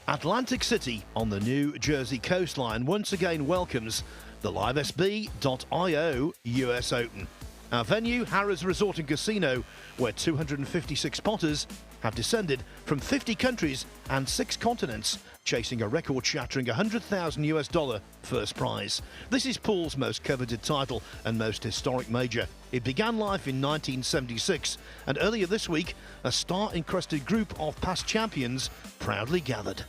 Atlantic City on the New Jersey coastline once again welcomes the LiveSB.io US Open. Our venue, Harrah's Resort and Casino, where 256 spotters have descended from 50 countries and 6 continents, chasing a record-shattering $100,000 first prize. This is Pool's most coveted title and most historic major. It began life in 1976, and earlier this week, a star-encrusted group of past champions proudly gathered.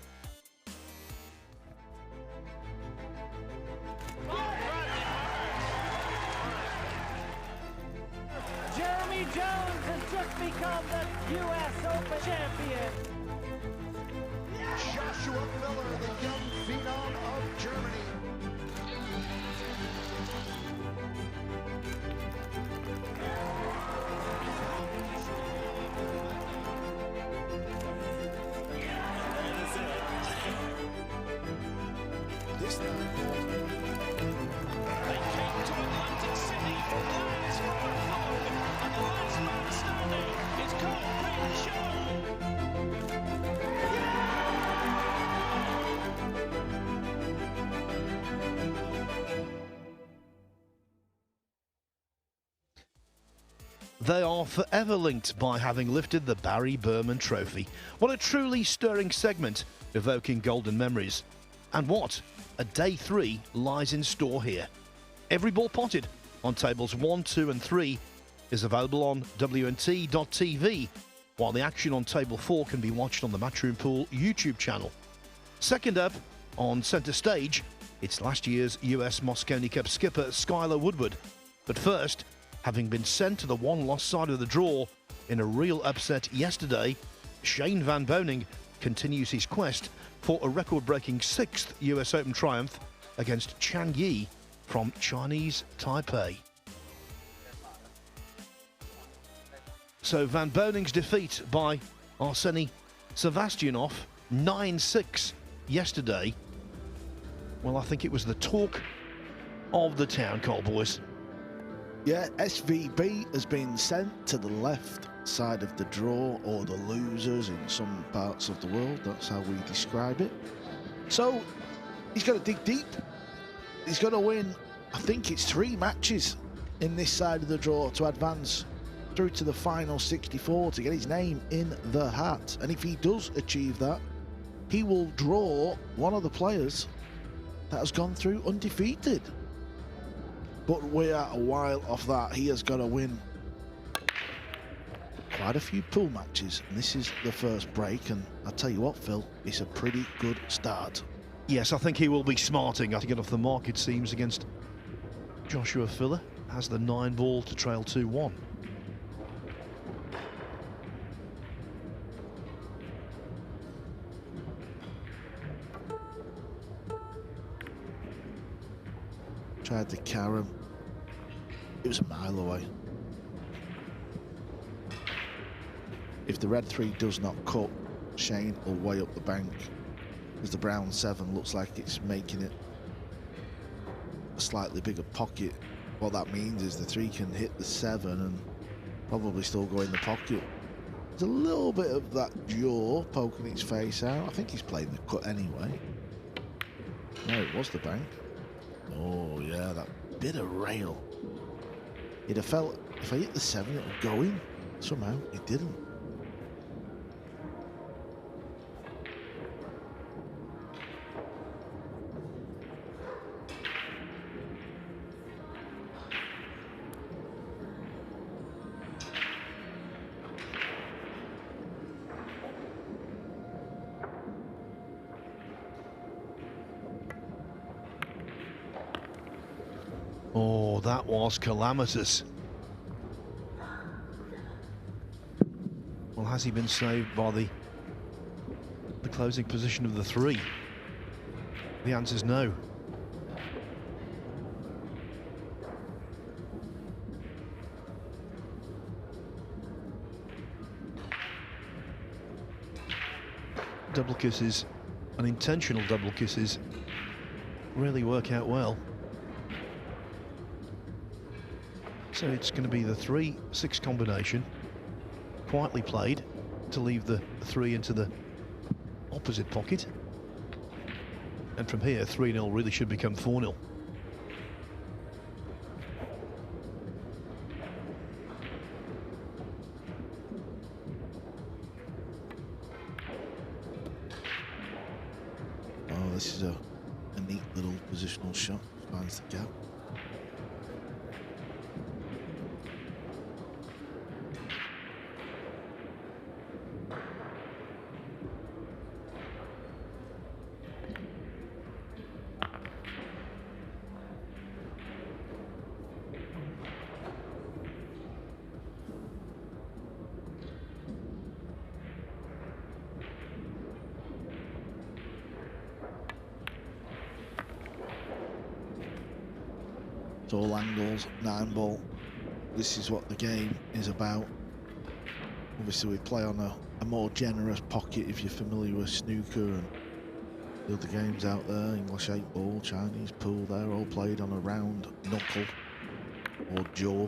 Jones has just become the U.S. Open champion. Joshua Miller, the young phenom of Germany. This They came to Atlantic City, lands from a fog, and the last man standing is Corbin Show. They are forever linked by having lifted the Barry Berman Trophy. What a truly stirring segment, evoking golden memories. And what a day 3 lies in store here. Every ball potted on tables 1, 2 and 3 is available on WNT.tv, while the action on table 4 can be watched on the Matchroom Pool YouTube channel. Second up on centre stage, it's last year's US Mosconi Cup skipper Skylar Woodward. But first, having been sent to the one-loss side of the draw in a real upset yesterday, Shane Van Boening continues his quest for a record-breaking 6th US Open triumph against Chang Yi from Chinese Taipei. So Van Boening's defeat by Arseny Sevastianov 9-6 yesterday, well, I think it was the talk of the town, Cole boys. Yeah, SVB has been sent to the left side of the draw, or the losers in some parts of the world. That's how we describe it. So he's got to dig deep. He's got to win, I think it's 3 matches in this side of the draw to advance through to the final 64 to get his name in the hat. And if he does achieve that, he will draw one of the players that has gone through undefeated. But we are a while off that. He has got to win quite a few pool matches, and this is the first break. And I'll tell you what, Phil, it's a pretty good start. Yes, I think he will be smarting. I think get off the mark, it seems, against Joshua Filler. Has the 9 ball to trail 2-1. Tried to carry him. It was a mile away. If the red 3 does not cut, Shane will way up the bank, as the brown 7 looks like it's making it a slightly bigger pocket. What that means is the 3 can hit the 7 and probably still go in the pocket. There's a little bit of that jaw poking its face out. I think he's playing the cut anyway. No, it was the bank. Oh yeah, that bit of rail. It'd have felt, if I hit the 7, it would go in. Somehow, it didn't. Oh, that was calamitous. Well, has he been saved by the closing position of the 3? The answer's no. Double kisses, unintentional double kisses, really work out well. So it's going to be the 3-6 combination, quietly played to leave the 3 into the opposite pocket. And from here, 3-0 really should become 4-0. Oh, this is a neat little positional shot. Finds the gap. It's all angles, 9 ball. This is what the game is about. Obviously we play on a more generous pocket if you're familiar with snooker and the other games out there. English 8 ball, Chinese pool, they're all played on a round knuckle or jaw.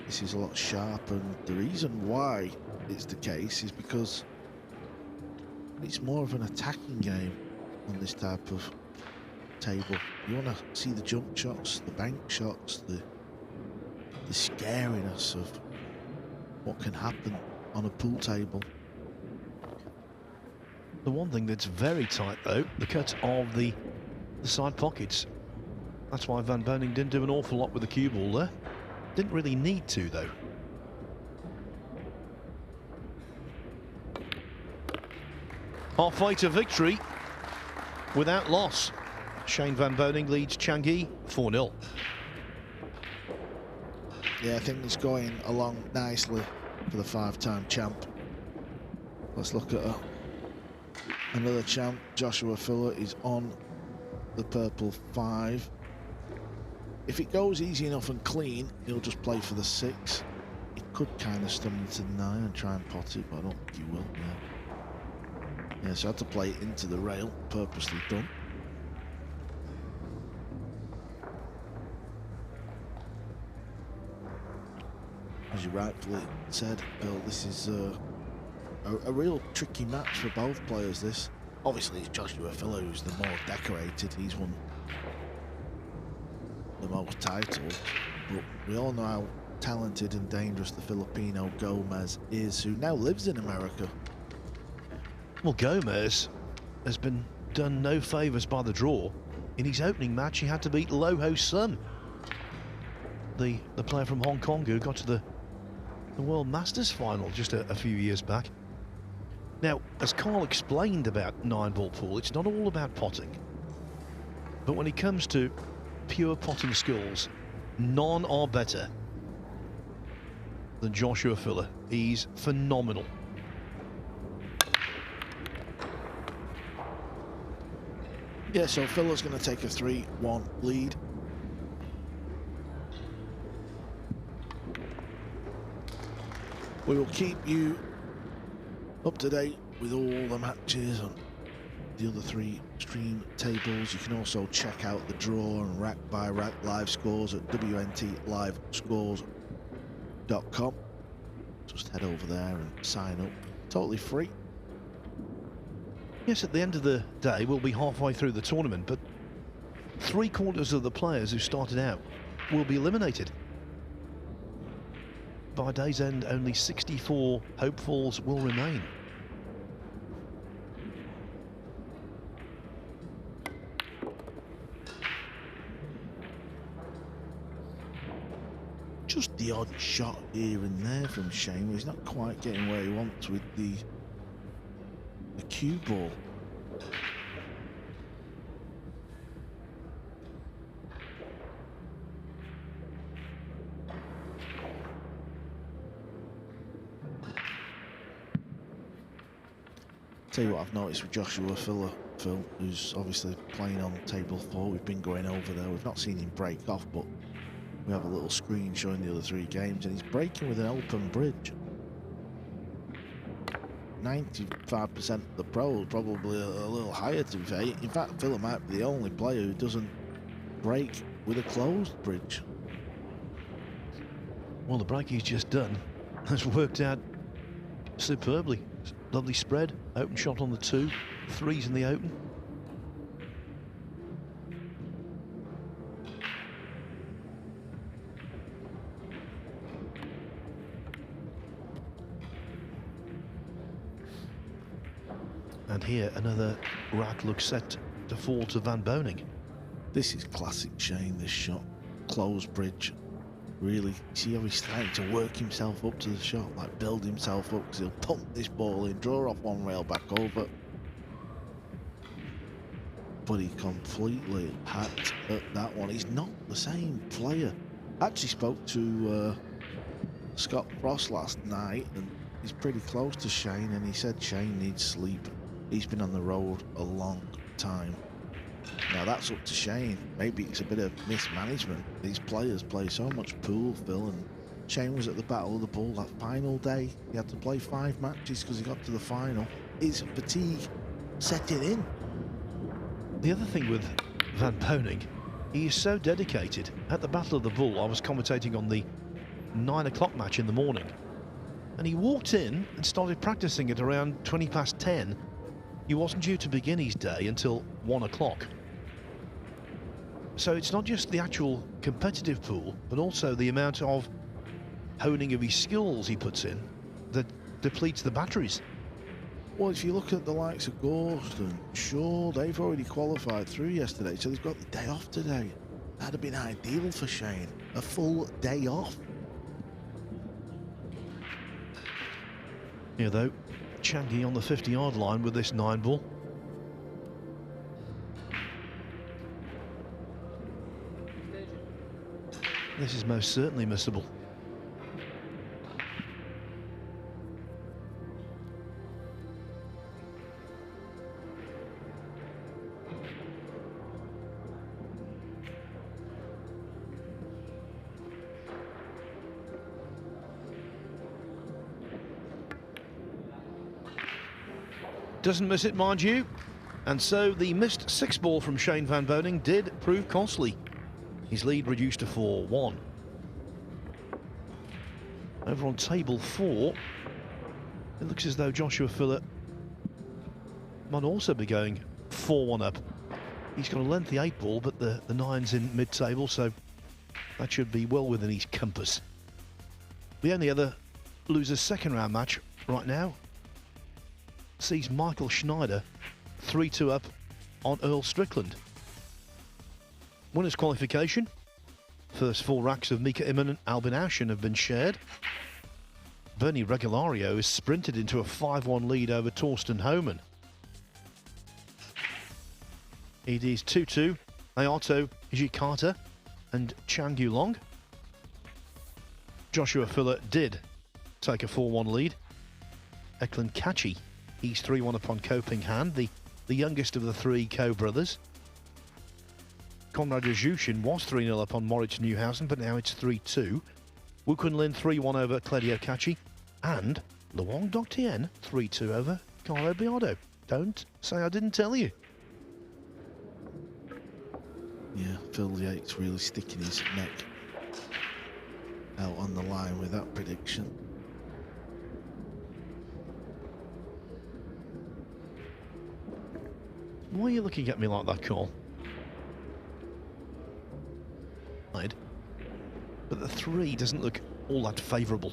This is a lot sharper, and the reason why it's the case is because it's more of an attacking game on this type of table. You want to see the jump shots, the bank shots, the scariness of what can happen on a pool table. The one thing that's very tight, though, the cut of the side pockets. That's why Van Boning didn't do an awful lot with the cue ball there. Didn't really need to, though. Halfway to victory without loss. Shane Van Boning leads Changi 4-0. Yeah, I think it's going along nicely for the 5-time champ. Let's look at another champ. Joshua Filler is on the purple 5. If it goes easy enough and clean, he'll just play for the 6. He could kind of stumble into the 9 and try and pot it, but I don't think he will. Yeah, so I had to play it into the rail, purposely done. As you rightfully said, Bill, this is a real tricky match for both players, this. Obviously, it's Joshua Filler who's the more decorated. He's won the most titles, but we all know how talented and dangerous the Filipino Gomez is, who now lives in America. Well, Gomez has been done no favours by the draw. In his opening match, he had to beat Loho Sun, the player from Hong Kong who got to the World Masters final just a few years back. Now, as Carl explained about 9-ball pool, it's not all about potting. But when it comes to pure potting skills, none are better than Joshua Filler. He's phenomenal. Yeah, so Filler's going to take a 3-1 lead. We will keep you up to date with all the matches on the other 3 stream tables. You can also check out the draw and rack by rack live scores at WNTLivescores.com. Just head over there and sign up. Totally free. Yes, at the end of the day, we'll be halfway through the tournament, but 3/4 of the players who started out will be eliminated. By day's end, only 64 hopefuls will remain. Just the odd shot here and there from Shane. He's not quite getting where he wants with the cue ball. Tell you what I've noticed with Joshua Filler, Phil, who's obviously playing on table 4. We've been going over there. We've not seen him break off, but we have a little screen showing the other 3 games, and he's breaking with an open bridge. 95% of the pros, probably a little higher to be fair. In fact, Filler might be the only player who doesn't break with a closed bridge. Well, the break he's just done has worked out superbly. Lovely spread, open shot on the 2, 3s in the open. And here another rack looks set to fall to Van Boning. This is classic Shane, this shot. Close bridge. Really, see how he's starting to work himself up to the shot, like build himself up, because he'll pump this ball in, draw off one rail back over. But he completely hacked at that one. He's not the same player. I actually spoke to Scott Frost last night, and he's pretty close to Shane, and he said Shane needs sleep. He's been on the road a long time. Now that's up to Shane. Maybe it's a bit of mismanagement. These players play so much pool, Phil, and Shane was at the Battle of the Bull that final day. He had to play 5 matches because he got to the final. Is fatigue setting in? The other thing with Van Boning, he is so dedicated. At the Battle of the Bull, I was commentating on the 9 o'clock match in the morning, and he walked in and started practicing at around 20 past 10. He wasn't due to begin his day until 1 o'clock. So it's not just the actual competitive pool, but also the amount of honing of his skills he puts in that depletes the batteries. Well, if you look at the likes of Ghost and Shaw, they've already qualified through yesterday, so they've got the day off today. That'd have been ideal for Shane, a full day off. Here though, Changi on the 50-yard line with this 9 ball. This is most certainly missable. Doesn't miss it, mind you. And so the missed 6 ball from Shane Van Boning did prove costly. His lead reduced to 4-1. Over on table 4, it looks as though Joshua Phillip might also be going 4-1 up. He's got a lengthy 8 ball, but the 9's in mid-table, so that should be well within his compass. The only other loser's second round match right now sees Michael Schneider 3-2 up on Earl Strickland. Winners qualification. First 4 racks of Mika Immonen and Albin Ashen have been shared. Bernie Regulario is sprinted into a 5-1 lead over Torsten Homan. It is 2-2, Ayato Hijikata and Chan Gulong. Joshua Phillip did take a 4-1 lead. Eklund Kachi, he's 3-1 upon Ko Ping Han, the youngest of the 3 Ko brothers. Konrad Yazushin was 3-0 upon Moritz Newhausen, but now it's 3-2. Wu Kunlin 3-1 over Claudio Kachi, and Luong Dok Tien 3-2 over Carlo Biardo. Don't say I didn't tell you. Yeah, Phil Yates really sticking his neck out on the line with that prediction. Why are you looking at me like that, Cole? But the 3 doesn't look all that favourable.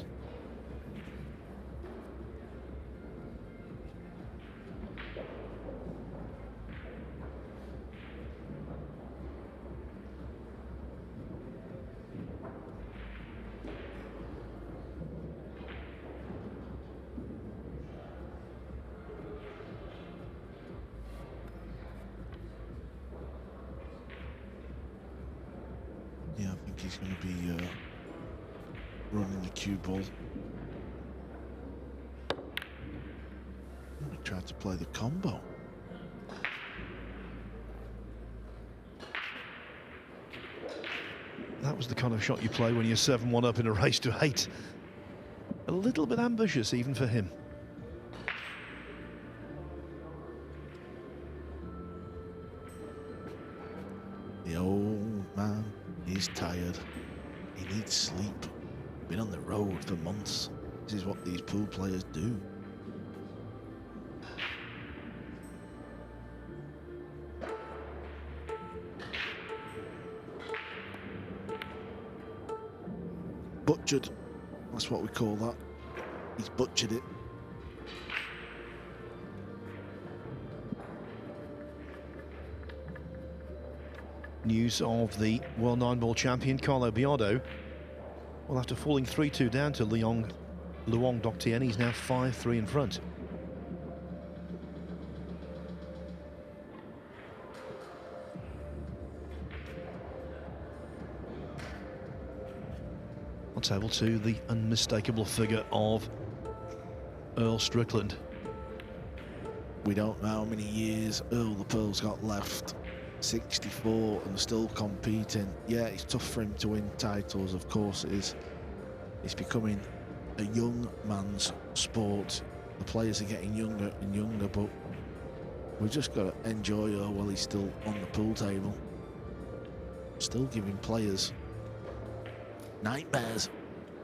Yeah, I think he's going to be running the cue ball. He tried to play the combo. That was the kind of shot you play when you're 7-1 up in a race to 8. A little bit ambitious even for him. The old man is tired. He needs sleep. Been on the road for months. This is what these pool players do. Butchered. That's what we call that. He's butchered it. news of the World 9-ball champion Carlo Biardo. Well, after falling 3-2 down to Luong Doktien, he's now 5-3 in front. On table 2, the unmistakable figure of Earl Strickland. We don't know how many years Earl the Pearl's got left. 64 and still competing. Yeah, it's tough for him to win titles, of course it is. It's becoming a young man's sport. The players are getting younger and younger, but we've just got to enjoy Earl while he's still on the pool table. Still giving players nightmares.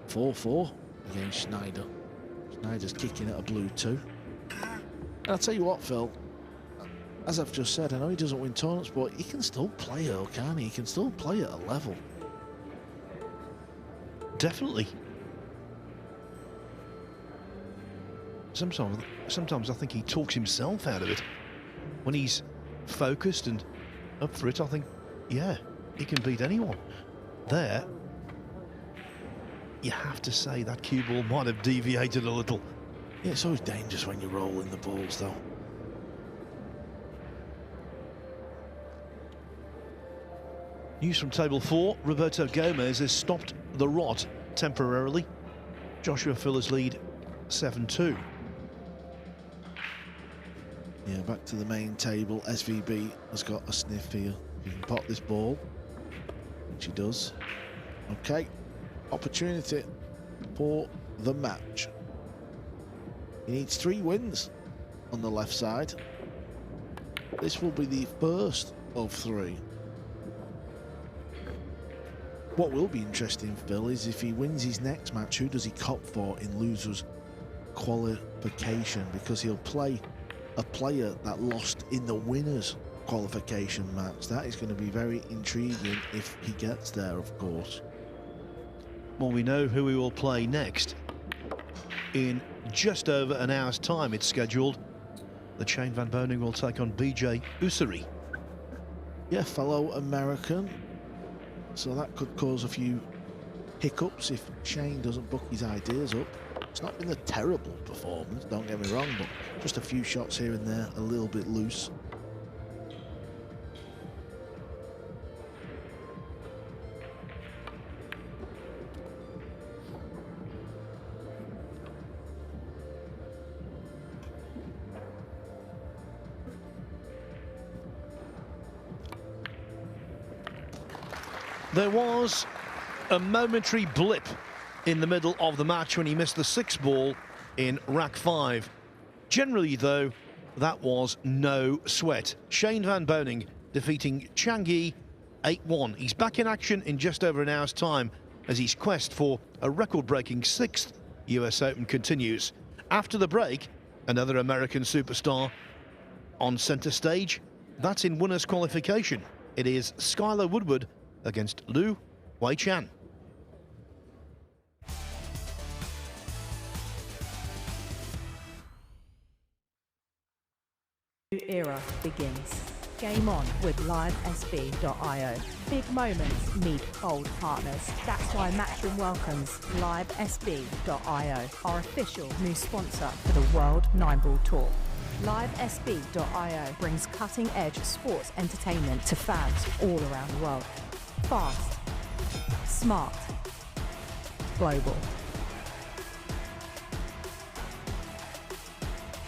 4-4 against Schneider. Schneider's kicking at a blue 2. And I'll tell you what, Phil, as I've just said, I know he doesn't win tournaments, but he can still play Earl, can't he? He can still play at a level. Definitely. Sometimes I think he talks himself out of it. When he's focused and up for it, I think, yeah, he can beat anyone. There, you have to say that cue ball might have deviated a little. Yeah, it's always dangerous when you're rolling the balls, though. News from table 4, Roberto Gomez has stopped the rot temporarily. Joshua Filler's lead 7-2. Yeah, back to the main table. SVB has got a sniff here. He can pot this ball, which he does. Okay, opportunity for the match. He needs 3 wins on the left side. This will be the first of 3. What will be interesting, Phil, is if he wins his next match, who does he cop for in losers qualification? Because he'll play a player that lost in the winners qualification match. That is going to be very intriguing if he gets there, of course. Well, we know who we will play next. In just over an hour's time, it's scheduled. The Shane Van Boening will take on BJ Ussery. Yeah, fellow American. So that could cause a few hiccups if Shane doesn't book his ideas up. It's not been a terrible performance, don't get me wrong, but just a few shots here and there, a little bit loose. There was a momentary blip in the middle of the match when he missed the 6th ball in rack 5. Generally, though, that was no sweat. Shane Van Boening defeating Chang Yi 8-1. He's back in action in just over an hour's time as his quest for a record-breaking 6th US Open continues. After the break, another American superstar on centre stage. That's in winners qualification. It is Skylar Woodward against Liu Wei-Chan. New era begins. Game on with livesb.io. Big moments meet old partners. That's why Matchroom welcomes livesb.io, our official new sponsor for the World 9-ball Tour. Livesb.io brings cutting-edge sports entertainment to fans all around the world. Fast, smart, global.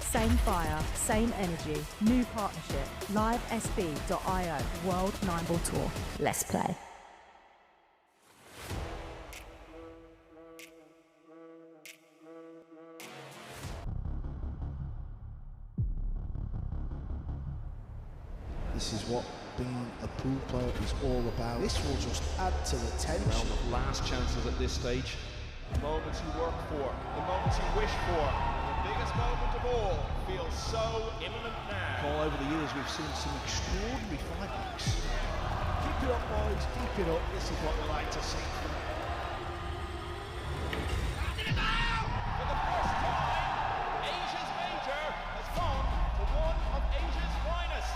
Same fire, same energy, new partnership. Livesb.io World 9-ball Tour. Let's play. This is what being a pool player is all about. This will just add to the tension. Round of last chances at this stage. The moments you work for, the moments you wish for. The biggest moment of all feels so imminent now. All over the years, we've seen some extraordinary fireworks. Keep it up, boys, keep it up. This is what we like to see. For the first time, Asia's major has gone to one of Asia's finest.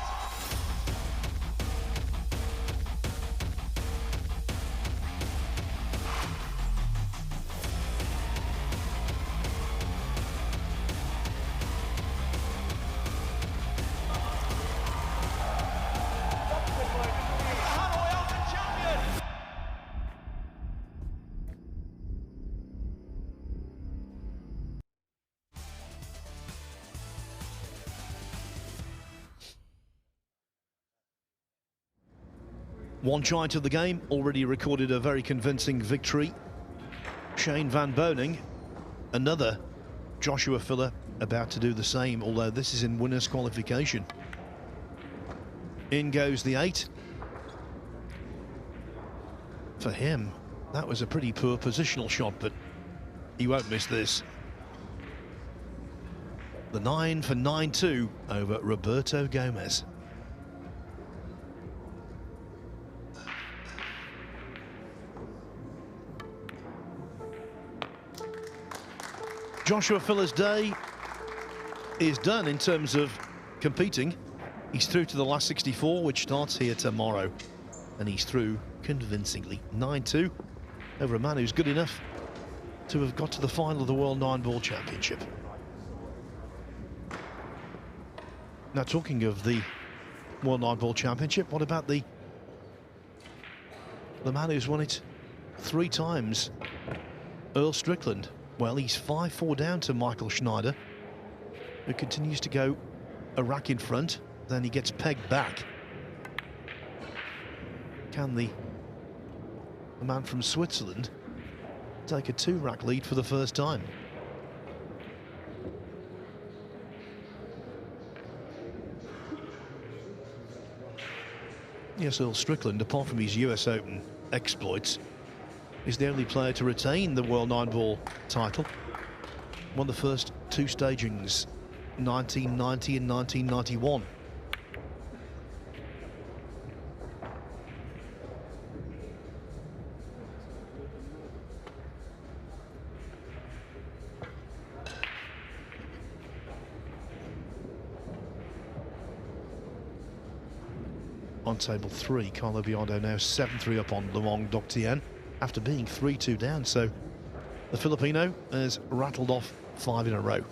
One giant of the game already recorded a very convincing victory. Shane Van Boning, another Joshua Filler about to do the same, although this is in winners qualification. In goes the 8. For him, that was a pretty poor positional shot, but he won't miss this. The 9 for 9-2 over Roberto Gomez. Joshua Filler's day is done in terms of competing. He's through to the last 64, which starts here tomorrow. And he's through convincingly. 9-2 over a man who's good enough to have got to the final of the World 9-Ball Championship. Now, talking of the World 9-Ball Championship, what about the man who's won it 3 times, Earl Strickland? Well, he's 5-4 down to Michael Schneider, who continues to go a rack in front. Then he gets pegged back. Can the man from Switzerland take a 2-rack lead for the first time? Yes, Earl Strickland, apart from his US Open exploits, is the only player to retain the World 9-Ball title. Won the first 2 stagings, 1990 and 1991. On table 3, Carlo Biondo now 7-3 up on Luong Doc Tien after being 3-2 down, so the Filipino has rattled off 5 in a row.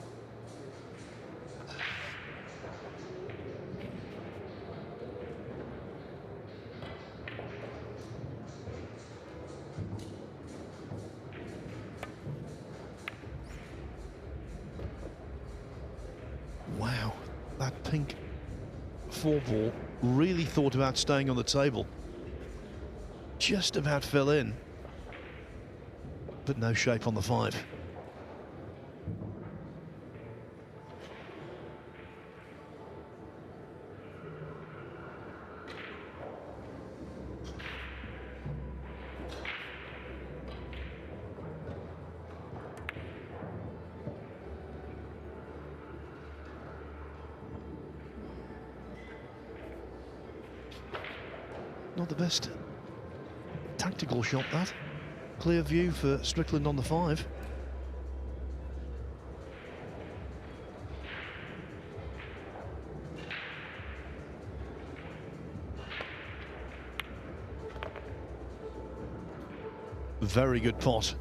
Wow, that pink 4-ball really thought about staying on the table. Just about fell in, but no shape on the 5. Not the best tactical shot, that. Clear view for Strickland on the 5. Very good pot.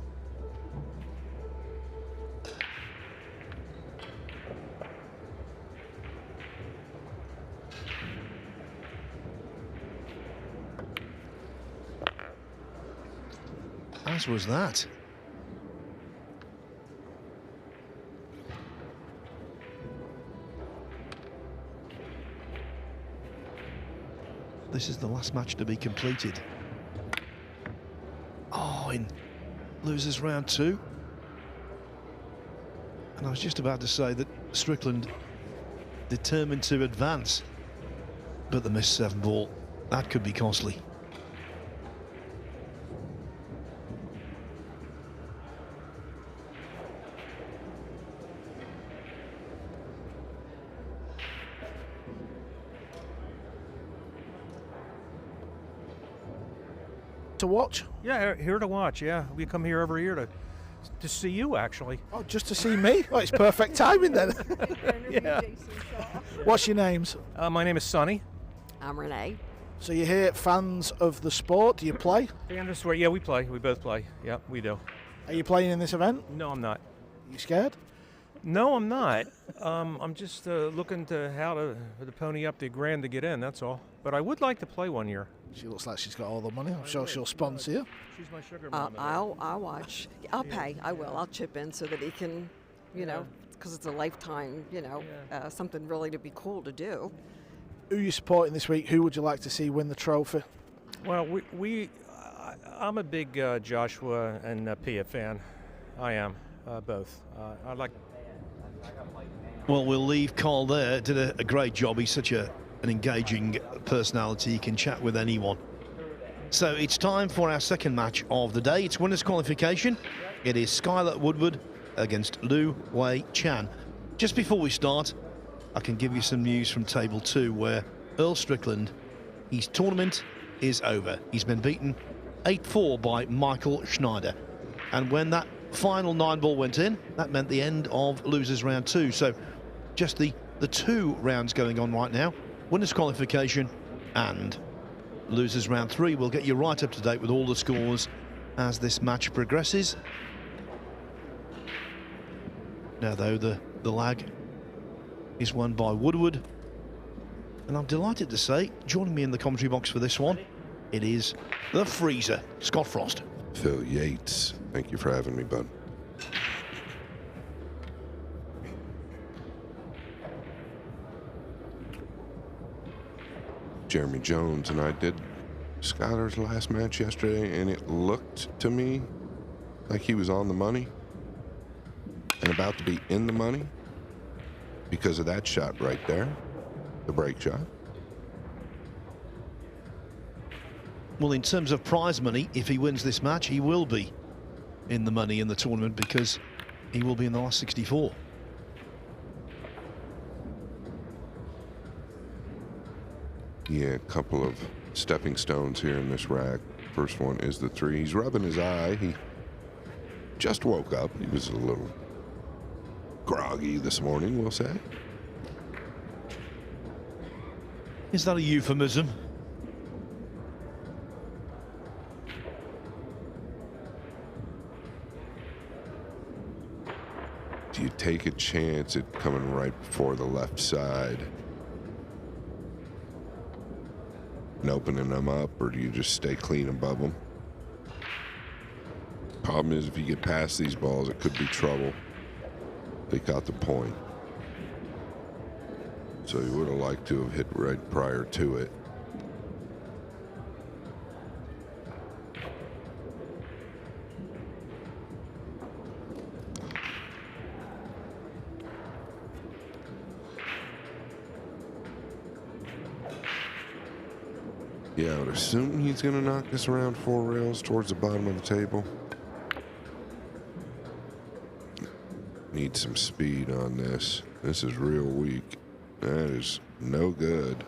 As was that. This is the last match to be completed. Oh, in losers round 2. And I was just about to say that Strickland determined to advance, but the missed 7-ball, that could be costly. To watch? Yeah, here to watch. Yeah, we come here every year to see you, actually. Oh, just to see me? Oh, it's perfect timing then. Yeah. What's your names? My name is Sonny. I'm Renee. So you're here, fans of the sport. Do you play? Yeah, we play. We both play. Yeah, we do. Are you playing in this event? No, I'm not. You scared? No, I'm not. I'm just looking to how to pony up the grand to get in, that's all. But I would like to play one year. She looks like she's got all the money. I'm sure she'll sponsor you. She's my sugar mama. I'll watch. I'll pay. I will. I'll chip in so that he can, you know, because it's a lifetime, something really to be cool to do. Who are you supporting this week? Who would you like to see win the trophy? Well, I'm a big Joshua and Pia fan. I am, both. I like. Well, we'll leave Carl there. Did a great job. He's such an engaging personality. He can chat with anyone. So it's time for our second match of the day. It's winners qualification. It is Skylar Woodward against Lu Wei Chan. Just before we start, I can give you some news from Table 2 where Earl Strickland, his tournament is over. He's been beaten 8-4 by Michael Schneider. And when that final 9-ball went in, that meant the end of losers round 2. So just the 2 rounds going on right now. Winners qualification and losers round 3. We'll get you right up to date with all the scores as this match progresses. Now though, the lag is won by Woodward. And I'm delighted to say, joining me in the commentary box for this one, it is the freezer, Scott Frost. Phil Yates, thank you for having me, bud. Jeremy Jones and I did Skylar's last match yesterday, and it looked to me like he was on the money and about to be in the money because of that shot right there, the break shot. Well, in terms of prize money, if he wins this match, he will be in the money in the tournament because he will be in the last 64. Yeah, a couple of stepping stones here in this rack. First one is the 3. He's rubbing his eye. He just woke up. He was a little groggy this morning, we'll say. Is that a euphemism? Do you take a chance at coming right before the left side and opening them up, or do you just stay clean above them? Problem is, if you get past these balls, it could be trouble. They got the point. So you would have liked to have hit right prior to it. Yeah, I would assume he's going to knock this around 4 rails towards the bottom of the table. Need some speed on this. This is real weak. That is no good.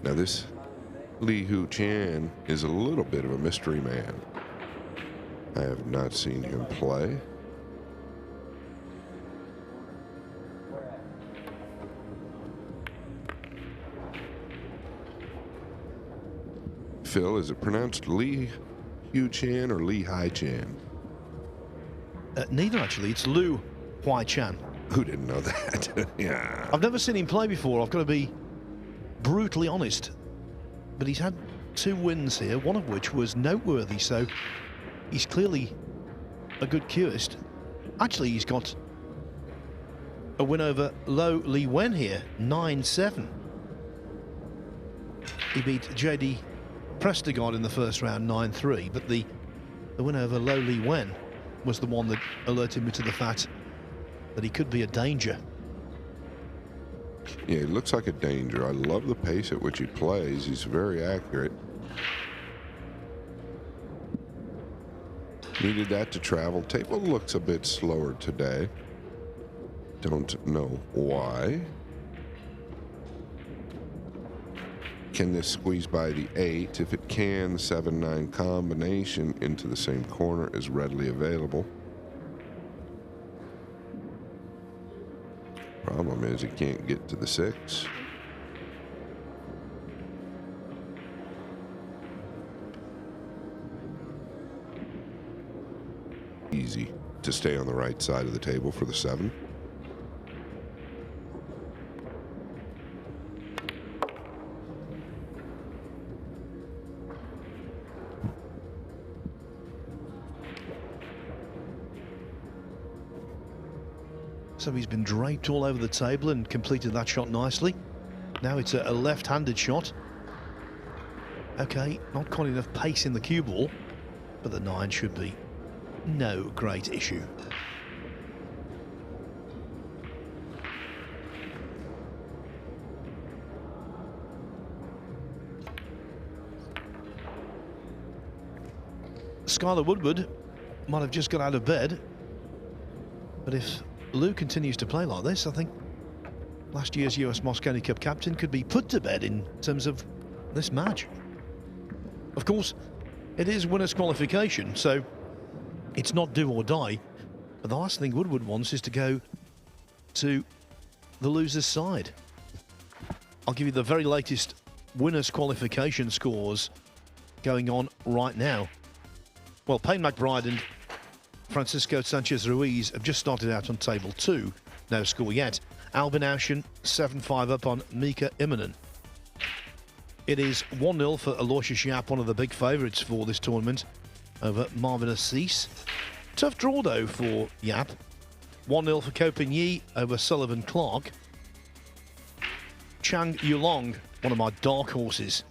Now this Li Hu Chan is a little bit of a mystery man. I have not seen him play. Phil, is it pronounced Li Hu Chan or Li Hai Chan? Neither, actually. It's Lu Wei Chan. Who didn't know that? Yeah. I've never seen him play before, I've got to be brutally honest. But he's had 2 wins here, one of which was noteworthy, so he's clearly a good cueist. Actually, he's got a win over Lo Li Wen here, 9-7. He beat JD Prestegard in the first round, 9-3, but the win over Lo Li Wen was the one that alerted me to the fact that he could be a danger. Yeah, he looks like a danger. I love the pace at which he plays. He's very accurate. Needed that to travel. Table looks a bit slower today. Don't know why. Can this squeeze by the 8? If it can, the 7-9 combination into the same corner is readily available. Problem is he can't get to the 6. Easy to stay on the right side of the table for the 7. So he's been draped all over the table and completed that shot nicely. Now it's a left-handed shot. Okay, not quite enough pace in the cue ball, but the 9 should be no great issue. Skylar Woodward might have just got out of bed, but if Lou continues to play like this, I think last year's US Mosconi Cup captain could be put to bed in terms of this match. Of course, it is winners' qualification, so it's not do or die, but the last thing Woodward wants is to go to the loser's side. I'll give you the very latest winners' qualification scores going on right now. Well, Payne McBride and Francisco Sanchez Ruiz have just started out on table 2. No score yet. Albin Auschen 7-5 up on Mika Immonen. It is 1-0 for Aloysius Yap, one of the big favourites for this tournament, over Marvin Assis. Tough draw though for Yap. 1-0 for Ko Pin Yi over Sullivan Clark. Chang Yulong, one of my dark horses,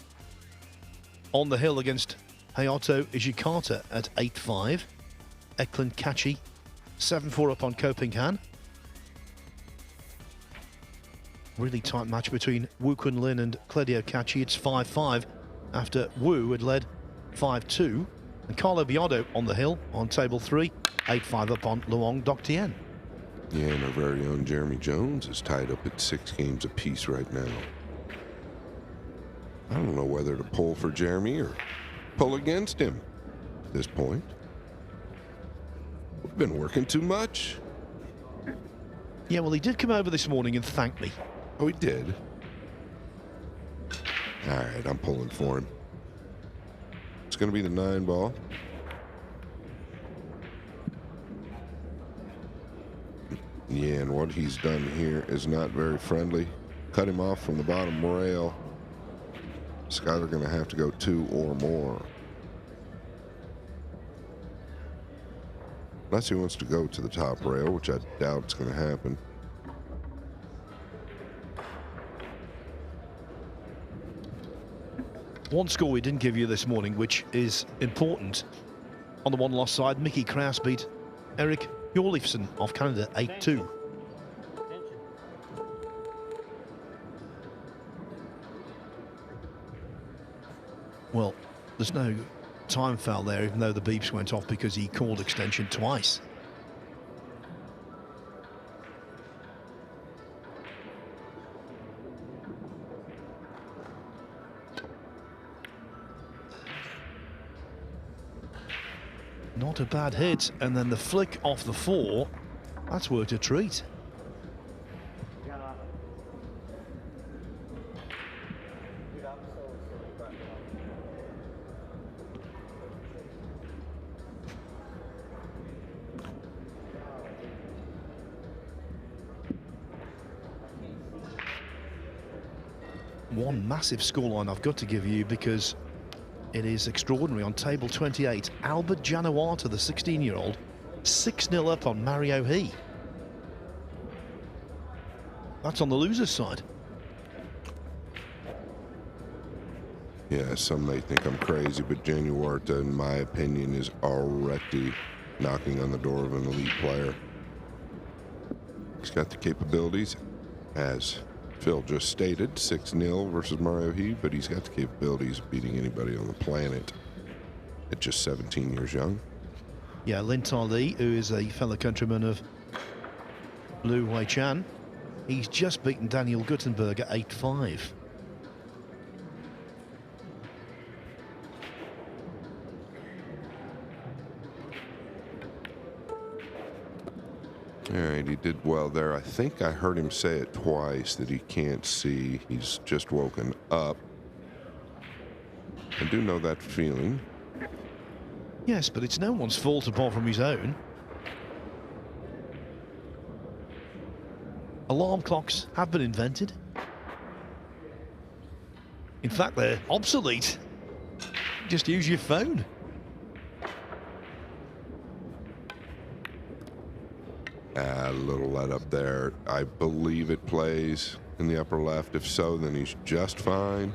on the hill against Hayato Ishikata at 8-5. Eklund Kachi 7-4 up on Ko Ping Han. Really tight match between Wu Kun Lin and Claudio Kachi. It's 5-5 after Wu had led 5-2. And Carlo Biado on the hill on table 3, 8-5 up on Luong Doc Tien. Yeah, and our very own Jeremy Jones is tied up at 6 games apiece right now. I don't know whether to pull for Jeremy or pull against him at this point. We've been working too much. Yeah, well, he did come over this morning and thank me. Oh, he did? All right, I'm pulling for him. It's going to be the 9 ball. Yeah, and what he's done here is not very friendly. Cut him off from the bottom rail. Skylar going to have to go 2 or more. Unless he wants to go to the top rail, which I doubt it's going to happen. One score we didn't give you this morning, which is important. On the one-loss side, Mickey Kraus beat Eric Hjorleifsen of Canada 8-2. Well, there's no time foul there, even though the beeps went off because he called extension twice. Not a bad hit, and then the flick off the 4, that's worked a treat. One massive scoreline I've got to give you because it is extraordinary. On table 28, Albert Janawata, the 16-year-old, 6-0 up on Mario He. That's on the loser's side. Yeah, some may think I'm crazy, but Januarta, in my opinion, is already knocking on the door of an elite player. He's got the capabilities, as Phil just stated, 6-0 versus Mario He, but he's got the capabilities of beating anybody on the planet at just 17 years young. Yeah, Lin Ta Li, who is a fellow countryman of Liu Wei Chan, he's just beaten Daniel Guttenberg at 8-5. All right, he did well there. I think I heard him say it twice that he can't see. He's just woken up. I do know that feeling. Yes, but it's no one's fault apart from his own. Alarm clocks have been invented. In fact, they're obsolete. Just use your phone. A little let up there. I believe it plays in the upper left. If so, then he's just fine.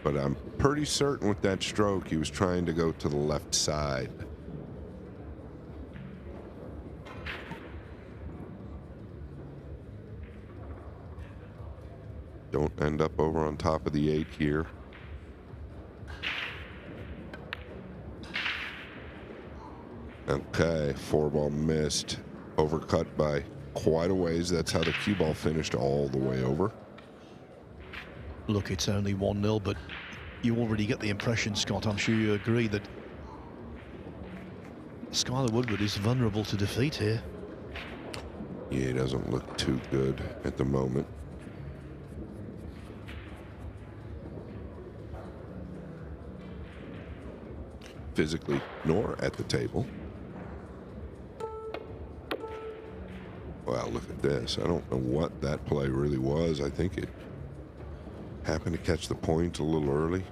But I'm pretty certain with that stroke, he was trying to go to the left side. Don't end up over on top of the 8 here. Okay, 4-ball missed. Overcut by quite a ways. That's how the cue ball finished, all the way over. Look, it's only 1-0, but you already get the impression, Scott, I'm sure you agree, that Skylar Woodward is vulnerable to defeat here. Yeah, he doesn't look too good at the moment. Physically, nor at the table. Wow, look at this. I don't know what that play really was. I think it happened to catch the point a little early.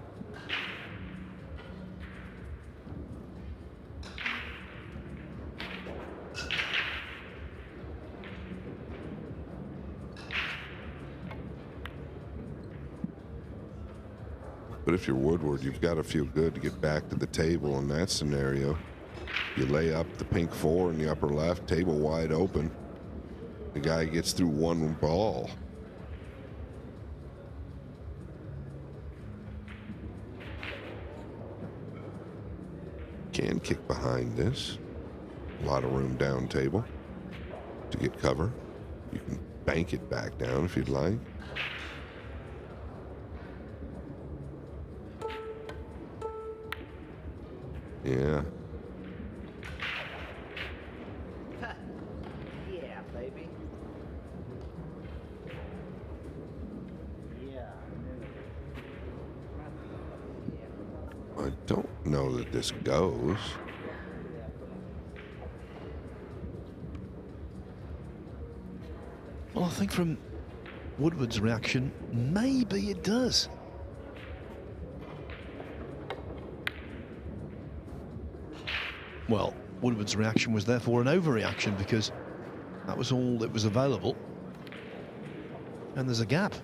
But if you're Woodward, you've got to feel good to get back to the table in that scenario. You lay up the pink 4 in the upper left, table wide open. The guy gets through one ball. Can kick behind this. A lot of room down table to get cover. You can bank it back down if you'd like. Yeah. Yeah, baby. Yeah. I don't know that this goes. Well, I think from Woodward's reaction, maybe it does. Well, Woodward's reaction was therefore an overreaction because that was all that was available. And there's a gap.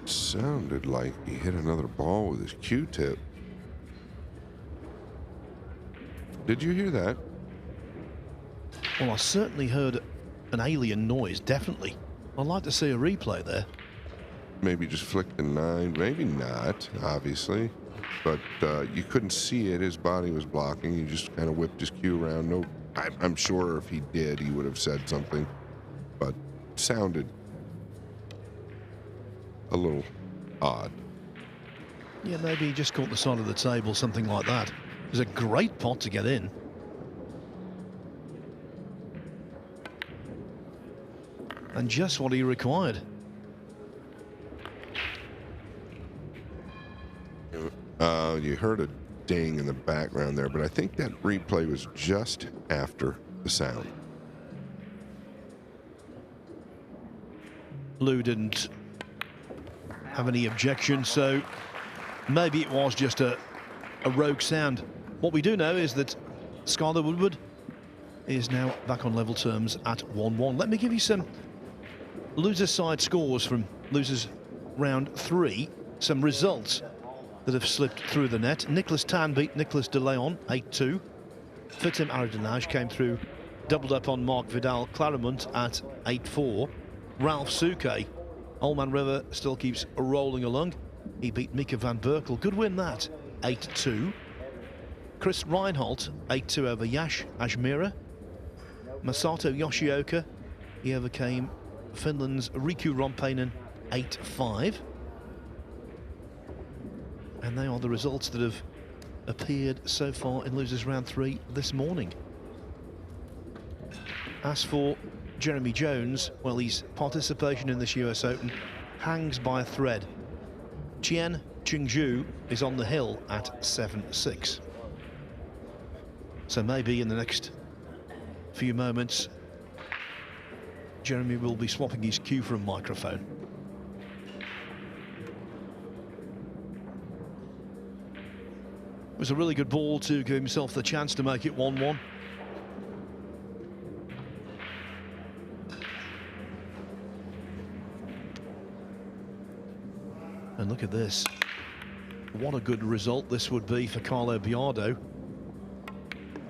Sounded like he hit another ball with his Q-tip. Did you hear that? Well, I certainly heard an alien noise, definitely. I'd like to see a replay there. Maybe just flicked the 9, maybe not, obviously. But you couldn't see it. His body was blocking. He just kind of whipped his cue around. No, I'm sure if he did, he would have said something. But sounded a little odd. Yeah, maybe he just caught the side of the table, something like that. It was a great pot to get in. And just what he required. You heard a ding in the background there, but I think that replay was just after the sound. Lou didn't have any objection, so maybe it was just a rogue sound. What we do know is that Skylar Woodward is now back on level terms at 1-1. Let me give you some losers side scores from losers round 3, some results that have slipped through the net. Nicholas Tan beat Nicholas De Leon 8-2. Fatim Aradinaj came through, doubled up on Mark Vidal Claremont at 8-4. Ralph Souquet, Old Man River, still keeps rolling along. He beat Mika van Berkel. Good win that, 8-2. Chris Reinholdt, 8-2 over Yash Ajmira. Masato Yoshioka, he overcame Finland's Riku Rompainen 8-5. And they are the results that have appeared so far in losers round 3 this morning. As for Jeremy Jones, well, his participation in this US Open hangs by a thread. Chen Qingzhou is on the hill at 7-6. So maybe in the next few moments, Jeremy will be swapping his cue for a microphone. It was a really good ball to give himself the chance to make it 1-1. And look at this. What a good result this would be for Carlo Biardo.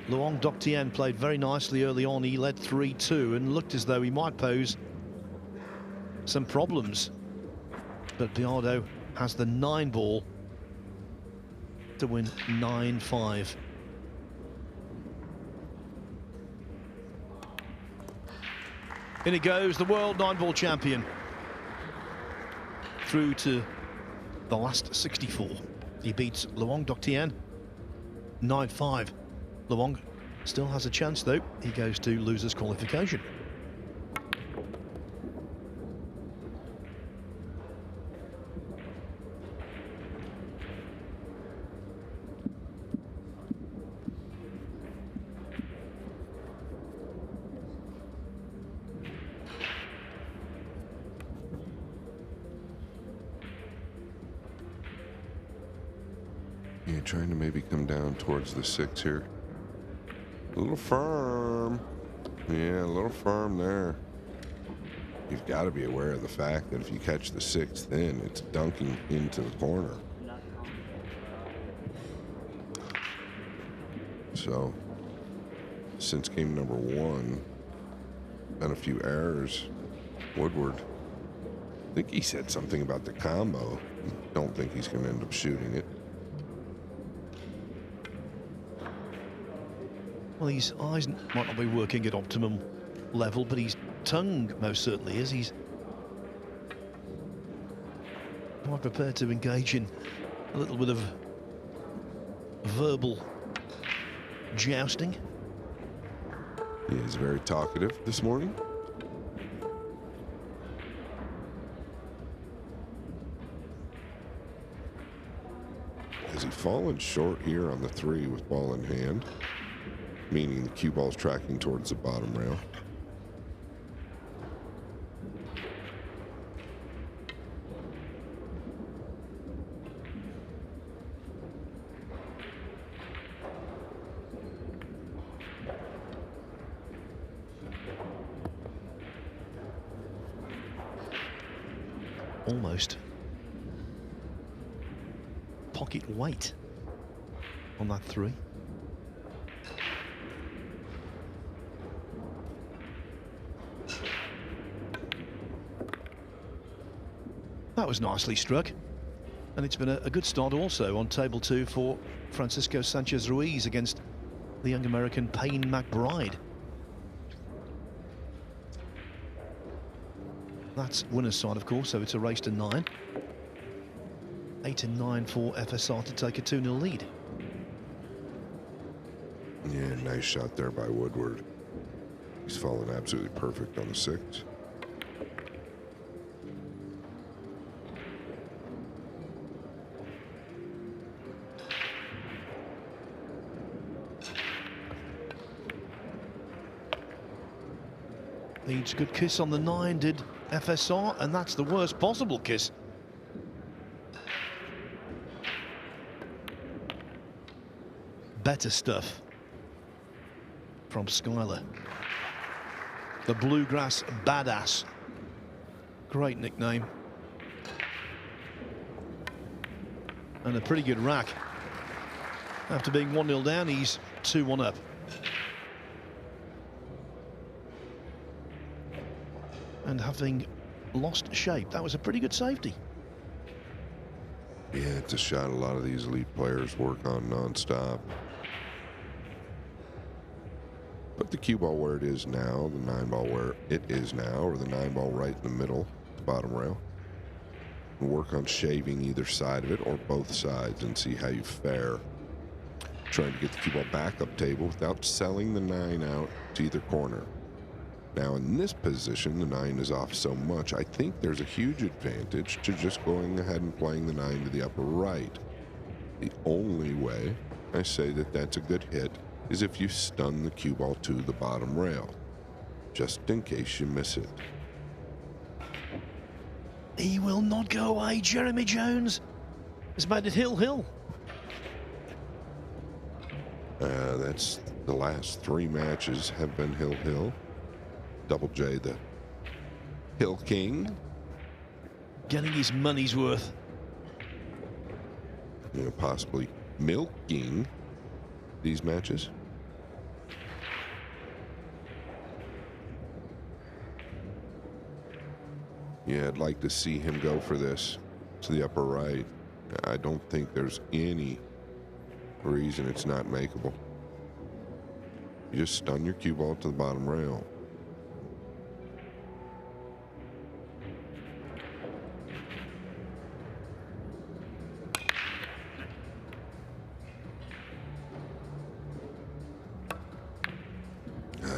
Luong Doctien played very nicely early on. He led 3-2 and looked as though he might pose some problems. But Biardo has the 9 ball to win 9-5. In it goes, the world 9-ball champion. Through to the last 64. He beats Luong Doctien 9-5. Luong still has a chance though. He goes to losers qualification. Yeah, trying to maybe come down towards the 6 here. A little firm. Yeah, a little firm there. You've got to be aware of the fact that if you catch the 6th in, it's dunking into the corner. So, since game number 1, and a few errors, Woodward, I think he said something about the combo. Don't think he's going to end up shooting it. Well, his eyes might not be working at optimum level, but his tongue most certainly is. He's quite prepared to engage in a little bit of verbal jousting. He is very talkative this morning. Has he fallen short here on the 3 with ball in hand? Meaning the cue ball's tracking towards the bottom rail. Almost pocket weight on that 3. That was nicely struck, and it's been a good start also on table 2 for Francisco Sanchez Ruiz against the young American Payne McBride. That's winner's side, of course, so it's a race to 9. 8 and 9 for FSR to take a 2-0 lead. Yeah, nice shot there by Woodward. He's fallen absolutely perfect on the 6. Needs a good kiss on the 9, did FSR, and that's the worst possible kiss. Better stuff from Skyler. The Bluegrass Badass. Great nickname. And a pretty good rack. After being 1-0 down, he's 2-1 up. And having lost shape, that was a pretty good safety. Yeah, it's a shot a lot of these elite players work on non-stop. Put the cue ball where it is now, the 9 ball where it is now, or the 9 ball right in the middle, the bottom rail. And work on shaving either side of it or both sides and see how you fare. Trying to get the cue ball back up table without selling the 9 out to either corner. Now in this position, the 9 is off so much, I think there's a huge advantage to just going ahead and playing the 9 to the upper right. The only way I say that that's a good hit is if you stun the cue ball to the bottom rail, just in case you miss it. He will not go away, Jeremy Jones. Has made it hill-hill. That's the last 3 matches have been hill-hill. Double J, the Hill King. Getting his money's worth. You know, possibly milking these matches. Yeah, I'd like to see him go for this to the upper right. I don't think there's any reason it's not makeable. You just stun your cue ball to the bottom rail.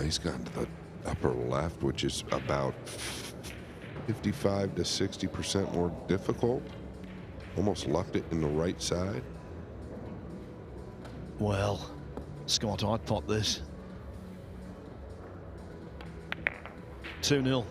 He's gotten to the upper left, which is about 55 to 60% more difficult. Almost left it in the right side. Well, Scott, I'd thought this. 2-0.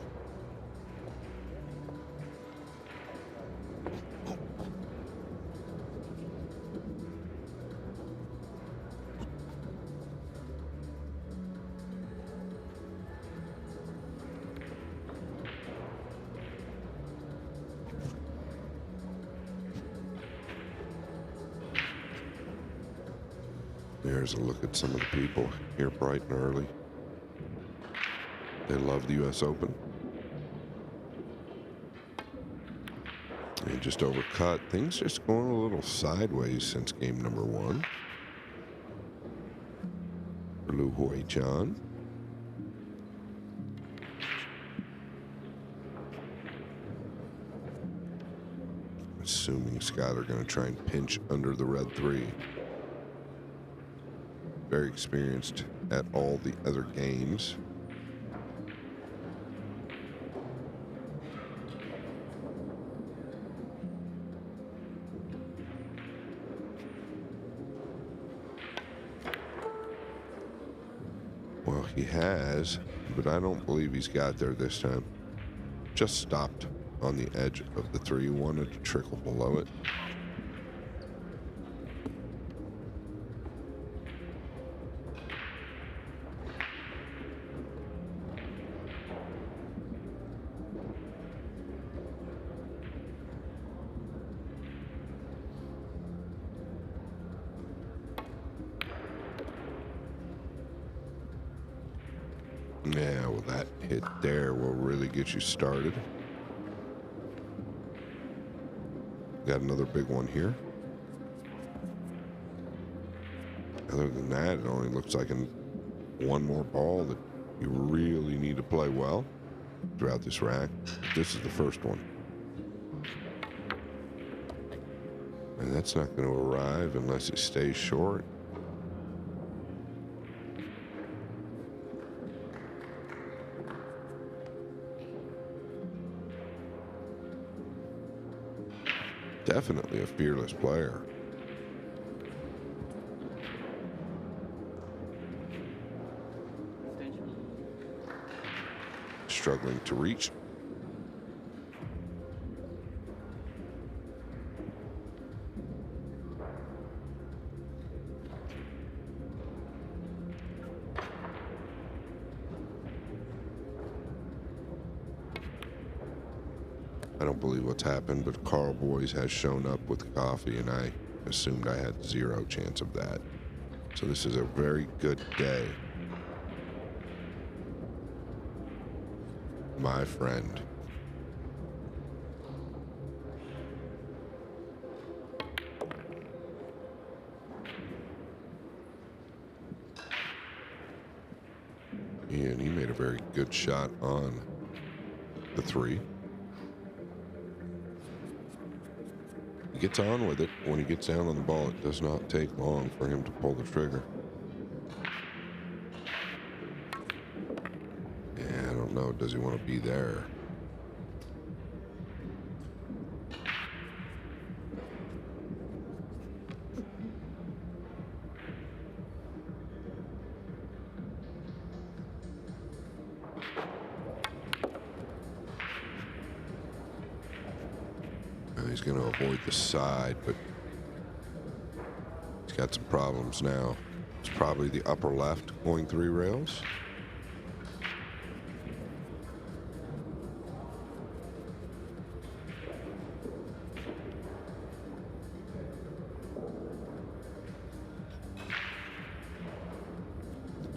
There's a look at some of the people here bright and early. They love the U.S. Open. And just overcut. Things just going a little sideways since game number 1. For Lu Hui-Chan. Assuming Skyler going to try and pinch under the red 3. Very experienced at all the other games. Well, he has, but I don't believe he's got there this time. Just stopped on the edge of the 3, wanted to trickle below it. Yeah, well, that hit there will really get you started. Got another big one here. Other than that, it only looks like one more ball that you really need to play well throughout this rack. This is the first one. And that's not going to arrive unless it stays short. Definitely a fearless player. Struggling to reach. I don't believe what's happened, but Carl Boys has shown up with coffee, and I assumed I had 0 chance of that. So this is a very good day, my friend. And he made a very good shot on the 3. Gets on with it. When he gets down on the ball, it does not take long for him to pull the trigger. Yeah, I does he want to be there? He's going to avoid the side, but he's got some problems now. It's probably the upper left going 3 rails.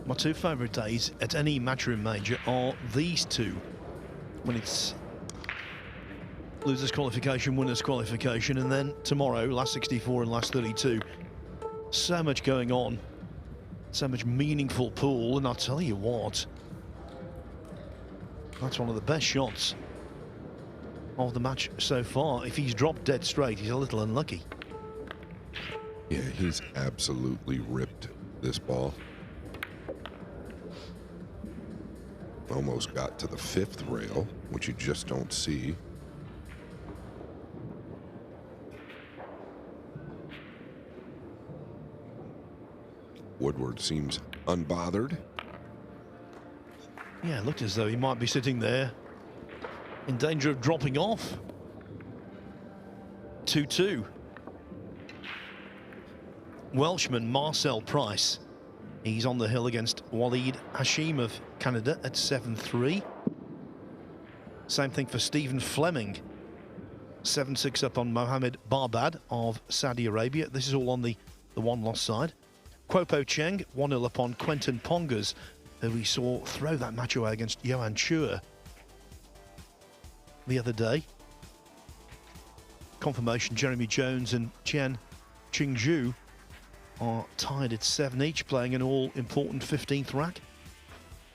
My 2 favourite days at any matchroom major are these 2. When it's losers qualification, winners qualification, and then tomorrow, last 64 and last 32. So much going on, so much meaningful pool, and I'll tell you what, that's one of the best shots of the match so far. If he's dropped dead straight, he's a little unlucky. Yeah, he's absolutely ripped this ball. Almost got to the 5th rail, which you just don't see. Woodward seems unbothered. Yeah, it looked as though he might be sitting there in danger of dropping off. 2-2. Welshman Marcel Price. He's on the hill against Waleed Hashim of Canada at 7-3. Same thing for Stephen Fleming. 7-6 up on Mohammed Barbad of Saudi Arabia. This is all on the one-loss side. Kwopo Cheng, 1-0 upon Quentin Pongas, who we saw throw that match away against Johan Chua the other day. Confirmation, Jeremy Jones and Chen Qingzhu are tied at 7 each, playing an all-important 15th rack.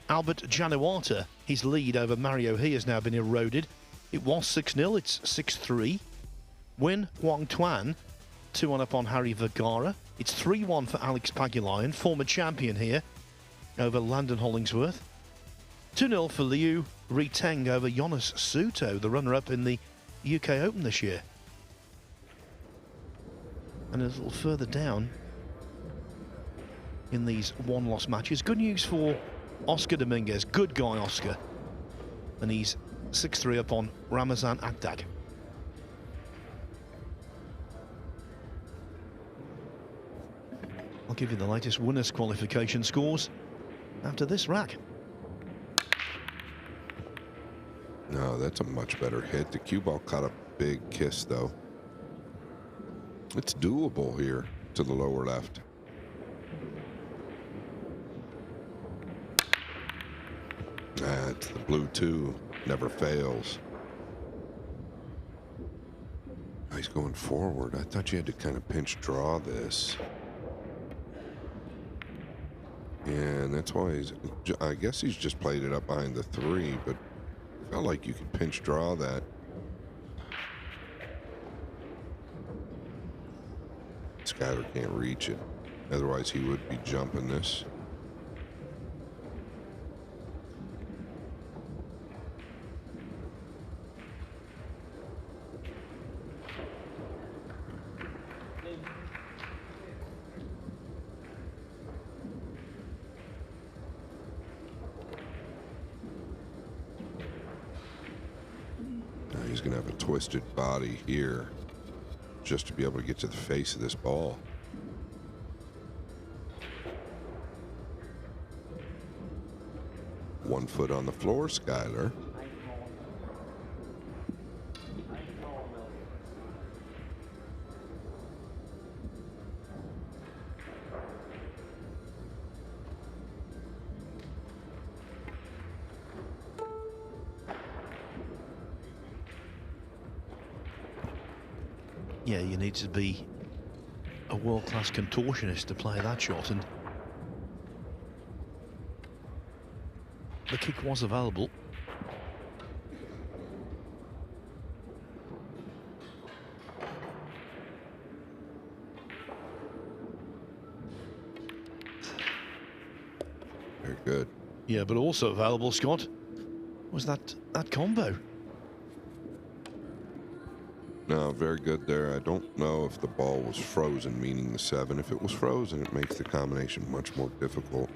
Albert Januata, his lead over Mario He has now been eroded. It was 6-0, it's 6-3. Win Huang Tuan, 2-1 up on Harry Vergara. It's 3-1 for Alex Pagulayan, former champion here, over Landon Hollingsworth. 2-0 for Liu Riteng over Jonas Suto, the runner-up in the UK Open this year. And a little further down in these one-loss matches, good news for Oscar Dominguez, good guy Oscar. And he's 6-3 up on Ramazan Akdag. I'll give you the latest winners qualification scores after this rack. No, that's a much better hit. The cue ball caught a big kiss, though. It's doable here to the lower left. That's the blue 2. Never fails. Oh, he's going forward. I thought you had to kind of pinch draw this. And that's why he's, I guess he's just played it up behind the 3, but felt like you could pinch draw that. Skyler can't reach it. Otherwise he would be jumping this. He's going to have a twisted body here just to be able to get to the face of this ball. One foot on the floor, Skyler. Yeah, you need to be a world-class contortionist to play that shot, and the kick was available. Very good. Yeah, but also available, Scott, was that combo? No, very good there. I don't know if the ball was frozen, meaning the 7. If it was frozen, it makes the combination much more difficult.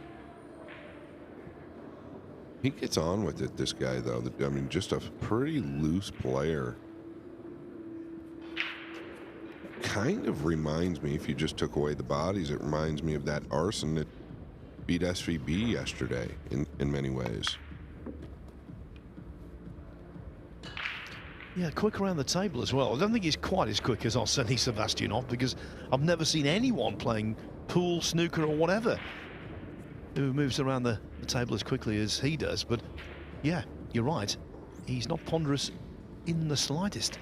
He gets on with it, this guy, though. I mean, just a pretty loose player. Kind of reminds me, if you just took away the bodies, it reminds me of that Arson that beat SVB yesterday in many ways. Yeah, quick around the table as well. I don't think he's quite as quick as Arseny Sebastianov, because I've never seen anyone playing pool, snooker or whatever who moves around the table as quickly as he does. But yeah, you're right. He's not ponderous in the slightest.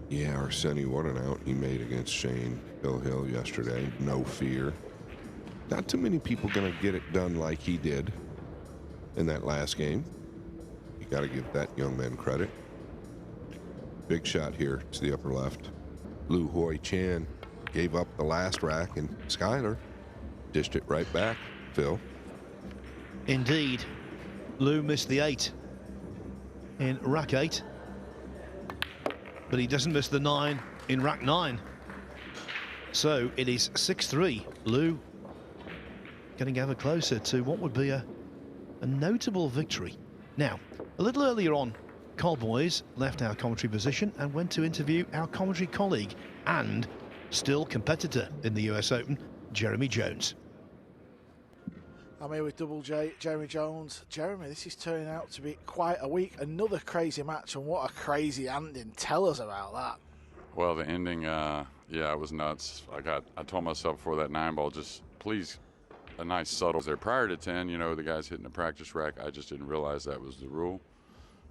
Yeah, Arseny, what an out he made against Shane Hill yesterday. No fear. Not too many people going to get it done like he did in that last game. You got to give that young man credit. Big shot here to the upper left. Lu Hoi Chan gave up the last rack, and Skyler dished it right back. Phil. Indeed. Lou missed the 8 in rack 8. But he doesn't miss the 9 in rack 9. So it is 6-3. Lou getting ever closer to what would be a notable victory. Now, a little earlier on, Carl Boyes left our commentary position and went to interview our commentary colleague and still competitor in the US Open, Jeremy Jones. I'm here with Double J, Jeremy Jones. Jeremy, this is turning out to be quite a week. Another crazy match, and what a crazy ending. Tell us about that. Well, the ending, yeah, it was nuts. I told myself before that 9-ball, just please, a nice subtle there. Prior to 10, you know, the guys hitting the practice rack, I just didn't realize that was the rule.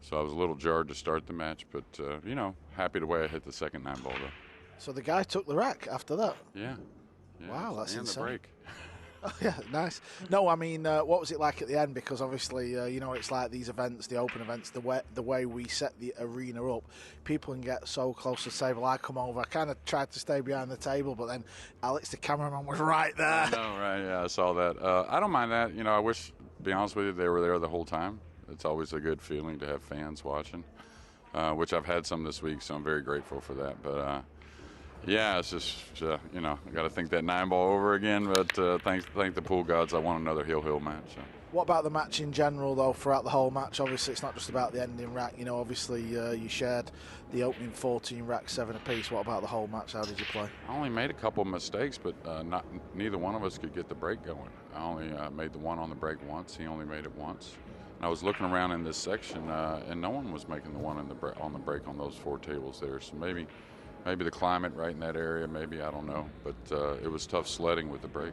So I was a little jarred to start the match, but, you know, happy the way I hit the second 9-ball, though. So the guy took the rack after that? Yeah. Wow, that's and insane. the break. Oh, yeah, nice. No, I mean, what was it like at the end? Because obviously, you know, it's like these events, the open events, the way we set the arena up, people can get so close to the table. I come over, I kind of tried to stay behind the table, but then Alex, the cameraman, was right there. I know, right? Yeah, I saw that. I don't mind that. You know, I wish, to be honest with you, they were there the whole time. It's always a good feeling to have fans watching, which I've had some this week, so I'm very grateful for that. But yeah, it's just, you know, I got to think that 9-ball over again, but thank the pool gods, I won another Hill match. So. What about the match in general, though, throughout the whole match? Obviously, it's not just about the ending rack. You know, obviously, you shared the opening 14 racks, 7 apiece. What about the whole match? How did you play? I only made a couple of mistakes, but neither one of us could get the break going. I only made the one on the break once. He only made it once. And I was looking around in this section, and no one was making the one on the break on those 4 tables there. So maybe the climate right in that area, maybe, I don't know. But it was tough sledding with the break.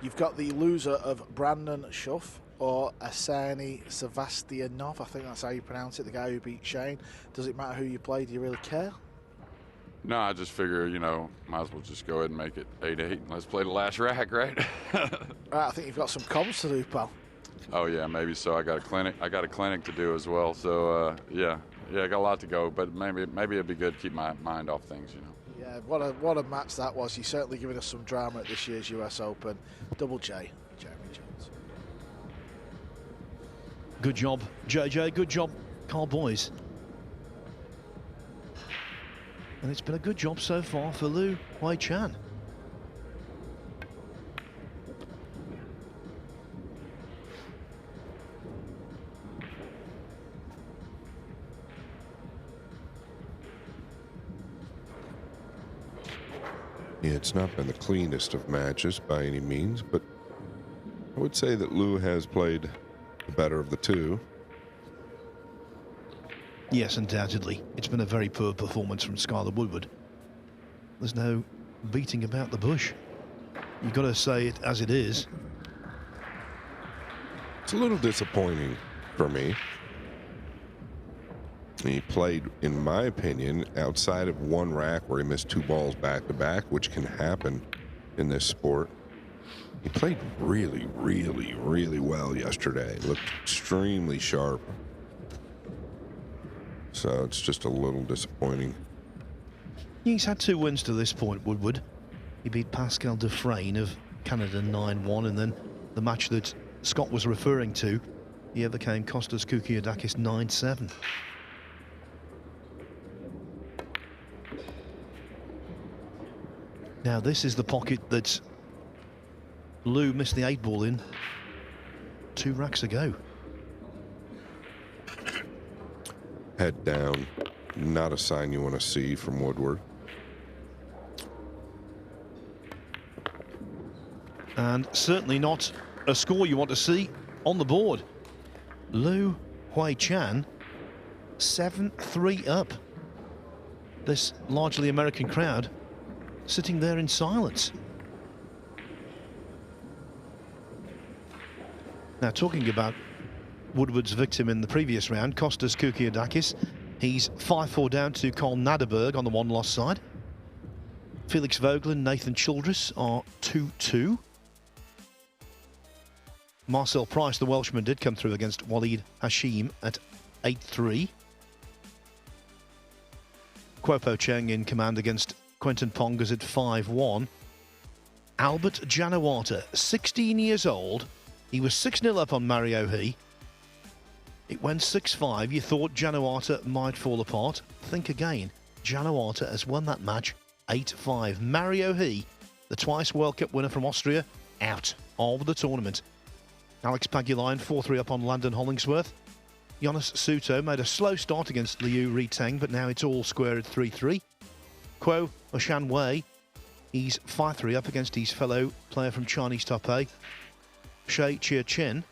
You've got the loser of Brandon Schuff or Arseny Sebastianov. I think that's how you pronounce it, the guy who beat Shane. Does it matter who you play? Do you really care? No, I just figure, you know, might as well just go ahead and make it 8-8 and let's play the last rack, right? Right, I think you've got some comms to do, pal. Oh, yeah, maybe so. I got a clinic to do as well. So, yeah, I got a lot to go, but maybe it'd be good to keep my mind off things, you know. Yeah, what a match that was. You're certainly giving us some drama at this year's US Open. Double J, Jeremy Jones. Good job, JJ. Good job, Carl Boyes. And it's been a good job so far for Lu Hoi Chan. Yeah, it's not been the cleanest of matches by any means, but I would say that Lou has played the better of the two. Yes, undoubtedly. It's been a very poor performance from Skylar Woodward. There's no beating about the bush. You've got to say it as it is. It's a little disappointing for me. He played, in my opinion, outside of one rack where he missed 2 balls back-to-back, which can happen in this sport. He played really, really, really well yesterday. Looked extremely sharp. So it's just a little disappointing. He's had 2 wins to this point, Woodward. He beat Pascal Dufresne of Canada 9-1, and then the match that Scott was referring to He overcame Kostas Koukiadakis 9-7. Now this is the pocket that Lou missed the 8-ball in 2 racks ago. Head down. Not a sign you want to see from Woodward. And certainly not a score you want to see on the board. Liu Hui-Chan, 7-3 up. This largely American crowd sitting there in silence. Now, talking about Woodward's victim in the previous round, Kostas Koukiadakis, he's 5-4 down to Carl Naderberg on the one-loss side. Felix Vogel and Nathan Childress are 2-2. Marcel Price, the Welshman, did come through against Walid Hashim at 8-3. Kwopo Cheng in command against Quentin Pongas at 5-1. Albert Janawata, 16 years old. He was 6-0 up on Mario He. It went 6-5. You thought Janawata might fall apart. Think again. Janawata has won that match 8-5. Mario He, the twice World Cup winner from Austria, out of the tournament. Alex Pagulayan 4-3 up on Landon Hollingsworth. Jonas Suto made a slow start against Liu Riteng, but now it's all square at 3-3. Kuo Oshan Wei, he's 5-3 up against his fellow player from Chinese Taipei, Shea Chia Chen.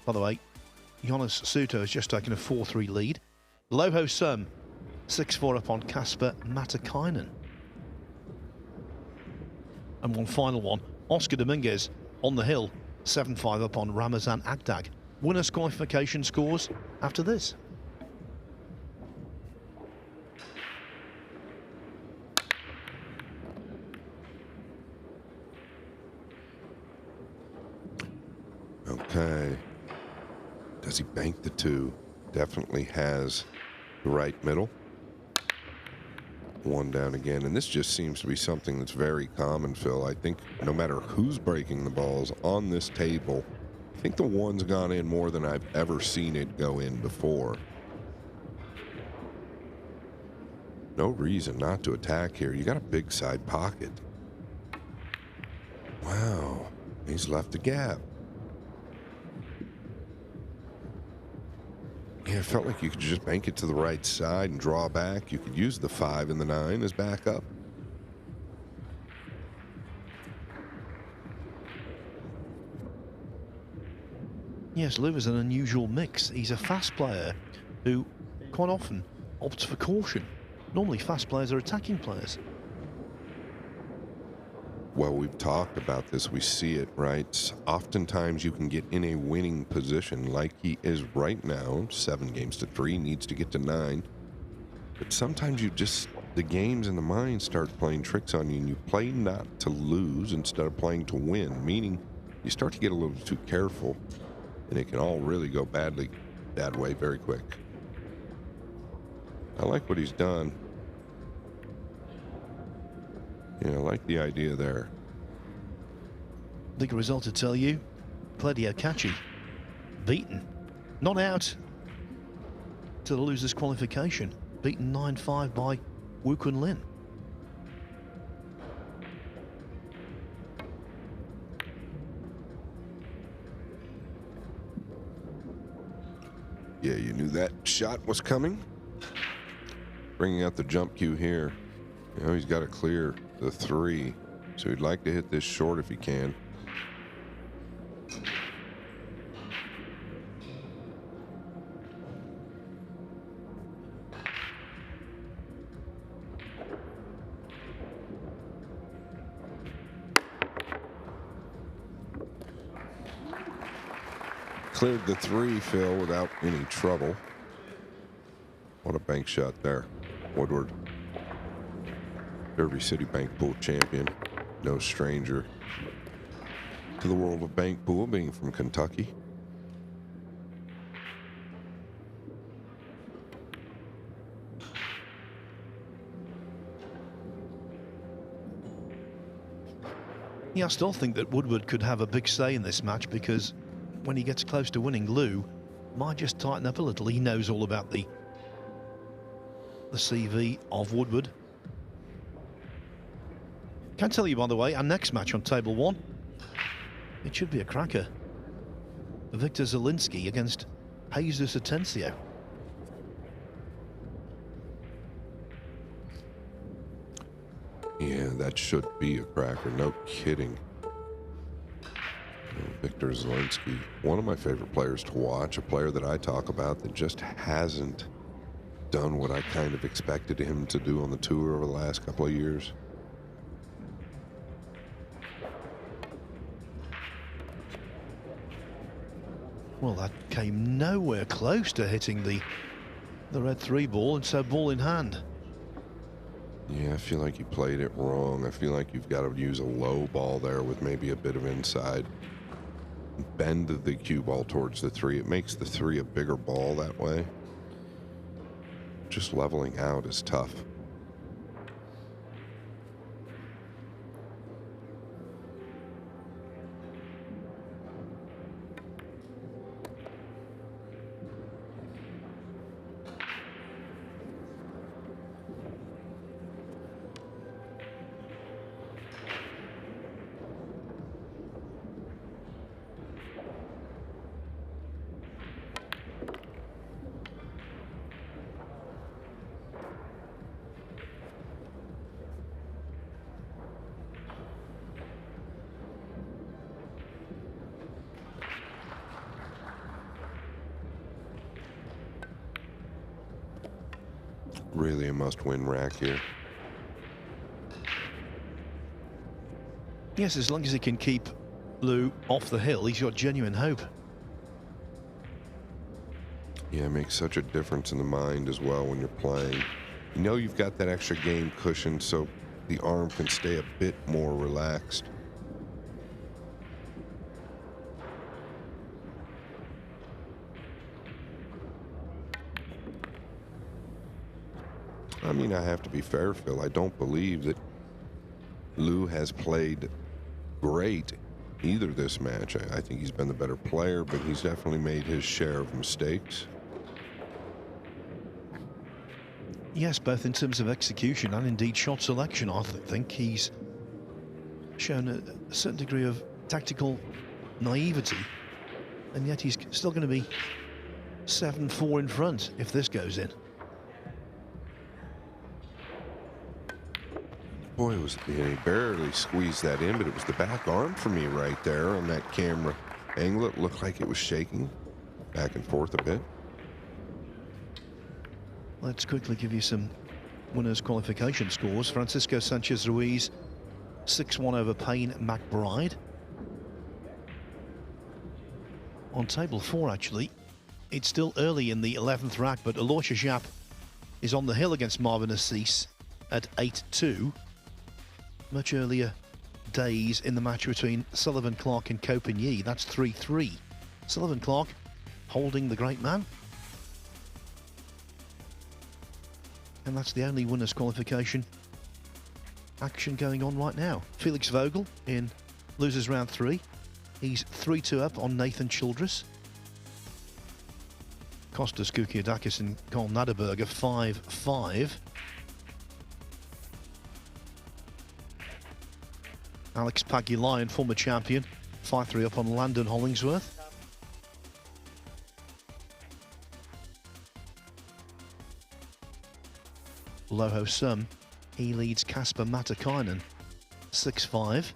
By the way, Jonas Suto has just taken a 4-3 lead. Loho Sum, 6-4 up on Kasper Matakainen. And one final one, Oscar Dominguez on the hill, 7-5 up on Ramazan Agdag. Winners qualification scores after this. Okay. Does he bank the 2? Definitely has the right middle. 1 down again, and this just seems to be something that's very common, Phil. I think no matter who's breaking the balls on this table, I think the 1's gone in more than I've ever seen it go in before. No reason not to attack here. You got a big side pocket. Wow, he's left a gap. Yeah, it felt like you could just bank it to the right side and draw back. You could use the 5 and the 9 as backup. Yes, Lou is an unusual mix. He's a fast player who quite often opts for caution. Normally fast players are attacking players. Well, we've talked about this. We see it, right? Oftentimes you can get in a winning position like he is right now. 7 games to 3, needs to get to 9. But sometimes you just, the games and the mind start playing tricks on you, and you play not to lose instead of playing to win, meaning you start to get a little too careful, and it can all really go bad way very quick. I like what he's done. Yeah, I like the idea there. I think a result to tell you, Claudio Cacci beaten, not out to the loser's qualification, beaten 9-5 by Wu Kun Lin. Yeah, you knew that shot was coming. Bringing out the jump cue here. You know, he's got to clear the 3, so he'd like to hit this short if he can. Cleared the 3, Phil, without any trouble. What a bank shot there. Woodward, Derby City Bank Pool champion, no stranger to the world of bank pool, being from Kentucky. Yeah, I still think that Woodward could have a big say in this match, because when he gets close to winning, Lou might just tighten up a little. He knows all about the CV of Woodward. Can tell you, by the way, our next match on table 1, it should be a cracker. Victor Zielinski against Jesus Atencio. Yeah, that should be a cracker, no kidding. Victor Zielinski, one of my favorite players to watch, a player that I talk about that just hasn't done what I kind of expected him to do on the tour over the last couple of years. Well, that came nowhere close to hitting the red 3 ball, and so ball in hand. Yeah, I feel like you played it wrong. I feel like you've got to use a low ball there with maybe a bit of inside. Bend the cue ball towards the 3. It makes the 3 a bigger ball that way. Just leveling out is tough. Really a must-win rack here. Yes, as long as he can keep Lou off the hill, he's got genuine hope. Yeah, it makes such a difference in the mind as well when you're playing. You know you've got that extra game cushion, so the arm can stay a bit more relaxed. I mean, I have to be fair, Phil. I don't believe that Lou has played great either this match. I think he's been the better player, but he's definitely made his share of mistakes. Yes, both in terms of execution and indeed shot selection. I think he's shown a certain degree of tactical naivety, and yet he's still going to be 7-4 in front if this goes in. Boy, he barely squeezed that in, but it was the back arm for me right there on that camera angle. It looked like it was shaking back and forth a bit. Let's quickly give you some winners' qualification scores. Francisco Sanchez Ruiz, 6-1 over Payne McBride. On table 4, actually, it's still early in the 11th rack, but Aloysius Japp is on the hill against Marvin Assis at 8-2. Much earlier days in the match between Sullivan Clark and Copigny. That's 3-3. Sullivan Clark holding the great man. And that's the only winners' qualification action going on right now. Felix Vogel in losers round 3. He's 3-2 up on Nathan Childress. Kostas Kukiadakis and Carl Naderberger 5-5. Alex Pagulayan, former champion, 5-3 up on Landon Hollingsworth. Loho Sum, he leads Kasper Matakainen, 6-5.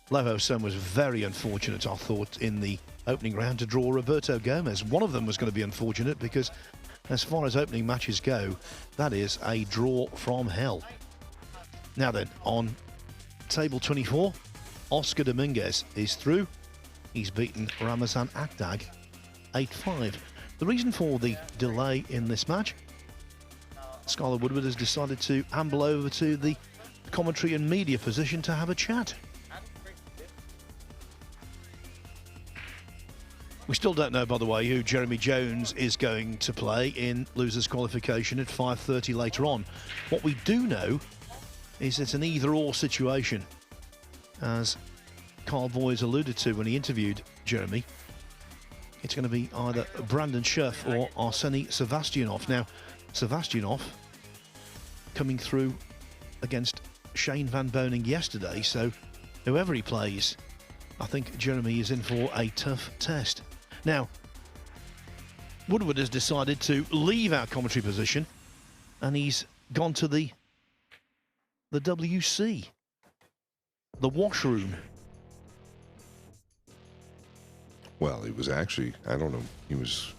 Loho Sum was very unfortunate, I thought, in the opening round to draw Roberto Gomez. One of them was going to be unfortunate because as far as opening matches go, that is a draw from hell. Now then, on table 24, Oscar Dominguez is through. He's beaten Ramazan Akdag 8-5. The reason for the delay in this match, Skylar Woodward has decided to amble over to the commentary and media position to have a chat. We still don't know, by the way, who Jeremy Jones is going to play in losers qualification at 5:30 later on. What we do know is it's an either-or situation, as Carl Boyes alluded to when he interviewed Jeremy. it's going to be either Brandon Scherf or Arseny Sevastianov. Now, Sevastianov coming through against Shane Van Boening yesterday, so whoever he plays, I think Jeremy is in for a tough test. Now, Woodward has decided to leave our commentary position, and he's gone to the WC, the washroom. Well, he was actually, I don't know, he was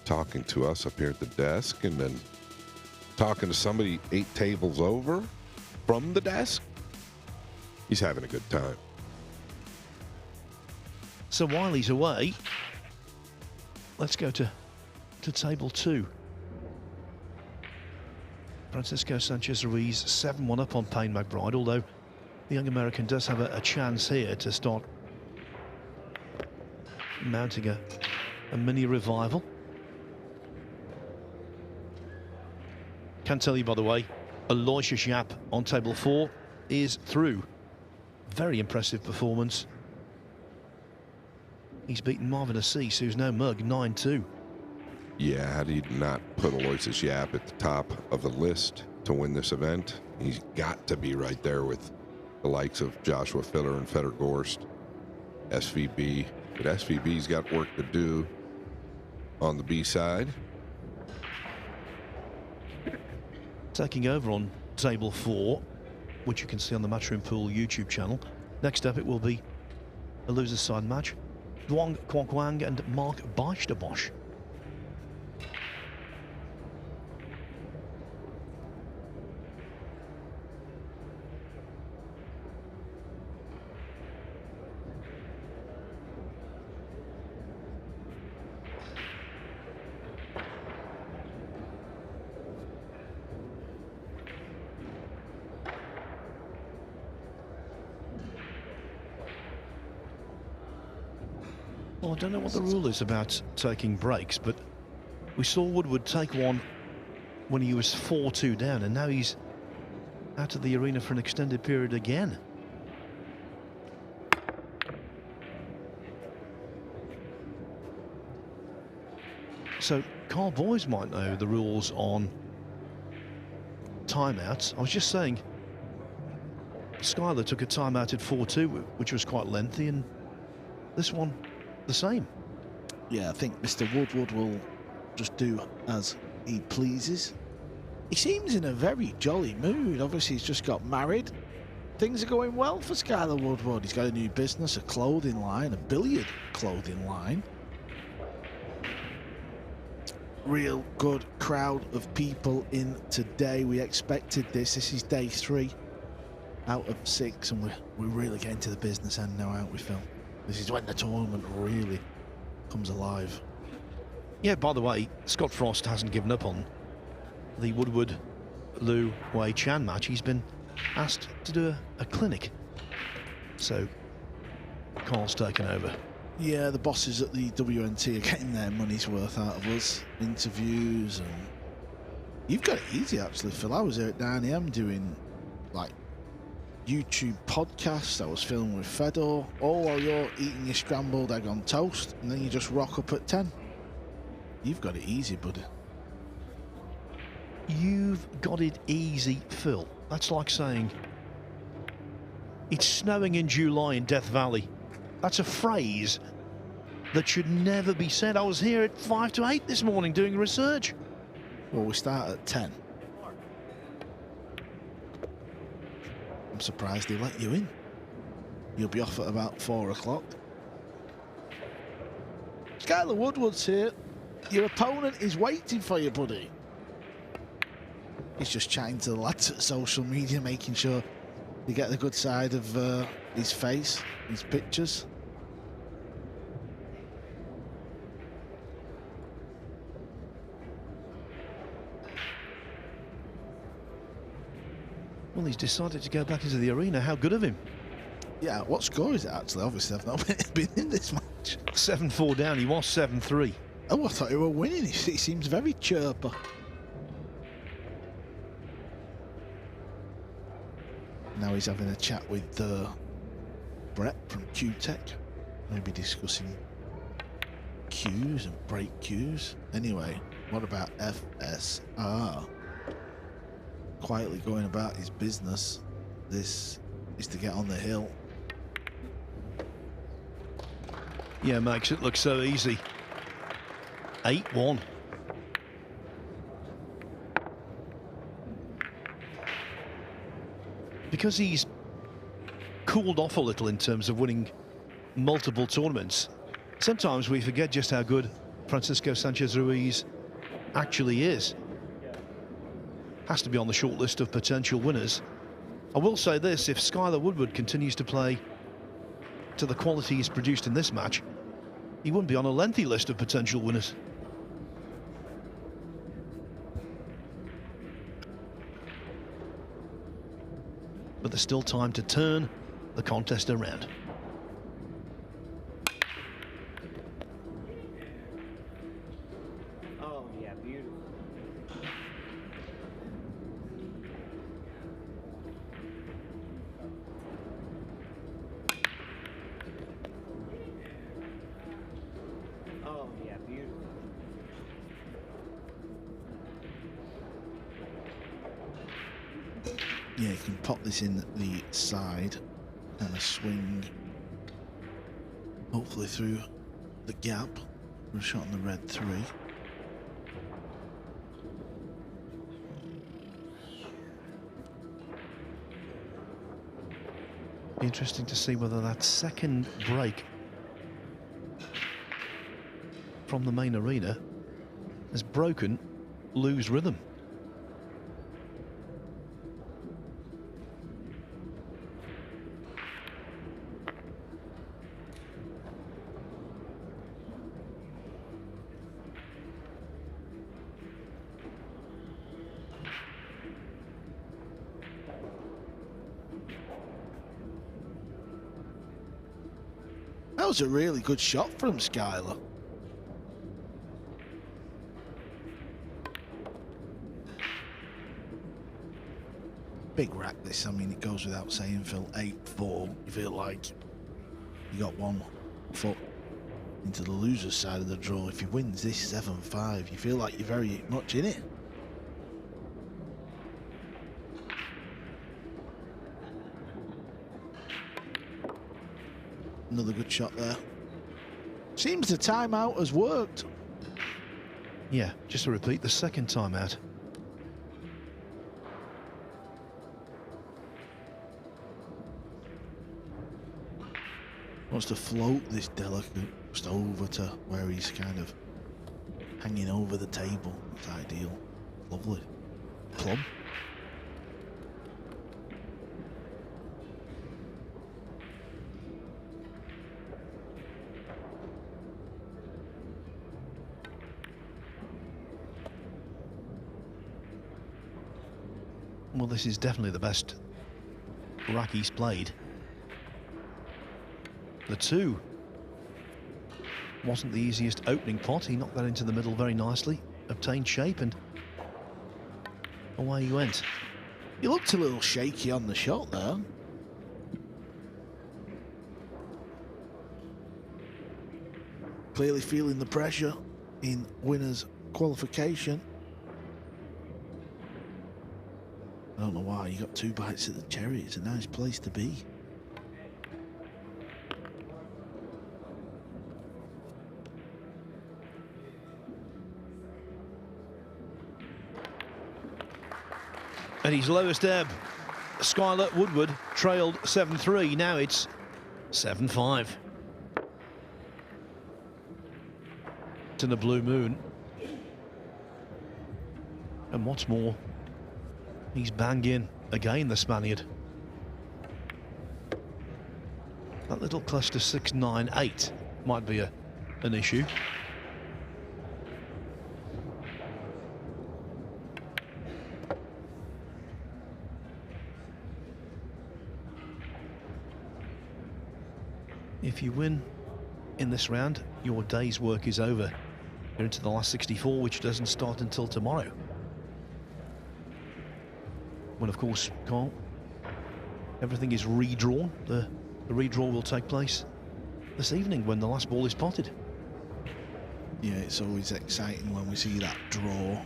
talking to us up here at the desk and then talking to somebody 8 tables over from the desk. He's having a good time. So while he's away, let's go to table 2. Francisco Sanchez Ruiz 7-1 up on Payne McBride, although the young American does have a chance here to start mounting a mini revival. Can tell you, by the way, Aloysius Yap on table 4 is through. Very impressive performance. He's beaten Marvin Assis, who's no mug, 9-2. Yeah, how do you not put Aloysius Yap at the top of the list to win this event? He's got to be right there with the likes of Joshua Filler and Fedor Gorst, SVB. But SVB's got work to do on the B side. Taking over on table 4, which you can see on the Matchroom Pool YouTube channel. Next up, it will be a loser's side match. Duong Kwok Wang and Mark Beisterbosch. Well, I don't know what the rule is about taking breaks, but we saw Woodward take one when he was 4-2 down, and now he's out of the arena for an extended period again. So Carl Boys might know the rules on timeouts. I was just saying, Skyler took a timeout at 4-2, which was quite lengthy, and this one the same. Yeah, I think Mr. Woodward will just do as he pleases. He seems in a very jolly mood. Obviously, he's just got married. Things are going well for Skyler Woodward. He's got a new business, a clothing line, a billiard clothing line. Real good crowd of people in today. We expected this. This is day 3 out of 6, and we're really getting to the business end now, aren't we, Phil? This is when the tournament really comes alive. Yeah, by the way, Scott Frost hasn't given up on the Woodward Liu Wei Chan match. He's been asked to do a clinic. So Carl's taken over. Yeah, the bosses at the WNT are getting their money's worth out of us. Interviews, and you've got it easy actually, Phil. I was here at 9 AM doing like YouTube podcasts. I was filming with Fedor, all while you're eating your scrambled egg on toast, and then you just rock up at 10. You've got it easy, buddy. You've got it easy, Phil. That's like saying it's snowing in July in Death Valley. That's a phrase that should never be said. I was here at 5 to 8 this morning doing research. Well, we start at 10. I'm surprised they let you in. You'll be off at about 4 o'clock. Skyler Woodward's here. Your opponent is waiting for you, buddy. He's just chatting to the lads at social media, making sure you get the good side of his face, his pictures. Well, he's decided to go back into the arena. How good of him. Yeah, what score is it actually? Obviously, I've not been in this match. 7-4 down. He was 7-3. Oh, I thought he were winning. He seems very chirper. Now he's having a chat with Brett from Q-Tech, maybe discussing cues and break cues. Anyway, what about FSR? Quietly going about his business. This is to get on the hill. Yeah, makes it look so easy. 8-1. Because he's cooled off a little in terms of winning multiple tournaments, sometimes we forget just how good Francisco Sanchez Ruiz actually is. Has to be on the short list of potential winners. I will say this, if Skylar Woodward continues to play to the quality he's produced in this match, he wouldn't be on a lengthy list of potential winners. But there's still time to turn the contest around. Oh, yeah, beautiful. Oh, yeah, beautiful. Yeah, you can pop this in the side and a swing, hopefully through the gap for a shot on the red 3. Be interesting to see whether that second break from the main arena has broken Lou's rhythm. That was a really good shot from Skylar. Big rack this, I mean, it goes without saying, Phil. 8-4, you feel like you got one foot into the loser's side of the draw. If he wins this 7-5, you feel like you're very much in it. Another good shot there. Seems the timeout has worked. Yeah, just to repeat, the second time out. Wants to float this delicate just over to where he's kind of hanging over the table. That's ideal. Lovely. Plum. Well, this is definitely the best rack he's played. The 2 wasn't the easiest opening pot. He knocked that into the middle very nicely, obtained shape, and away he went. He looked a little shaky on the shot there. Clearly feeling the pressure in winners' qualification. I don't know why, you got 2 bites at the cherry. It's a nice place to be. At his lowest ebb, Skylar Woodward trailed 7-3. Now it's 7-5. In the blue moon. And what's more, he's banging again, the Spaniard. That little cluster 6-9-8 might be an issue. If you win in this round, your day's work is over. You're into the last 64, which doesn't start until tomorrow. When, of course, Carl, everything is redrawn. The redraw will take place this evening when the last ball is potted. Yeah, it's always exciting when we see that draw.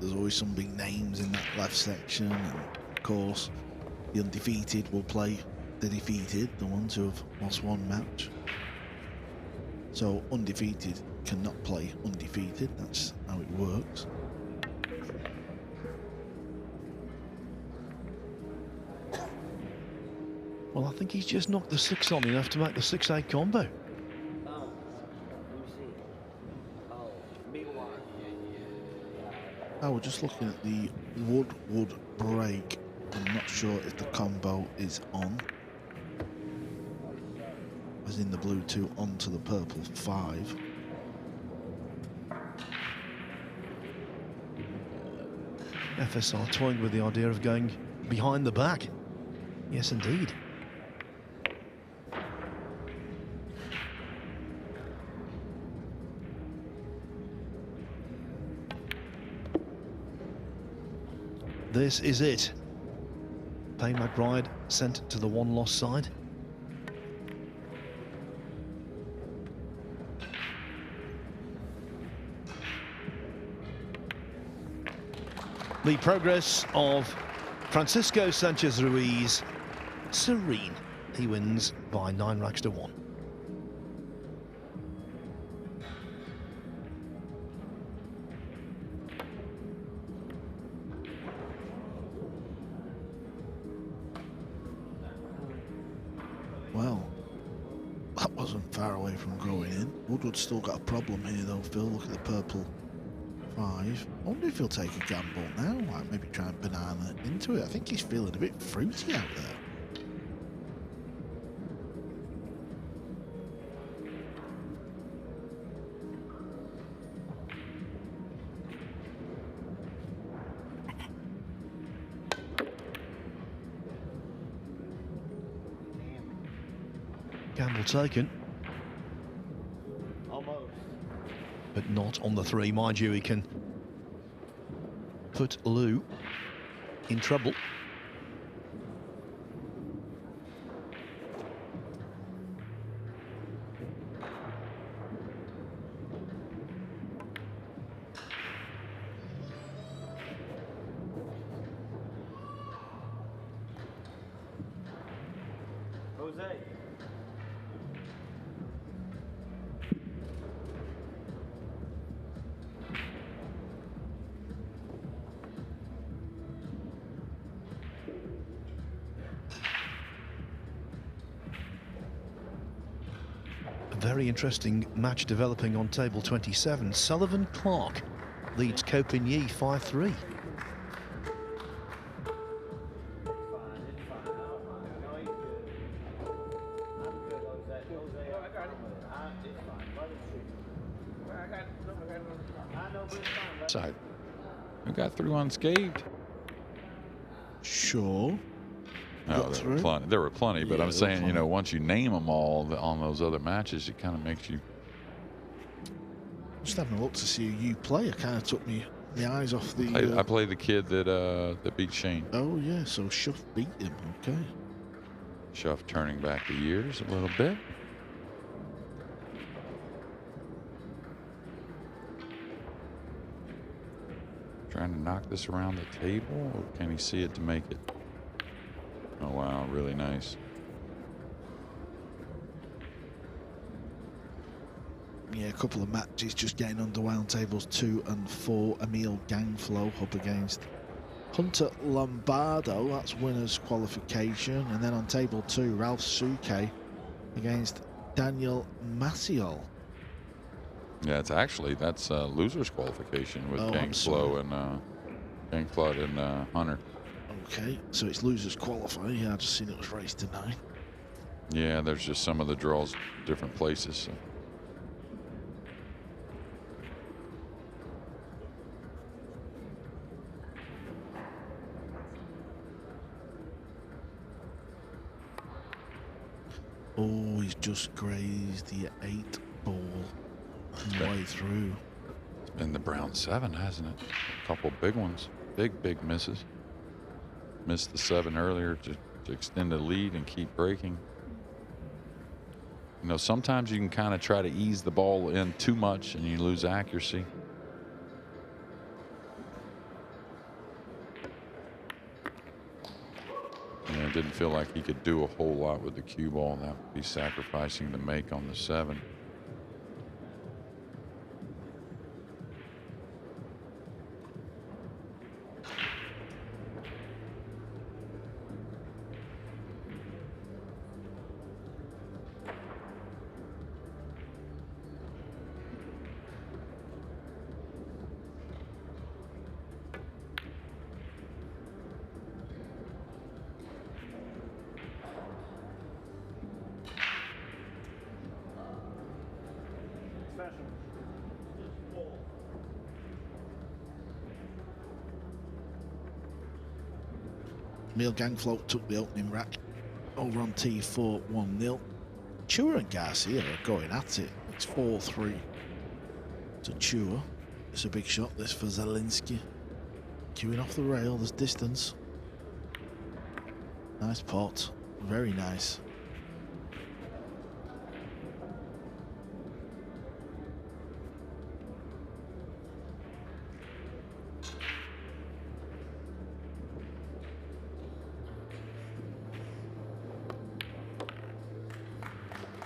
There's always some big names in that left section, and of course, the undefeated will play the defeated, the ones who have lost one match. So undefeated cannot play undefeated. That's how it works. Well, I think he's just knocked the 6 on enough to make the 6-8 combo. Oh, we're just looking at the wood break. I'm not sure if the combo is on. As in the blue 2 onto the purple 5. FSR toying with the idea of going behind the back. Yes, indeed. This is it. Payne McBride sent to the one-loss side. The progress of Francisco Sanchez Ruiz, serene. He wins by 9 racks to 1. Well, that wasn't far away from going in. Woodward's still got a problem here though, Phil. Look at the purple 5. I wonder if he'll take a gamble now, like maybe try and banana into it. I think he's feeling a bit fruity out there. Gamble taken. Almost. But not on the 3. Mind you, he can put Lou in trouble. Jose. Very interesting match developing on table 27. Sullivan Clark leads Copigny 5-3. Side. Who got through unscathed? Sure. No, there were plenty, but Yeah, I'm saying, you know, once you name them all on those other matches, it kind of makes you. Just having a look to see who you play. I kind of took my eyes off the. I played the kid that beat Shane. Oh yeah, so Schuff beat him. Okay. Schuff turning back the years a little bit. Trying to knock this around the table, or can he see it to make it? Oh wow, really nice. Yeah, a couple of matches just getting underway on tables 2 and 4. Emil Gangflow up against Hunter Lombardo. That's winners qualification. And then on table 2, Ralph Suke against Daniel Maciel. Yeah, that's losers qualification with Gangflow and Hunter. Okay, so it's losers qualifying. Yeah, I just seen it was race to 9. Yeah, there's just some of the draws different places. So. Oh, he's just grazed the 8 ball on the way through. It's been the brown 7, hasn't it? A couple big ones, big misses. Missed the 7 earlier to extend the lead and keep breaking. You know, sometimes you can kind of try to ease the ball in too much and you lose accuracy. And it didn't feel like he could do a whole lot with the cue ball. That would be sacrificing the make on the 7. Emil Gangfloat took the opening rack over on T4 1-0. Chua and Garcia are going at it. It's 4-3 to Chua. It's a big shot this for Zielinski. Queuing off the rail, there's distance. Nice pot, very nice.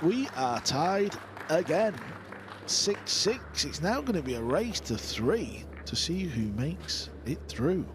We are tied again, 6-6. It's now going to be a race to 3 to see who makes it through.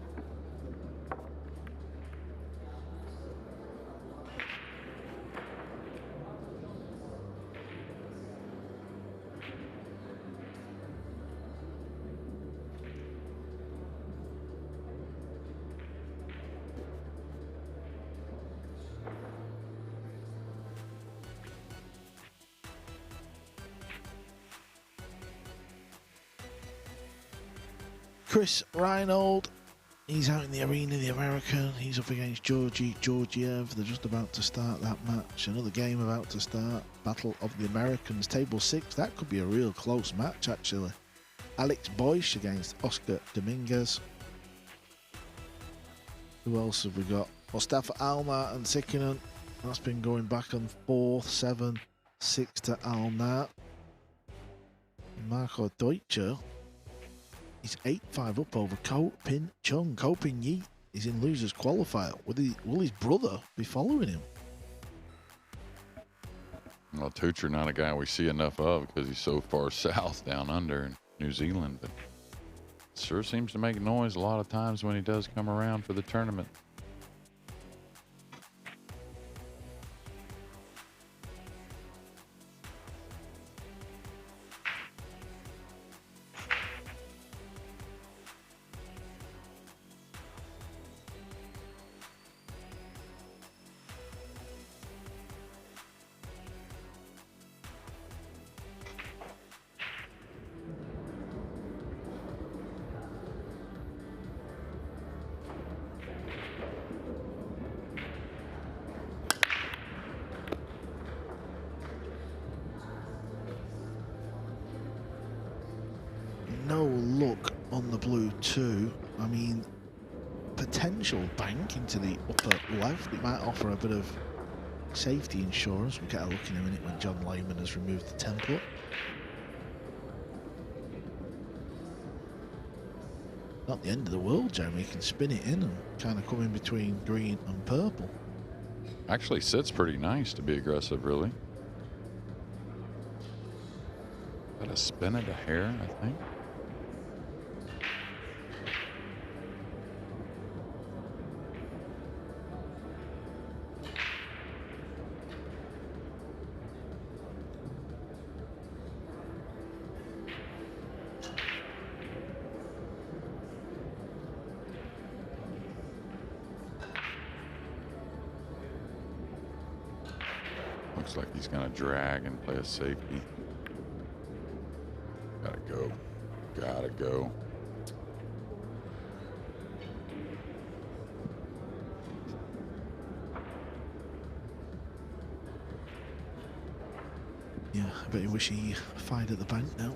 Chris Reinold, he's out in the arena, the American. He's up against Georgi Georgiev. They're just about to start that match. Another game about to start. Battle of the Americans, table 6. That could be a real close match, actually. Alex Boyce against Oscar Dominguez. Who else have we got? Mustafa Alnat and Sikkinen. That's been going back and forth. 7-6 to Alnat. Marco Deutscher. He's 8-5 up over Ko Pin Chung. Ko Pin Yi is in losers qualifier. Will his brother be following him? Well, Tucher not a guy we see enough of because he's so far south down under in New Zealand, but sure seems to make noise a lot of times when he does come around for the tournament. No luck on the blue 2. I mean, potential bank into the upper left. It might offer a bit of safety insurance. We'll get a look in a minute when John Lehman has removed the template. Not the end of the world, Jeremy. You can spin it in and kind of come in between green and purple. Actually sits pretty nice to be aggressive, really. Got a spin it a hair, I think. Looks like he's gonna drag and play a safety. Gotta go. Gotta go. Yeah, I bet you wish he fired at the bank now.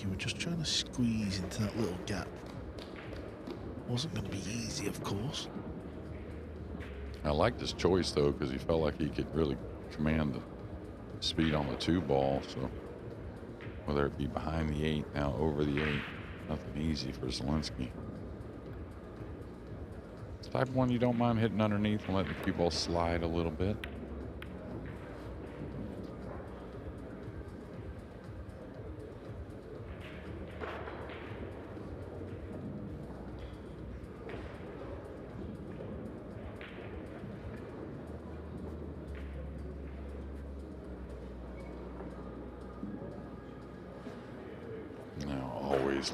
Zelensky were just trying to squeeze into that little gap. Wasn't going to be easy, of course. I liked his choice, though, because he felt like he could really command the speed on the 2 ball. So whether it be behind the 8, now over the 8, nothing easy for Zelensky. It's the type of one you don't mind hitting underneath and letting the cue ball slide a little bit.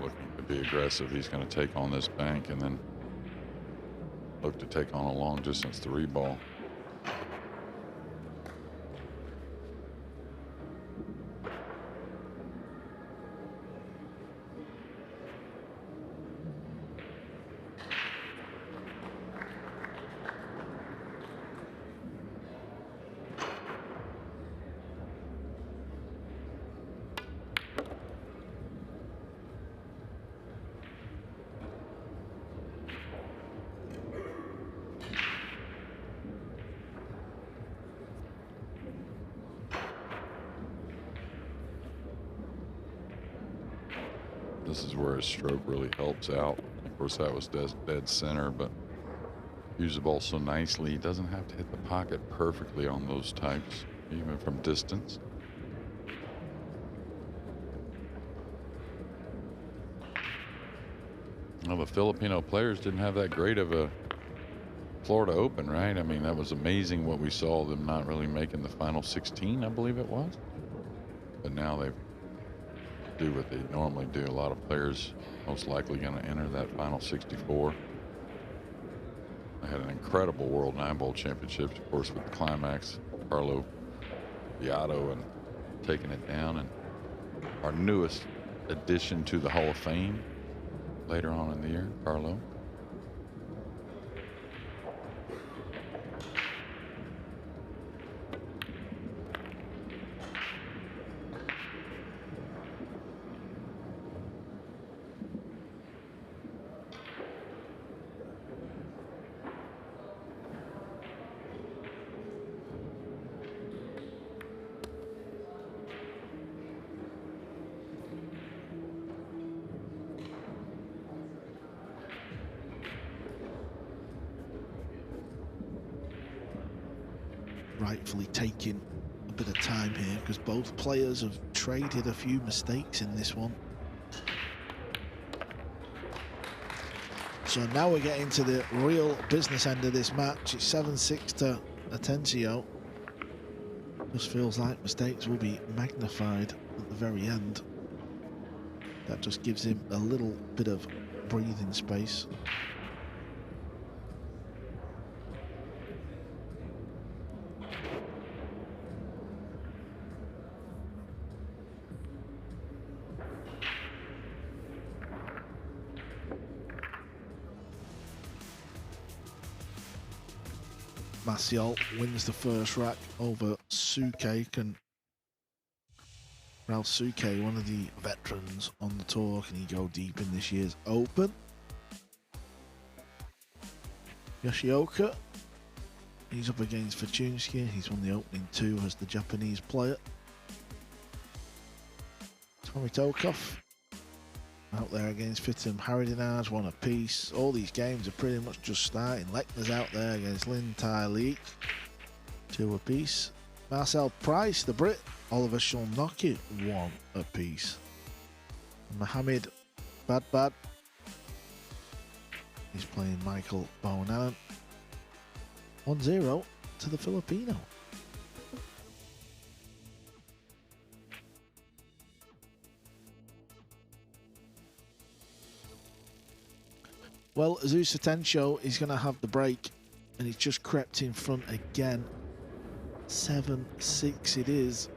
Looking to be aggressive. He's going to take on this bank and then look to take on a long distance 3 ball. This is where his stroke really helps out. Of course, that was dead center, but use the ball so nicely. He doesn't have to hit the pocket perfectly on those types, even from distance. Well, the Filipino players didn't have that great of a Florida Open, right? I mean, that was amazing what we saw them not really making the final 16, I believe it was. But now they do what they normally do. A lot of players most likely going to enter that final 64. They had an incredible World 9-Ball Championships, of course, with the climax, Carlo Beato and taking it down, and our newest addition to the Hall of Fame later on in the year, Carlo. Rightfully taking a bit of time here because both players have traded a few mistakes in this one. So now we're getting to the real business end of this match. It's 7-6 to Atencio. Just feels like mistakes will be magnified at the very end. That just gives him a little bit of breathing space. Maciel wins the first rack over Suke. Can Ralph Suke, one of the veterans on the tour, can he go deep in this year's Open? Yoshioka, he's up against Fortunski. He's won the opening 2 as the Japanese player. Tommy Tokov out there against Fitim Haridinaj, one apiece. All these games are pretty much just starting. Lechner's out there against Lin Tai Lee, 2 apiece. Marcel Price, the Brit, Oliver Shulnoki, 1 apiece. Mohamed Badbad, he's playing Michael Bowen-Allen. 1-0 to the Filipino. Well, Zeus Atencio is going to have the break, and he's just crept in front again. 7-6 it is.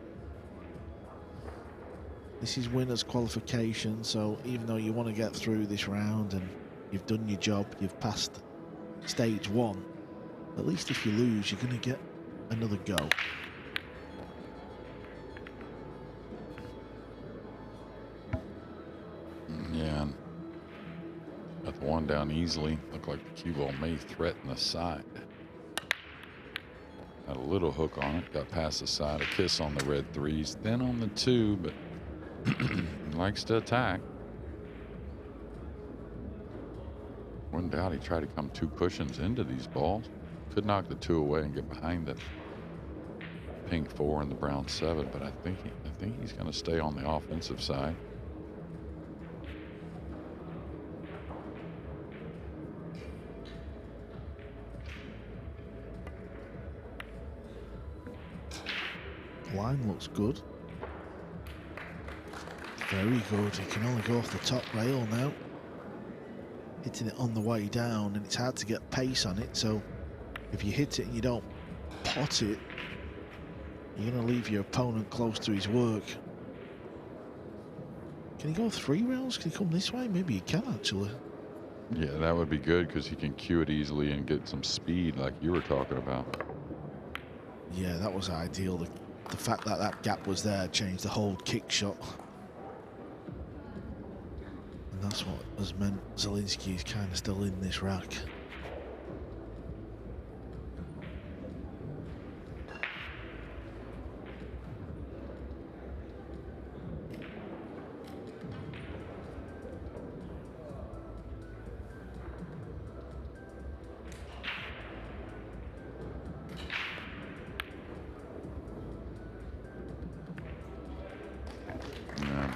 This is winner's qualification, so even though you want to get through this round and you've done your job, you've passed stage 1, at least if you lose, you're going to get another go. Yeah, and got the one down easily. Looked like the cue ball may threaten the side. Had a little hook on it. Got past the side. A kiss on the red threes. Then on the two, but he likes to attack. Wouldn't doubt he tried to come 2 cushions into these balls. Could knock the 2 away and get behind the pink 4 and the brown 7, but I think he's going to stay on the offensive side. Line looks good. Very good. He can only go off the top rail now. Hitting it on the way down, and it's hard to get pace on it, so if you hit it and you don't pot it, you're going to leave your opponent close to his work. Can he go 3 rails? Can he come this way? Maybe he can, actually. Yeah, that would be good because he can cue it easily and get some speed like you were talking about. Yeah, that was ideal. The fact that that gap was there changed the whole kick shot. And that's what has meant Zielinski is kind of still in this rack.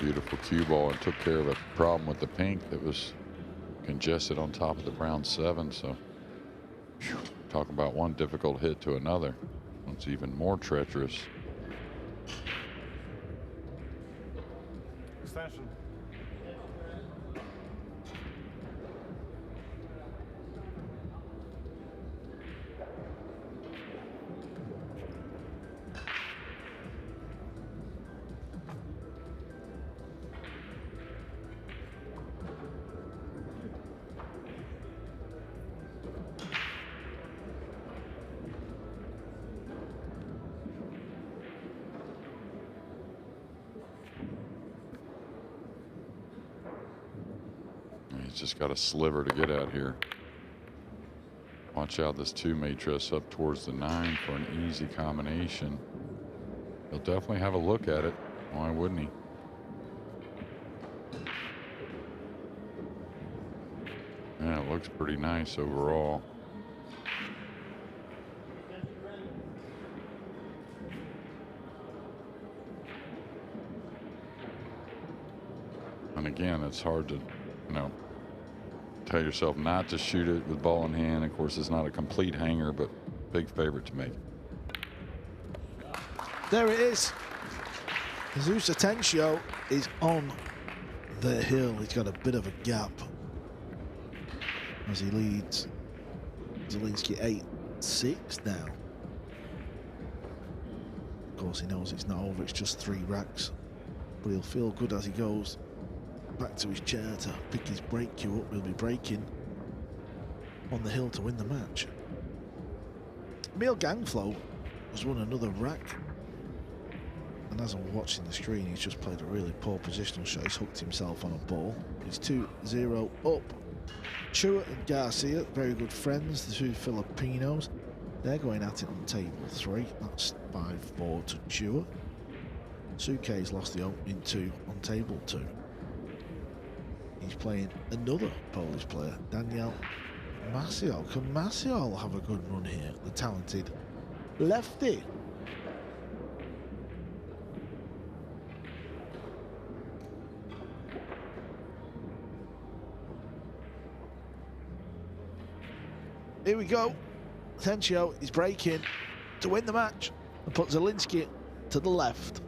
Beautiful cue ball and took care of a problem with the pink that was congested on top of the brown 7. So talk about one difficult hit to another. It's even more treacherous. Extension. He's just got a sliver to get at here. Watch out, this 2 may dress up towards the 9 for an easy combination. He'll definitely have a look at it. Why wouldn't he? Yeah, it looks pretty nice overall. And again, it's hard to, tell yourself not to shoot it with ball in hand. Of course, it's not a complete hanger, but big favorite to make. There it is. Jesus Atencio is on the hill. He's got a bit of a gap as he leads Zielinski 8-6 now. Of course, he knows it's not over. It's just 3 racks, but he'll feel good as he goes back to his chair to pick his break cue up. He'll be breaking on the hill to win the match. Emil Gangflow has won another rack, and as I'm watching the screen, he's just played a really poor positional shot. He's hooked himself on a ball. He's 2-0 up. Chua and Garcia, very good friends, the 2 Filipinos. They're going at it on table 3. That's 5-4 to Chua. Suke's lost the opening 2 on table 2. He's playing another Polish player, Daniel Maciol. Can Maciol have a good run here? The talented lefty. Here we go. Atencio is breaking to win the match and put Zielinski to the left.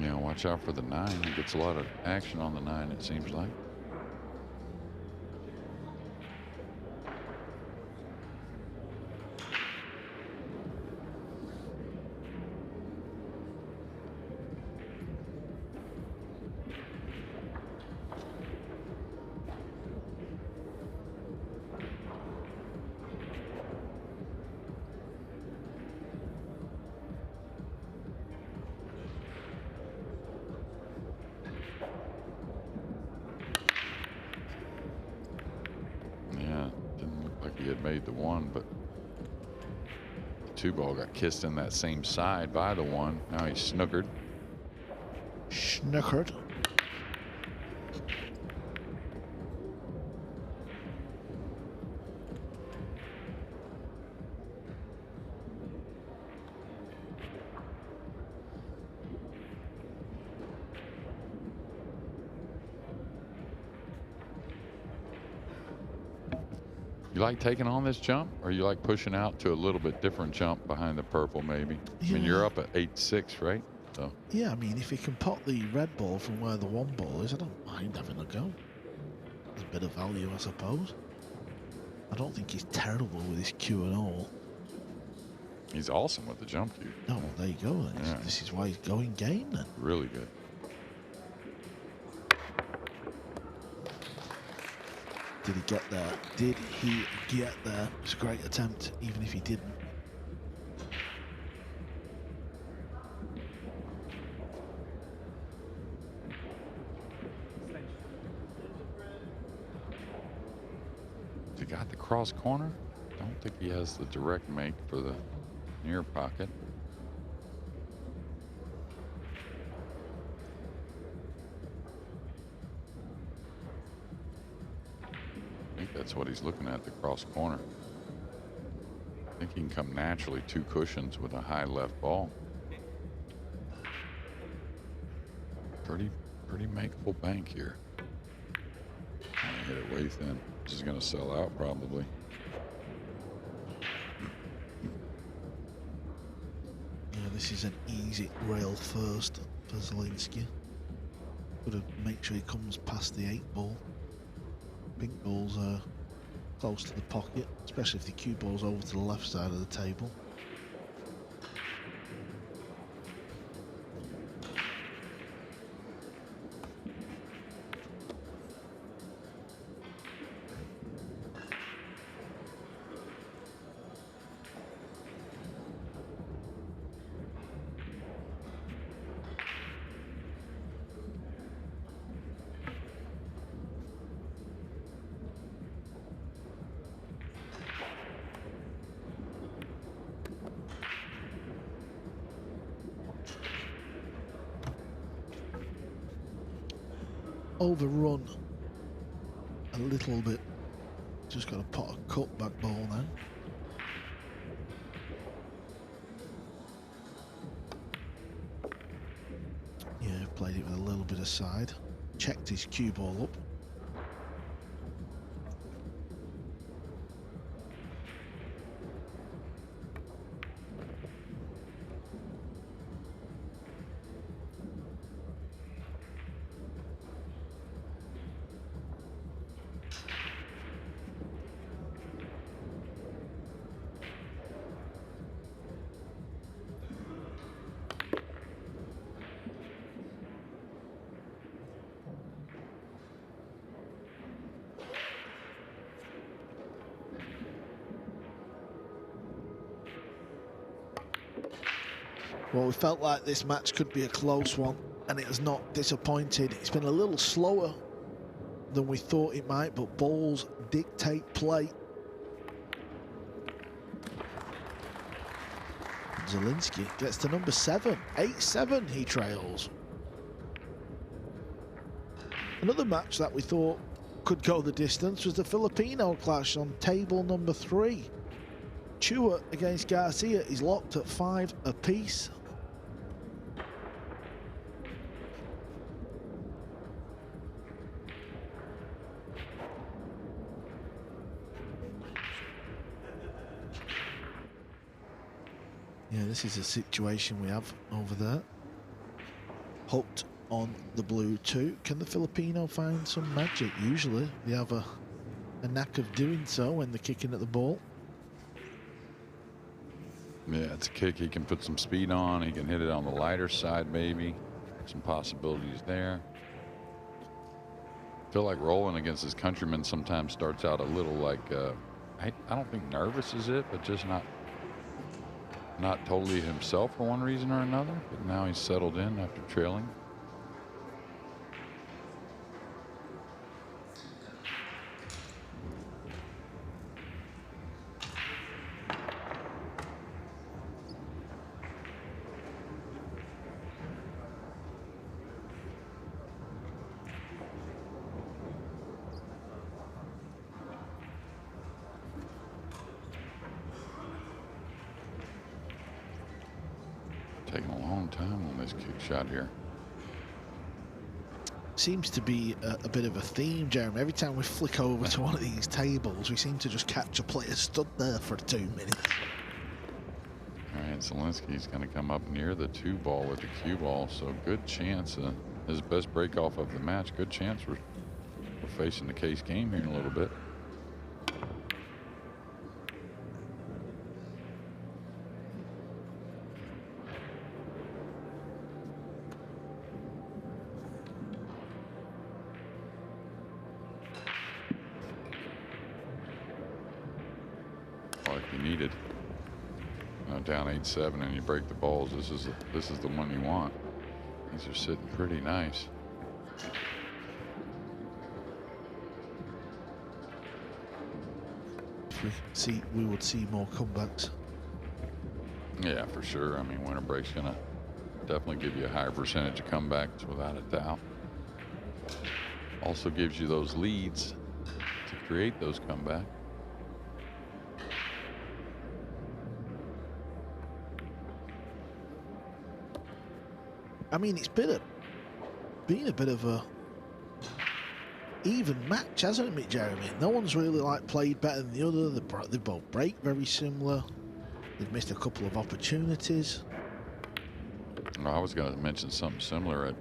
Yeah, watch out for the 9. He gets a lot of action on the 9, it seems like. one, but the 2 ball got kissed in that same side by the 1. Now he's snookered. Snookered. You like taking on this jump, or you like pushing out to a little bit different jump behind the purple, maybe? I mean, you're up at 8-6, right? So. Yeah, I mean, if he can pot the red ball from where the 1 ball is, I don't mind having a go. There's a bit of value, I suppose. I don't think he's terrible with his cue and all. He's awesome with the jump cue. Oh, well, there you go then. Yeah. This is why he's going game then. Really good. Did he get there? Did he get there? It was a great attempt, even if he didn't. He got the cross corner. Don't think he has the direct make for the near pocket. I think that's what he's looking at, the cross corner. I think he can come naturally 2 cushions with a high left ball. Pretty makeable bank here. I hit it way thin. This is going to sell out probably. Yeah, this is an easy rail first for Zielinski. Got to make sure he comes past the 8 ball. Pink balls are close to the pocket, especially if the cue ball's over to the left side of the table. Overrun a little bit. Just got to pot a cutback ball now. Yeah, played it with a little bit of side. Checked his cue ball up. Well, we felt like this match could be a close one, and it has not disappointed. It's been a little slower than we thought it might, but balls dictate play. Zielinski gets to number 7. 8-7 he trails. Another match that we thought could go the distance was the Filipino clash on table number 3. Chua against Garcia is locked at 5 apiece. Yeah, this is a situation we have over there. Hooked on the blue too. Can the Filipino find some magic? Usually they have a knack of doing so when they're kicking at the ball. Yeah, it's a kick. He can put some speed on. He can hit it on the lighter side, maybe. Some possibilities there. I feel like rolling against his countrymen sometimes starts out a little like, I don't think nervous is it, but just not totally himself for one reason or another. But now he's settled in after trailing. taking a long time on this kick shot here. Seems to be a bit of a theme, Jeremy. Every time we flick over to one of these tables, we seem to just catch a player stood there for 2 minutes. All right, Zielinski's going to come up near the 2 ball with the cue ball, so good chance. His best break off of the match. Good chance we're facing the case game here in a little bit. Like you needed. Down 8-7 and you break the balls. This is the one you want. These are sitting pretty nice. We would see more comebacks. Yeah, for sure. I mean, winter break's gonna definitely give you a higher percentage of comebacks without a doubt. Also gives you those leads to create those comebacks. I mean, it's been a bit of a even match, hasn't it, Jeremy? No one's really like played better than the other. They both break very similar. They've missed a couple of opportunities. I was going to mention something similar at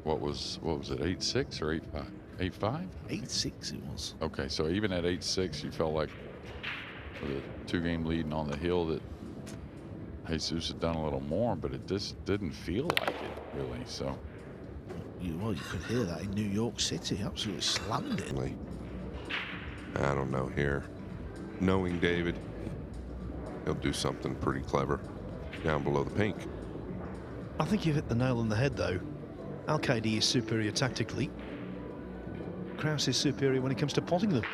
what was it, 8-6 or 8-5? 8-5? 8-6 it was. Okay, so even at 8-6, you felt like with a 2-game lead and on the hill that Jesus had done a little more, but it just didn't feel like it really. So, you could hear that in New York City, absolutely slammed it. I don't know here. Knowing David, he'll do something pretty clever down below the pink. I think you've hit the nail on the head, though. Al-Qaedi is superior tactically. Kraus is superior when it comes to potting them.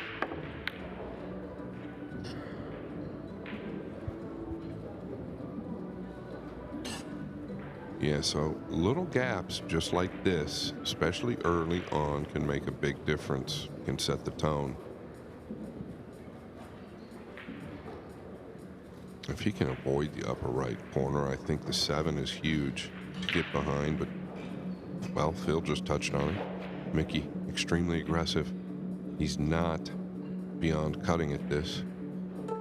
Yeah, so little gaps just like this, especially early on, can make a big difference, can set the tone. If he can avoid the upper right corner, I think the 7 is huge to get behind, but, well, Phil just touched on it. Mickey, extremely aggressive. He's not beyond cutting at this.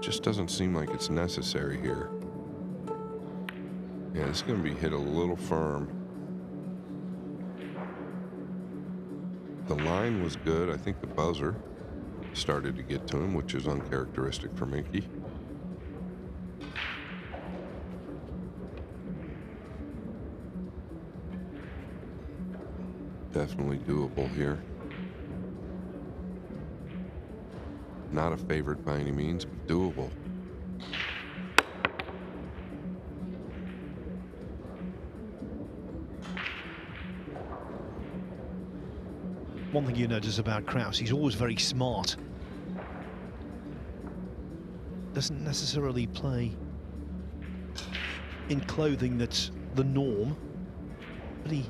Just doesn't seem like it's necessary here. Yeah, it's going to be hit a little firm. The line was good. I think the buzzer started to get to him, which is uncharacteristic for Mickey. Definitely doable here. Not a favorite by any means, but doable. One thing you notice about Kraus, he's always very smart. Doesn't necessarily play in clothing that's the norm, but he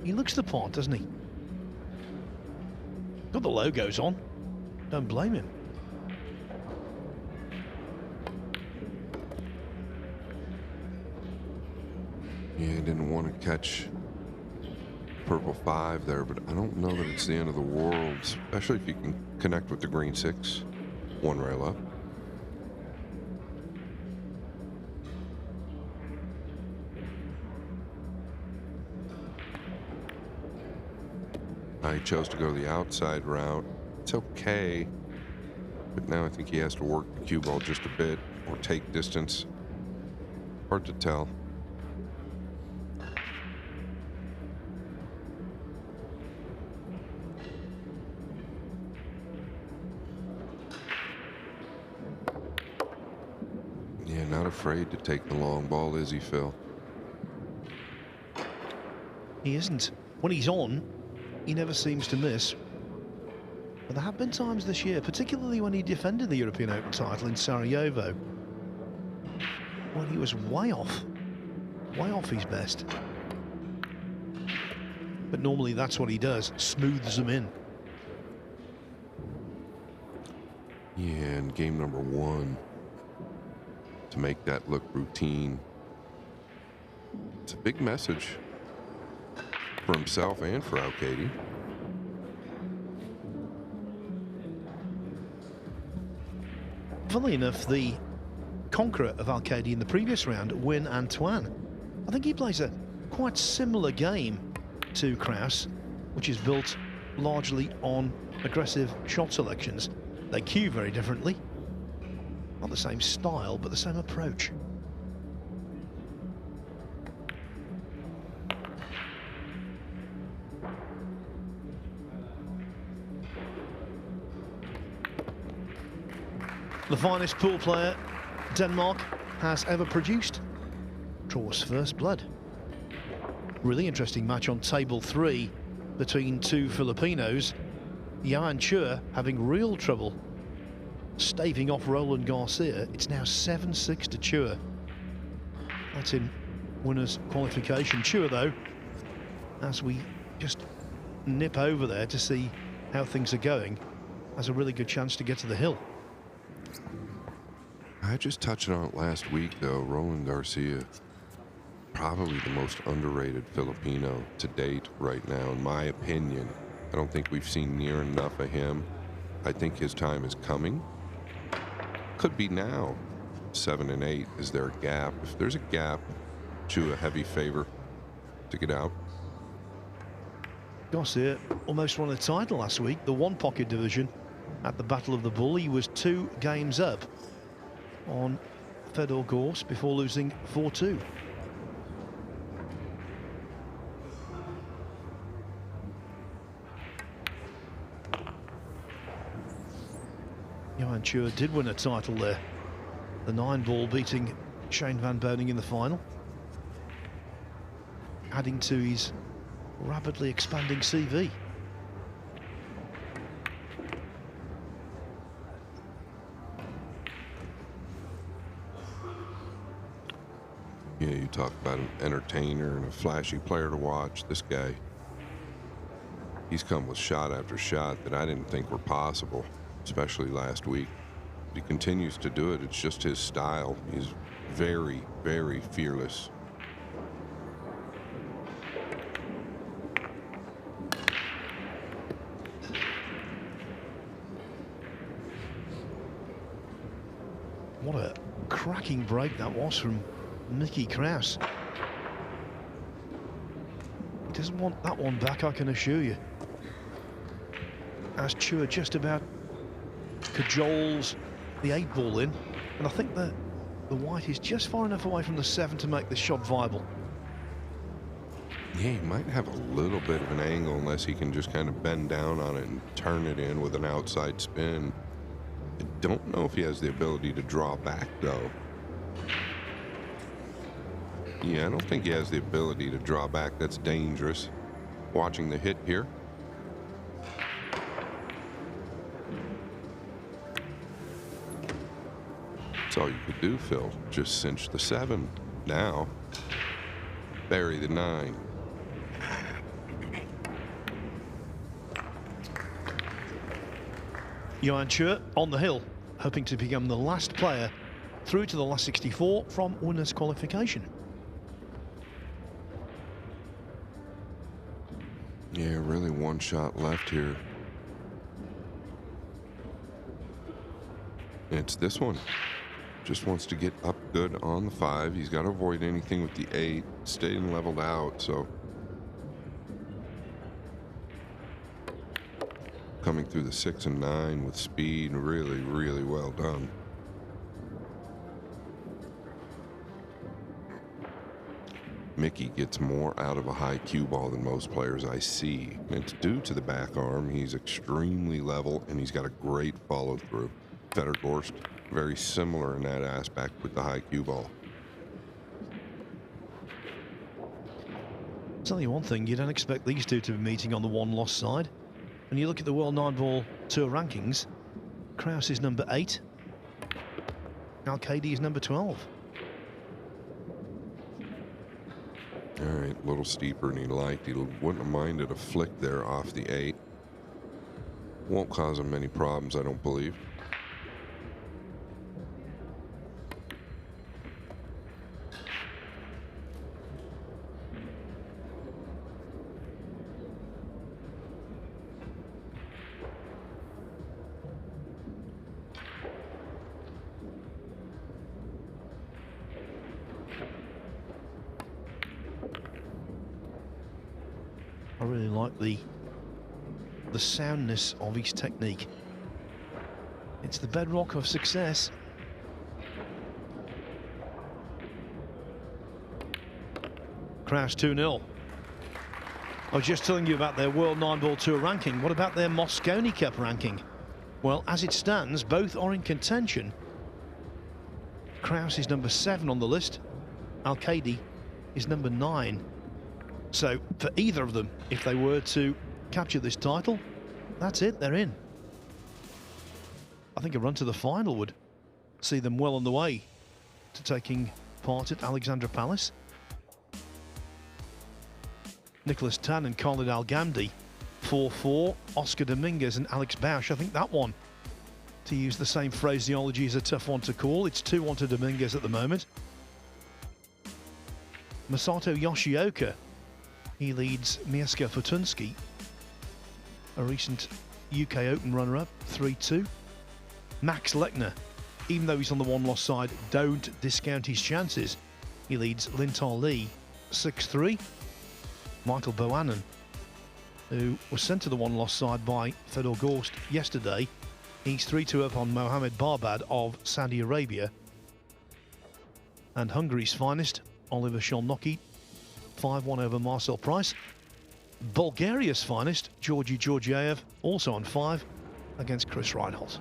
looks the part, doesn't he? Got the logos on. Don't blame him. Yeah, he didn't want to catch purple 5 there, but I don't know that it's the end of the world, especially if you can connect with the green 6. 1 rail up. He chose to go the outside route. It's okay, but now I think he has to work the cue ball just a bit or take distance. Hard to tell. Yeah, not afraid to take the long ball, is he, Phil? He isn't. When he's on, he never seems to miss. But there have been times this year, particularly when he defended the European Open title in Sarajevo, when he was way off his best. But normally that's what he does, smooths them in. Yeah, and game number 1, to make that look routine, it's a big message for himself and for Al-Kaidi. Funnily enough, the conqueror of Al-Kaidi in the previous round, Win Antoine, I think he plays a quite similar game to Kraus, which is built largely on aggressive shot selections. They cue very differently. Not the same style, but the same approach. The finest pool player Denmark has ever produced draws first blood. Really interesting match on table 3 between two Filipinos. Johan Chua having real trouble staving off Roland Garcia. It's now 7-6 to Chua. That's in winners qualification. Chua, though, as we just nip over there to see how things are going, has a really good chance to get to the hill. I just touched on it last week, though. Roland Garcia, probably the most underrated Filipino to date right now, in my opinion. I don't think we've seen near enough of him. I think his time is coming. Could be now. 7 and 8. Is there a gap? If there's a gap, Chua, heavy favor to get out. Garcia almost won a title last week, the one pocket division at the Battle of the Bull. He was 2 games up on Fedor Gorst before losing 4-2. Johan Chua did win a title there. The 9-ball beating Shane Van Boening in the final, adding to his rapidly expanding CV. Yeah, you talk about an entertainer and a flashy player to watch. This guy, he's come with shot after shot that I didn't think were possible, especially last week. He continues to do it. It's just his style. He's very, very fearless. What a cracking break that was from Mickey Kraus. He doesn't want that one back, I can assure you. As Chua just about cajoles the 8-ball in, and I think that the white is just far enough away from the 7 to make this shot viable. Yeah, he might have a little bit of an angle unless he can just kind of bend down on it and turn it in with an outside spin. I don't know if he has the ability to draw back, though. Yeah, I don't think he has the ability to draw back. That's dangerous. Watching the hit here. That's all you could do, Phil. Just cinch the 7. Now, bury the 9. Johan Chua on the hill, hoping to become the last player through to the last 64 from winners qualification. Yeah, really one shot left here. It's this one. Just wants to get up good on the 5. He's got to avoid anything with the 8. Staying leveled out, so. Coming through the 6 and 9 with speed, really, really well done. Mickey gets more out of a high cue ball than most players I see. And it's due to the back arm. He's extremely level, and he's got a great follow through. Fedor Gorst, very similar in that aspect with the high cue ball. Tell you one thing, you don't expect these two to be meeting on the one-loss side. When you look at the World 9-Ball Tour rankings, Kraus is number 8, Al-Kaidi is number 12. All right, a little steeper than he liked. He wouldn't have minded a flick there off the 8. Won't cause him any problems, I don't believe. I really like the soundness of his technique. It's the bedrock of success. Kraus 2-0. I was just telling you about their World 9-Ball Tour ranking. What about their Mosconi Cup ranking? Well, as it stands, both are in contention. Kraus is number 7 on the list. Al-Qaedi is number 9. So for either of them, if they were to capture this title, that's it, they're in. I think a run to the final would see them well on the way to taking part at Alexandra Palace. Nicholas Tan and Khalid Al-Ghamdi, 4-4. Oscar Dominguez and Alex Bausch. I think that one, to use the same phraseology, is a tough one to call. It's 2-1 to Dominguez at the moment. Masato Yoshioka, he leads Mieszko Fortunski, a recent UK Open runner-up, 3-2. Max Lechner, even though he's on the one-loss side, don't discount his chances. He leads Lintar Lee, 6-3. Michael Bohannon, who was sent to the one-loss side by Fedor Gorst yesterday, he's 3-2 up on Mohamed Barbad of Saudi Arabia. And Hungary's finest, Oliver Sholnoki, 5-1 over Marcel Price. Bulgaria's finest, Georgi Georgiev, also on 5 against Chris Reinholdt.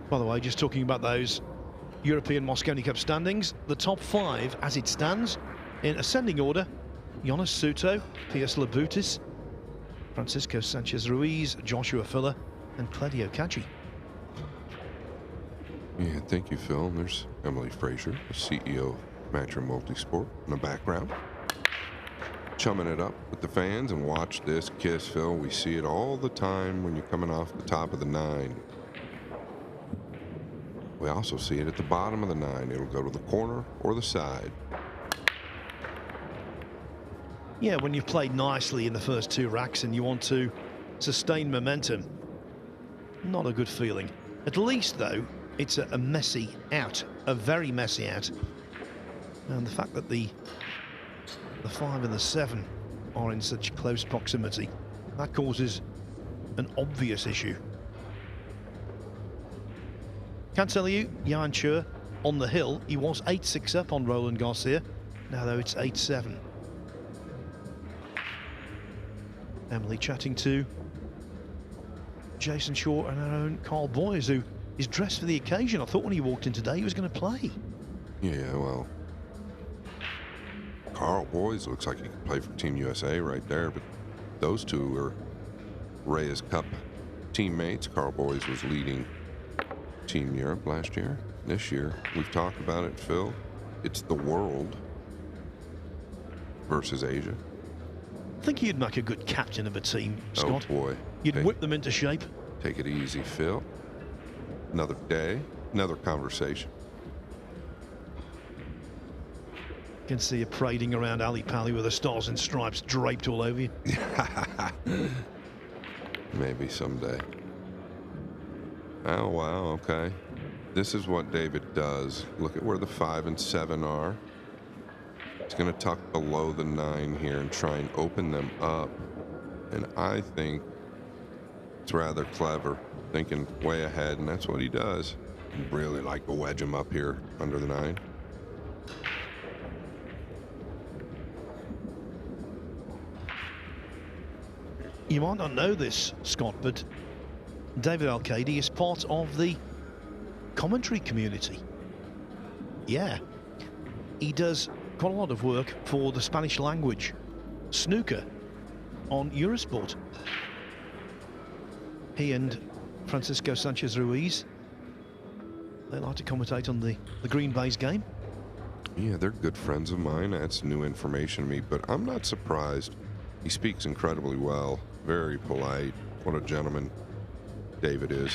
By the way, just talking about those European Mosconi Cup standings, the top 5 as it stands in ascending order: Jonas Suto, Piers Laboutis, Francisco Sanchez Ruiz, Joshua Filler and Claudio Cacci. Yeah, thank you, Phil. And there's Emily Fraser, the CEO of Matchroom Multisport, in the background, chumming it up with the fans. And watch this kiss, Phil. We see it all the time when you're coming off the top of the 9. We also see it at the bottom of the 9. It'll go to the corner or the side. Yeah, when you've played nicely in the first 2 racks and you want to sustain momentum, not a good feeling. At least, though, it's a messy out, a very messy out. And the fact that the 5 and the 7 are in such close proximity, that causes an obvious issue. Can tell you, Jan Chur on the hill, he was 8-6 up on Roland Garcia. Now, though, it's 8-7. Emily chatting to Jason Shaw and our own Carl Boyes, who is dressed for the occasion. I thought when he walked in today he was going to play. Yeah, well, Carl Boyes looks like he could play for Team USA right there, but those two are Reyes Cup teammates. Carl Boyes was leading Team Europe last year. This year, we've talked about it, Phil. It's the world versus Asia. I think you'd make a good captain of a team, Scott. Oh boy. You'd whip them into shape. Take it easy, Phil. Another day, another conversation. You can see you parading around Ali Pali with the stars and stripes draped all over you. Maybe someday. Oh, wow, okay. This is what David does. Look at where the 5 and 7 are. He's going to tuck below the 9 here and try and open them up. And I think it's rather clever, thinking way ahead, and that's what he does. He'd really like to wedge him up here under the 9. You might not know this, Scott, but David Al-Qaedi is part of the commentary community. Yeah, he does quite a lot of work for the Spanish language snooker on Eurosport. He and Francisco Sanchez Ruiz, they like to commentate on the Green Bay's game. Yeah, they're good friends of mine. That's new information to me, but I'm not surprised. He speaks incredibly well, very polite. What a gentleman David is.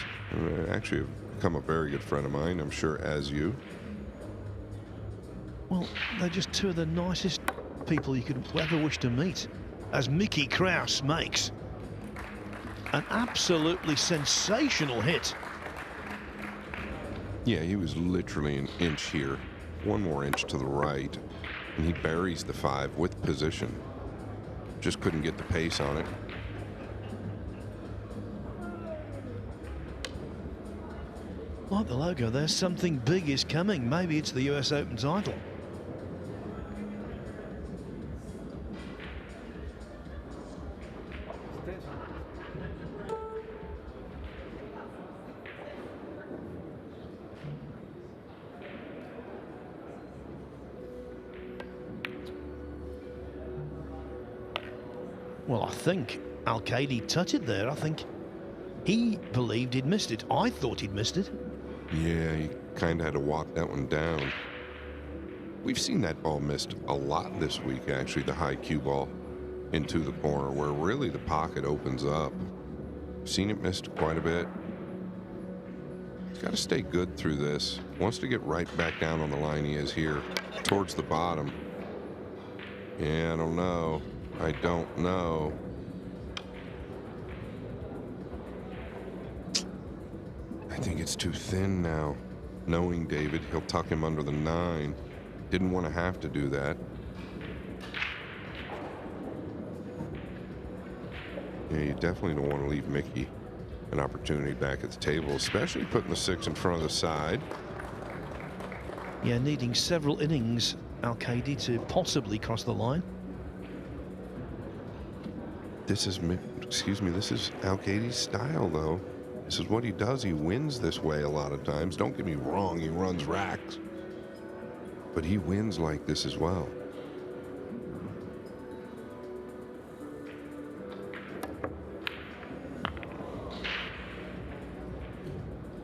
Actually, become a very good friend of mine, I'm sure, as you. Well, they're just two of the nicest people you could ever wish to meet, as Mickey Kraus makes an absolutely sensational hit. Yeah, he was literally an inch here one more inch to the right, and he buries the 5 with position. Just couldn't get the pace on it. Like the logo, there's something big is coming. Maybe it's the US Open title. Well, I think Al-Qaedi touched it there. I think he believed he'd missed it. I thought he'd missed it. Yeah, he kind of had to walk that one down. We've seen that ball missed a lot this week, actually, the high cue ball into the corner where really the pocket opens up. Seen it missed quite a bit. He's got to stay good through this. Wants to get right back down on the line he is here towards the bottom. Yeah, I don't know. I don't know. I think it's too thin now. Knowing David, he'll tuck him under the 9. Didn't want to have to do that. Yeah, you definitely don't want to leave Mickey an opportunity back at the table, especially putting the 6 in front of the side. Yeah, needing several innings, Al-Qaedi, to possibly cross the line. This is, this is Al-Qaedi's style, though. This is what he does. He wins this way a lot of times. Don't get me wrong, he runs racks. But he wins like this as well.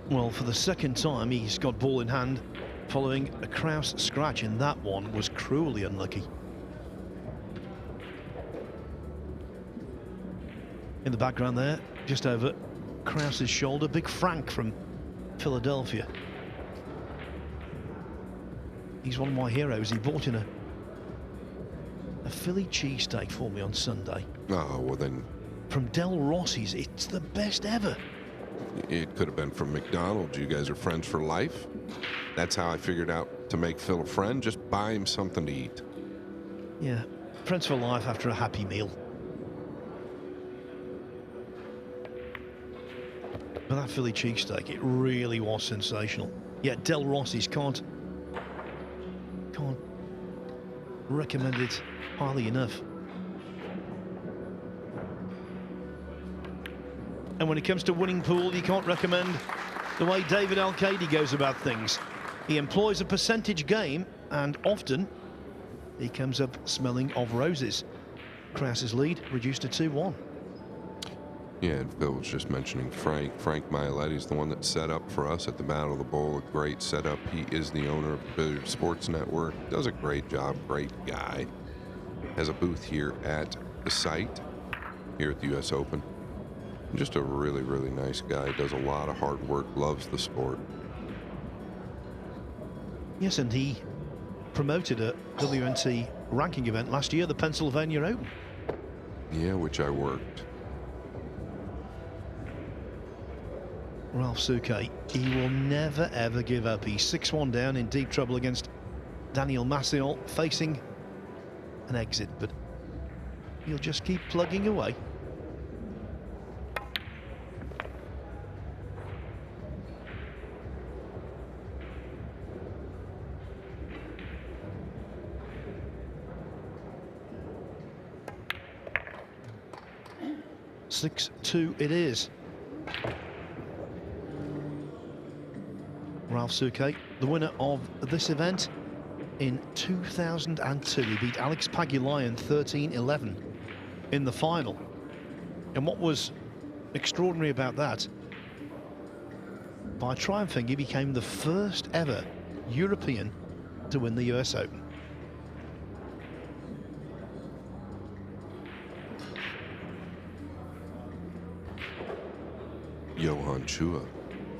Well, for the second time, he's got ball in hand following a Kraus scratch, and that one was cruelly unlucky. In the background there, just over Kraus's shoulder, Big Frank from Philadelphia. He's one of my heroes. He bought in a Philly cheesesteak for me on Sunday. Oh, well then. From Del Rossi's. It's the best ever. It could have been from McDonald's. You guys are friends for life. That's how I figured out to make Phil a friend. Just buy him something to eat. Yeah, friends for life after a happy meal. But that Philly cheesesteak, it really was sensational. Yeah, Del Rossi's can't recommend it highly enough. And when it comes to winning pool, you can't recommend the way David Al-Qaedi goes about things. He employs a percentage game, and often he comes up smelling of roses. Kraus's lead reduced to 2-1. Yeah, and Phil was just mentioning Frank. Frank Mailetti's the one that set up for us at the Battle of the Bowl. A great setup. He is the owner of the Billiard Sports Network. Does a great job. Great guy. Has a booth here at the site, here at the US Open. Just a really, really nice guy. Does a lot of hard work. Loves the sport. Yes, and he promoted a WNT ranking event last year, the Pennsylvania Open. Yeah, which I worked. Ralph Souquet, he will never ever give up. He's 6-1 down, in deep trouble against Daniel Massiol, facing an exit, but he'll just keep plugging away. (6-2) it is. Ralph Souquet, the winner of this event in 2002. He beat Alex Pagulayan 13-11 in the final. And what was extraordinary about that, by triumphing, he became the first ever European to win the US Open. Johan Chua,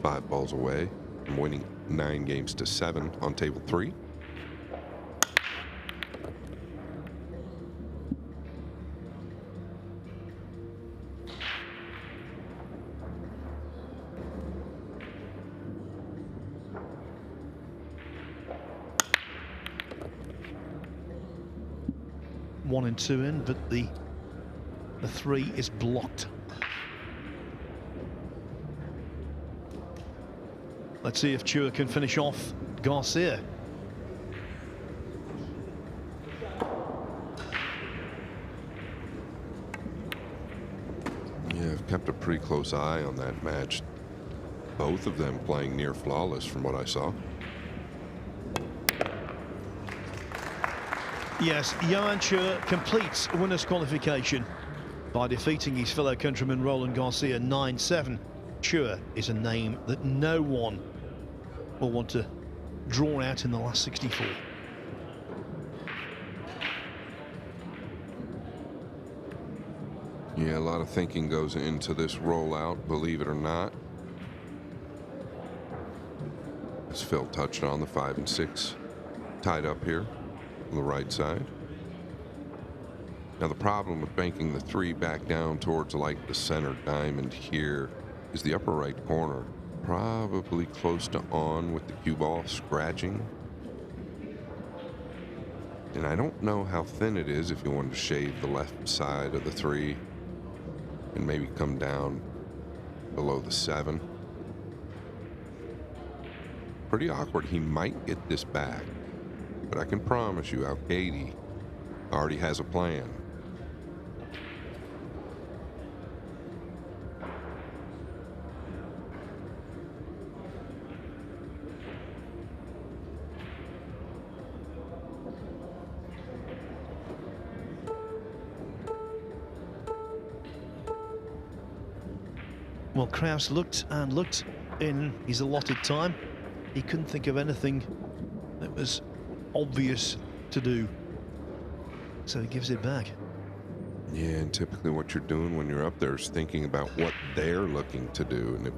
5 balls away from winning 9 games to 7 on table 3. 1 and 2 in, but the 3 is blocked. Let's see if Chua can finish off Garcia. Yeah, I've kept a pretty close eye on that match. Both of them playing near flawless from what I saw. Yes, Johan Chua completes winner's qualification by defeating his fellow countryman Roland Garcia 9-7. Chua is a name that no one will want to draw out in the last 64. Yeah, a lot of thinking goes into this rollout, believe it or not. As Phil touched on, the 5 and 6 tied up here on the right side. Now the problem with banking the 3 back down towards like the center diamond here is the upper right corner, probably close to on with the cue ball scratching. And I don't know how thin it is if you wanted to shave the left side of the 3 and maybe come down below the 7. Pretty awkward. He might get this back, but I can promise you Al-Kaidi already has a plan. Well, Kraus looked and looked in his allotted time. He couldn't think of anything that was obvious to do, so he gives it back. Yeah, and typically what you're doing when you're up there is thinking about what they're looking to do, and if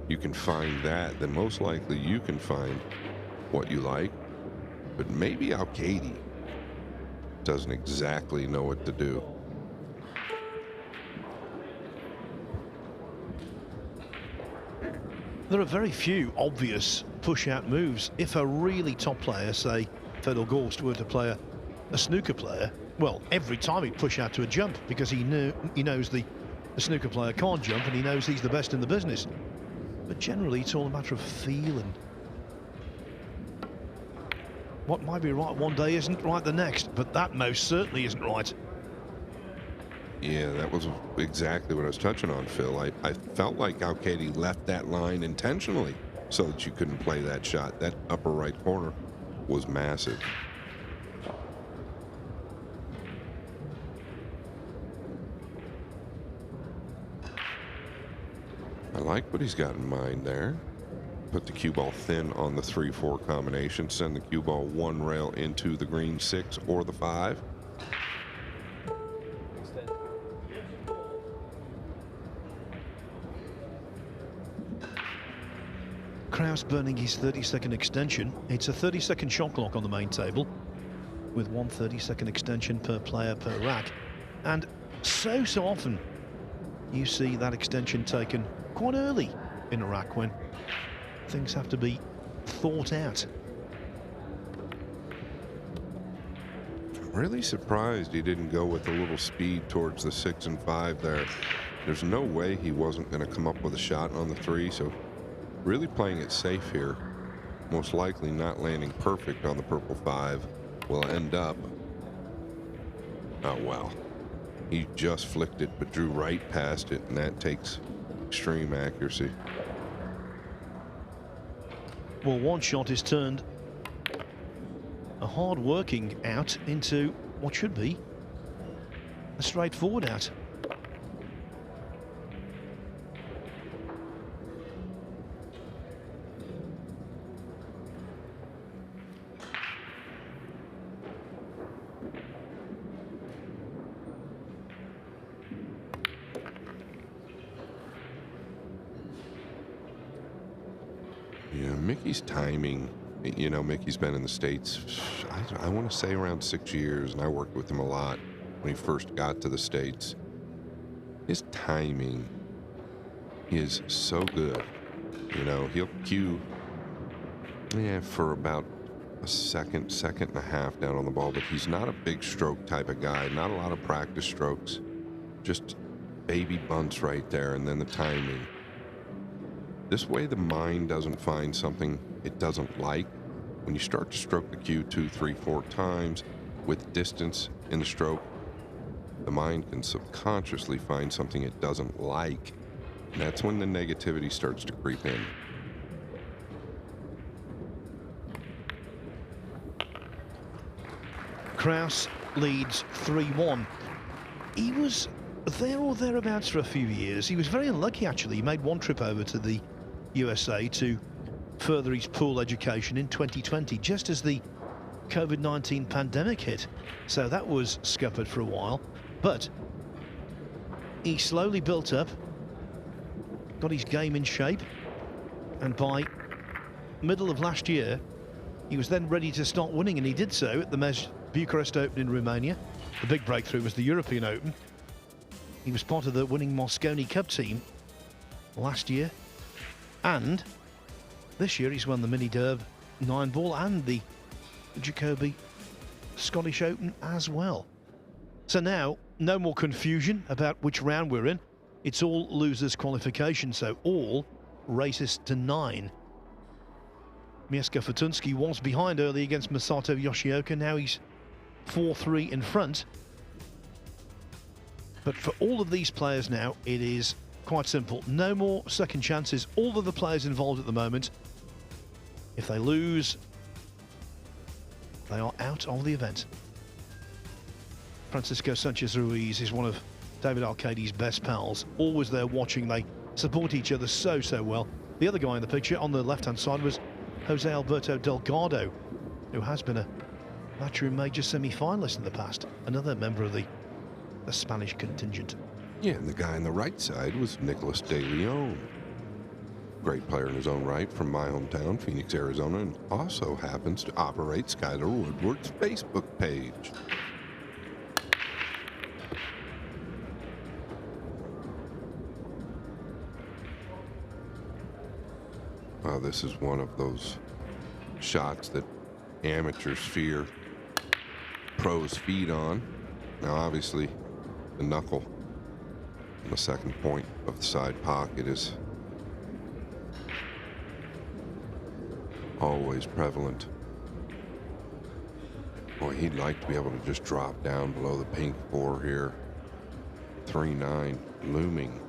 you can find that, then most likely you can find what you like. But maybe Al-Kaidi doesn't exactly know what to do. There are very few obvious push-out moves. If a really top player, say Fedor Gorst, were to play a snooker player, well, every time he'd push out to a jump because he knows the snooker player can't jump and he knows he's the best in the business. But generally, it's all a matter of feel, and what might be right one day isn't right the next, but that most certainly isn't right. Yeah, that was exactly what I was touching on, Phil. I felt like Al-Kaidi left that line intentionally so that you couldn't play that shot. That upper right corner was massive. I like what he's got in mind there. Put the cue ball thin on the 3-4 combination. Send the cue ball 1 rail into the green 6 or the 5. Kraus burning his 30-second extension. It's a 30-second shot clock on the main table, with 1 30-second extension per player per rack. And so often you see that extension taken quite early in a rack when things have to be thought out. I'm really surprised he didn't go with a little speed towards the 6 and 5 there. There's no way he wasn't going to come up with a shot on the 3, so really playing it safe here. Most likely not landing perfect on the purple 5 will end up. Oh, wow. He just flicked it, but drew right past it, and that takes extreme accuracy. Well, one shot is turned a hard-working out into what should be a straightforward out. Yeah, Mickey's timing, you know, Mickey's been in the States, I want to say around 6 years, and I worked with him a lot when he first got to the States. His timing is so good. You know, he'll cue for about a second and a half down on the ball, but he's not a big stroke type of guy. Not a lot of practice strokes. Just baby bunts right there, and then the timing. This way the mind doesn't find something it doesn't like. When you start to stroke the cue 2, 3, 4 times with distance in the stroke, the mind can subconsciously find something it doesn't like, and that's when the negativity starts to creep in. Kraus leads 3-1. He was there or thereabouts for a few years. He was very unlucky, actually. He made one trip over to the USA to further his pool education in 2020, just as the COVID-19 pandemic hit. So that was scuppered for a while. But he slowly built up, got his game in shape, and by middle of last year, he was then ready to start winning, and he did so at the Bucharest Open in Romania. The big breakthrough was the European Open. He was part of the winning Mosconi Cup team last year, and this year he's won the Mini Derb 9-ball and the Jacoby Scottish Open as well. So now, no more confusion about which round we're in. It's all losers qualification, so all races to 9. Mieszko Fortunski was behind early against Masato Yoshioka. Now he's 4-3 in front. But for all of these players now, it is quite simple. No more second chances. All of the players involved at the moment, if they lose, they are out of the event. Francisco Sanchez Ruiz is one of David Arcady's best pals. Always there watching. They support each other so well. The other guy in the picture on the left-hand side was Jose Alberto Delgado, who has been a Matchroom Major semi-finalist in the past. Another member of the Spanish contingent. Yeah, and the guy on the right side was Nicolas De Leon. Great player in his own right from my hometown, Phoenix, Arizona, and also happens to operate Skylar Woodward's Facebook page. Well, this is one of those shots that amateurs fear, pros feed on. Now, obviously, the knuckle on the second point of the side pocket is always prevalent. Boy, he'd like to be able to just drop down below the pink 4 here. 3-9 looming.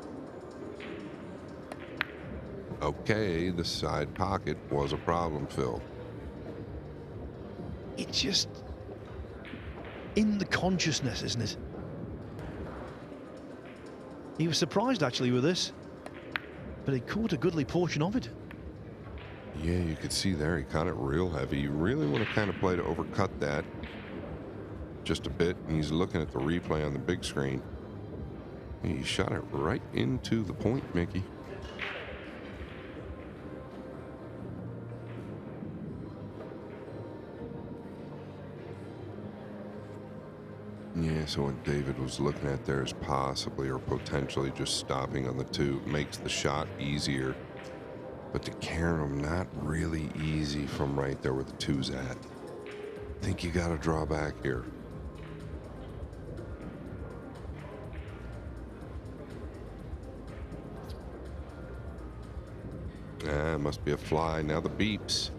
Okay, the side pocket was a problem, Phil. It's just in the consciousness, isn't it? He was surprised actually with this, but he caught a goodly portion of it. Yeah, you could see there he caught it real heavy. You really want to kind of play to overcut that just a bit, and he's looking at the replay on the big screen. He shot it right into the point, Mickey. Yeah, so what David was looking at there is possibly or potentially just stopping on the 2. Makes the shot easier, but to carry him, not really easy from right there where the 2's at. Think you got to draw back here. Must be a fly. Now the beeps.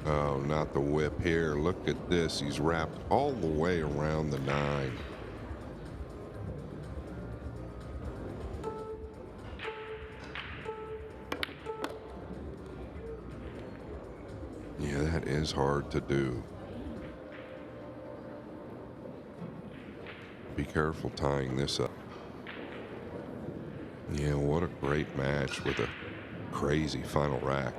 Oh, not the whip here. Look at this. He's wrapped all the way around the 9. Yeah, that is hard to do. Be careful tying this up. Yeah, what a great match with a crazy final rack.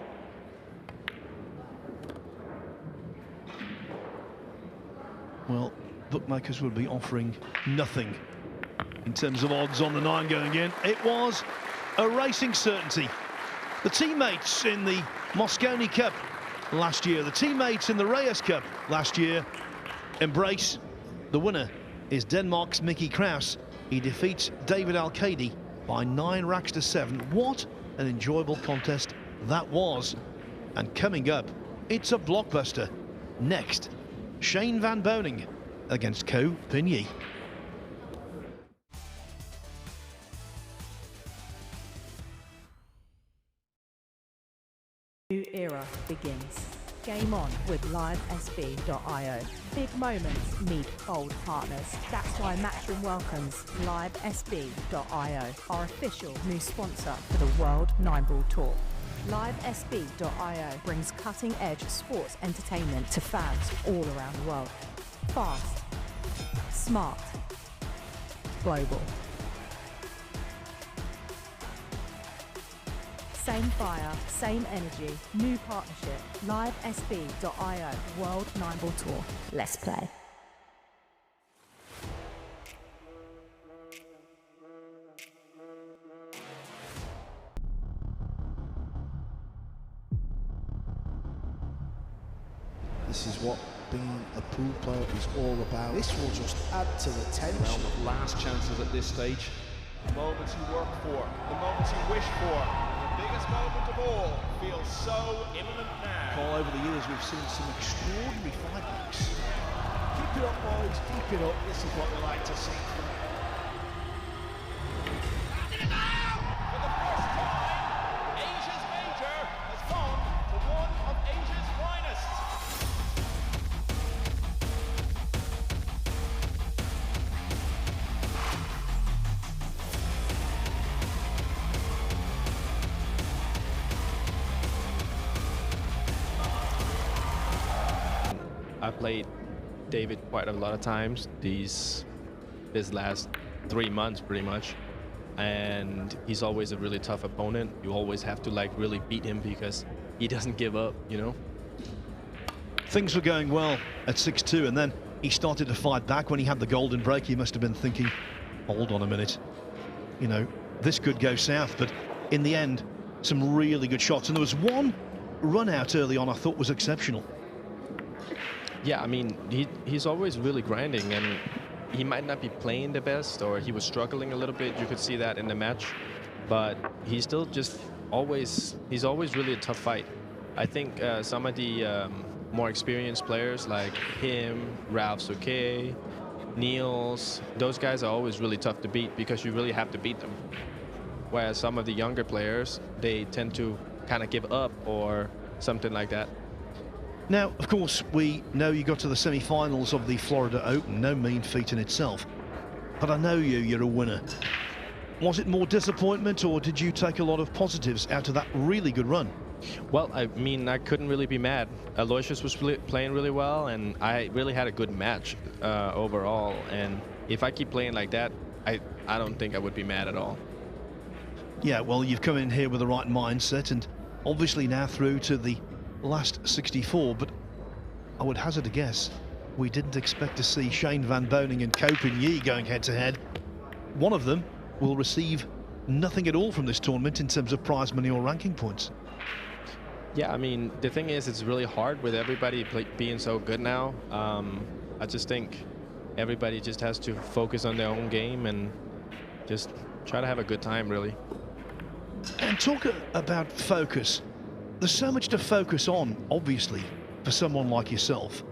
Well, bookmakers would be offering nothing in terms of odds on the 9 going in. It was a racing certainty. The teammates in the Mosconi Cup last year, the teammates in the Reyes Cup last year embrace. The winner is Denmark's Mickey Kraus. He defeats David Arcady by 9 racks to 7. What an enjoyable contest that was. And coming up, it's a blockbuster. Next, Shane Van Boening against Ko Pin-Yi. New era begins. Game on with livesb.io. Big moments meet old partners. That's why Matchroom welcomes livesb.io, our official new sponsor for the World 9-Ball Tour. Livesb.io brings cutting-edge sports entertainment to fans all around the world. Fast, smart, global. Same fire, same energy, new partnership. Livesb.io, World 9-Ball Tour. Let's play. This is what being a pool player is all about. This will just add to the tension. Realm of last chances at this stage. The moments you work for, the moments you wish for. The biggest moment of all feels so imminent now. All over the years we've seen some extraordinary fight backs. Keep it up, boys, keep it up. This is what we like to see. For the first time, Asia's major has gone to one of Asia's finest. I played David quite a lot of times this last 3 months pretty much, and he's always a really tough opponent. You always have to like really beat him because he doesn't give up, you know. Things were going well at 6-2, and then he started to fight back. When he had the golden break, he must have been thinking, hold on a minute, you know, this could go south. But in the end, some really good shots, and there was one run out early on I thought was exceptional. Yeah, I mean, he's always really grinding, and he might not be playing the best, or he was struggling a little bit. You could see that in the match, but he's still just he's always really a tough fight. I think some of the more experienced players like him, Ralph Souquet, Niels, those guys are always really tough to beat because you really have to beat them. Whereas some of the younger players, they tend to kind of give up or something like that. Now, of course, we know you got to the semi-finals of the Florida Open, no mean feat in itself. But I know you're a winner. Was it more disappointment, or did you take a lot of positives out of that really good run? Well, I mean, I couldn't really be mad. Aloysius was playing really well, and I really had a good match overall. And if I keep playing like that, I don't think I would be mad at all. Yeah, well, you've come in here with the right mindset, and obviously now through to the last 64, but I would hazard a guess we didn't expect to see Shane Van Boening and Ko Pin-Yi going head-to-head. One of them will receive nothing at all from this tournament in terms of prize money or ranking points. Yeah, I mean, the thing is, it's really hard with everybody being so good now. I just think everybody just has to focus on their own game and just try to have a good time, really. And talk about focus. There's so much to focus on, obviously, for someone like yourself.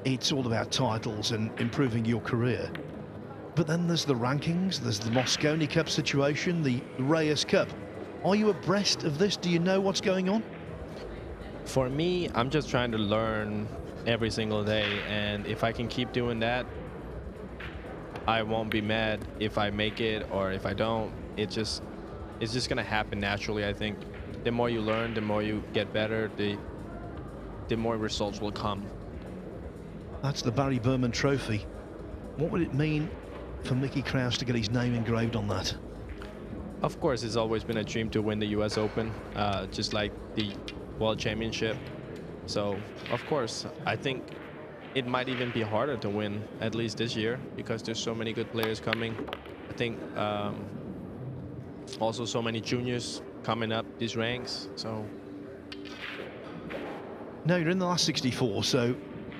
It's all about titles and improving your career. But then there's the rankings, there's the Mosconi Cup situation, the Reyes Cup. Are you abreast of this? Do you know what's going on? For me, I'm just trying to learn every single day, and if I can keep doing that, I won't be mad if I make it or if I don't. It's just gonna happen naturally, I think. The more you learn, the more you get better, the more results will come. That's the Barry Berman Trophy. What would it mean for Mickey Krause to get his name engraved on that? Of course, it's always been a dream to win the US Open, just like the World Championship. So, of course, I think it might even be harder to win, at least this year, because there's so many good players coming. I think also so many juniors coming up these ranks, so. Now you're in the last 64, so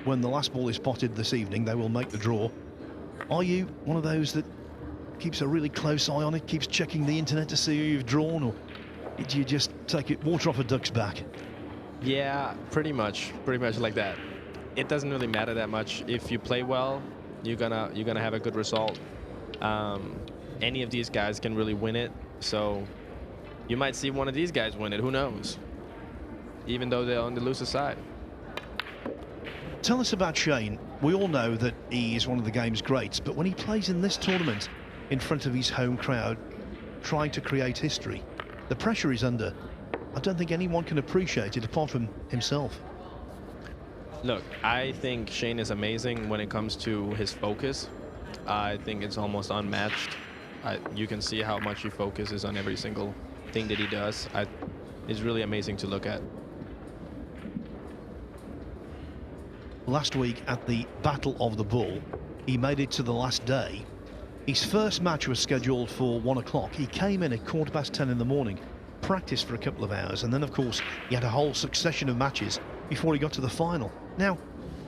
when the last ball is spotted this evening, they will make the draw. Are you one of those that keeps a really close eye on it, keeps checking the internet to see who you've drawn, or Did you just take it water off a duck's back? Yeah, pretty much like that. It doesn't really matter that much. If you play well, you're gonna have a good result. Any of these guys can really win it, so you might see one of these guys win it. Who knows? Even though they're on the loser side. Tell us about Shane. We all know that he is one of the game's greats, but when he plays in this tournament in front of his home crowd, trying to create history, the pressure he's under, I don't think anyone can appreciate it apart from himself. Look, I think Shane is amazing when it comes to his focus. I think it's almost unmatched. You can see how much he focuses on every single thing that he does. It's really amazing to look at. Last week at the Battle of the Bull, he made it to the last day. His first match was scheduled for 1 o'clock. He came in at 10:15 in the morning, practiced for a couple of hours, and then of course he had a whole succession of matches before he got to the final. Now,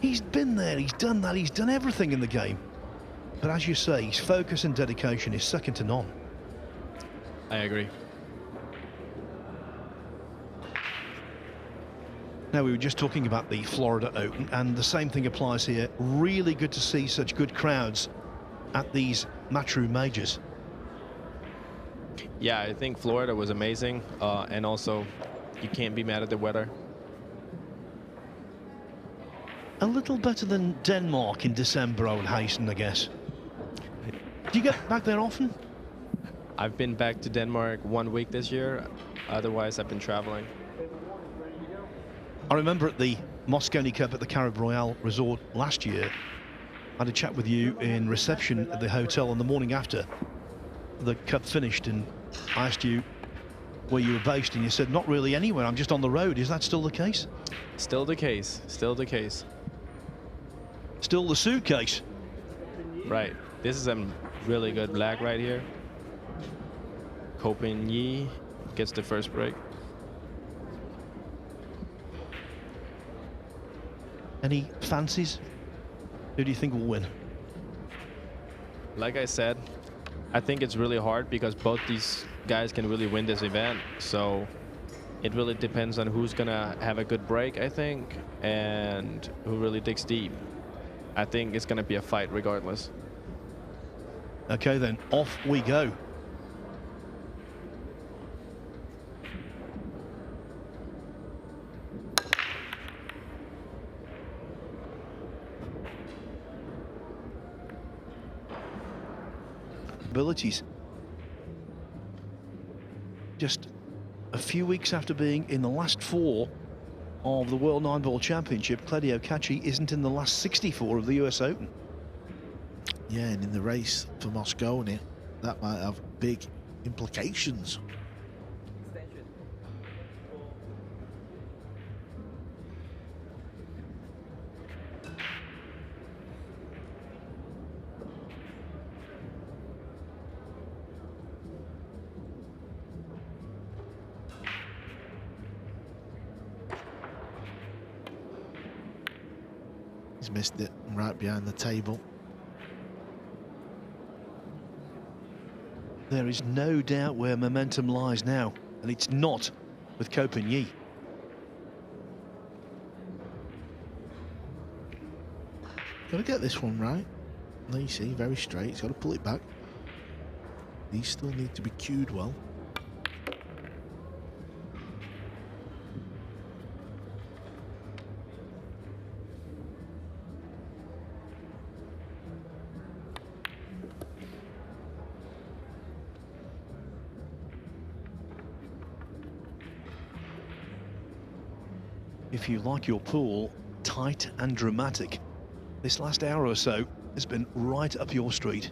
he's been there, he's done that, he's done everything in the game. But as you say, his focus and dedication is second to none. I agree. Now, we were just talking about the Florida Open, and the same thing applies here. Really good to see such good crowds at these Matchroom majors. Yeah, I think Florida was amazing, and also you can't be mad at the weather. A little better than Denmark in December, I would hasten, I guess. Do you get back there often? I've been back to Denmark 1 week this year. Otherwise, I've been traveling. I remember at the Moscone Cup at the Carib Royale Resort last year, I had a chat with you in reception at the hotel on the morning after the Cup finished, and I asked you where you were based, and you said, not really anywhere, I'm just on the road. Is that still the case? Still the case, still the case. Still the suitcase? Right. This is a really good black right here. Copenhagen gets the first break. Any fancies? Who do you think will win? Like I said, I think it's really hard because both these guys can really win this event. So it really depends on who's gonna have a good break, I think, and who really digs deep. I think it's gonna be a fight regardless. Okay then, off we go. Abilities. Just a few weeks after being in the last 4 of the World 9-Ball Championship, Claudio Cacci isn't in the last 64 of the US Open. Yeah, and in the race for Moscone, that might have big implications. He's missed it right behind the table. There is no doubt where momentum lies now, and it's not with Copenhagen. Got to get this one right. There you see, very straight. He's got to pull it back. These still need to be cued well. If you like your pool tight and dramatic, this last hour or so has been right up your street.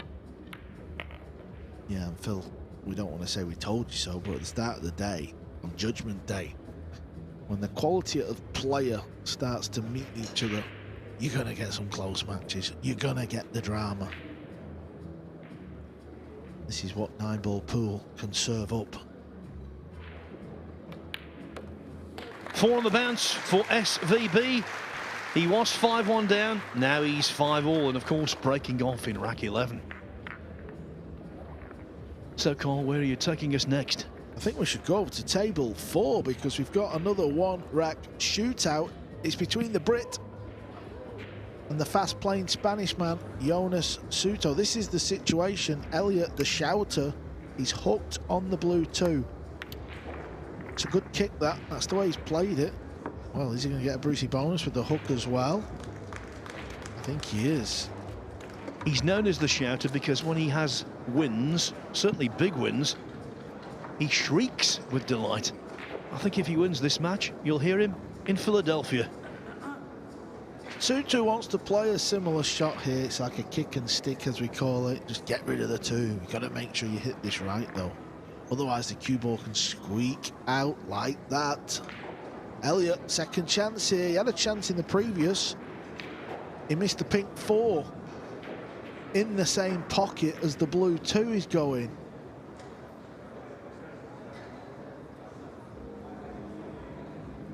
Yeah, and Phil, we don't want to say we told you so, but at the start of the day, on Judgment Day, when the quality of player starts to meet each other, you're going to get some close matches. You're going to get the drama. This is what 9-ball pool can serve up. 4 on the bounce for SVB. He was 5-1 down, now he's 5-all, and of course breaking off in rack 11. So Carl, where are you taking us next? I think we should go over to table 4 because we've got another one-rack shootout. It's between the Brit and the fast-playing Spanish man, Jonas Suto. This is the situation. Elliot, the shouter, is hooked on the blue 2. It's a good kick, that. That's the way he's played it. Well, is he going to get a Brucey bonus with the hook as well? I think he is. He's known as the shouter because when he has wins, certainly big wins, he shrieks with delight. I think if he wins this match, you'll hear him in Philadelphia. Sutu wants to play a similar shot here. It's like a kick and stick, as we call it. Just get rid of the 2. You've got to make sure you hit this right, though. Otherwise, the cue ball can squeak out like that. Elliot, second chance here. He had a chance in the previous. He missed the pink 4 in the same pocket as the blue 2 is going.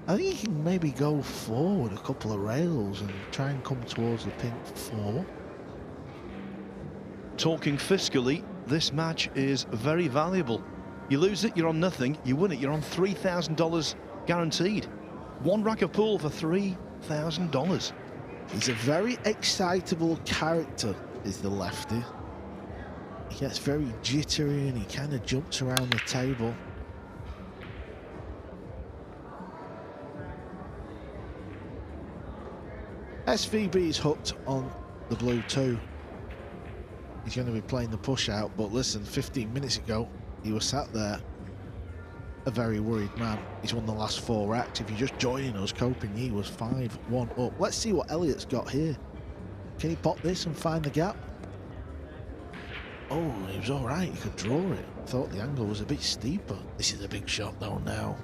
I think he can maybe go forward a couple of rails and try and come towards the pink 4. Talking fiscally, this match is very valuable. You lose it, you're on nothing. You win it, you're on $3,000 guaranteed. One rack of pool for $3,000. He's a very excitable character, is the lefty. He gets very jittery and he kind of jumps around the table. SVB is hooked on the blue 2. He's going to be playing the push out, but listen, 15 minutes ago, he was sat there a very worried man. He's won the last 4 racks. If you're just joining us, Coping was 5-1 up. Let's see what Elliot's got here. Can he pop this and find the gap? Oh, he was all right. He could draw it. Thought the angle was a bit steeper. This is a big shot though now.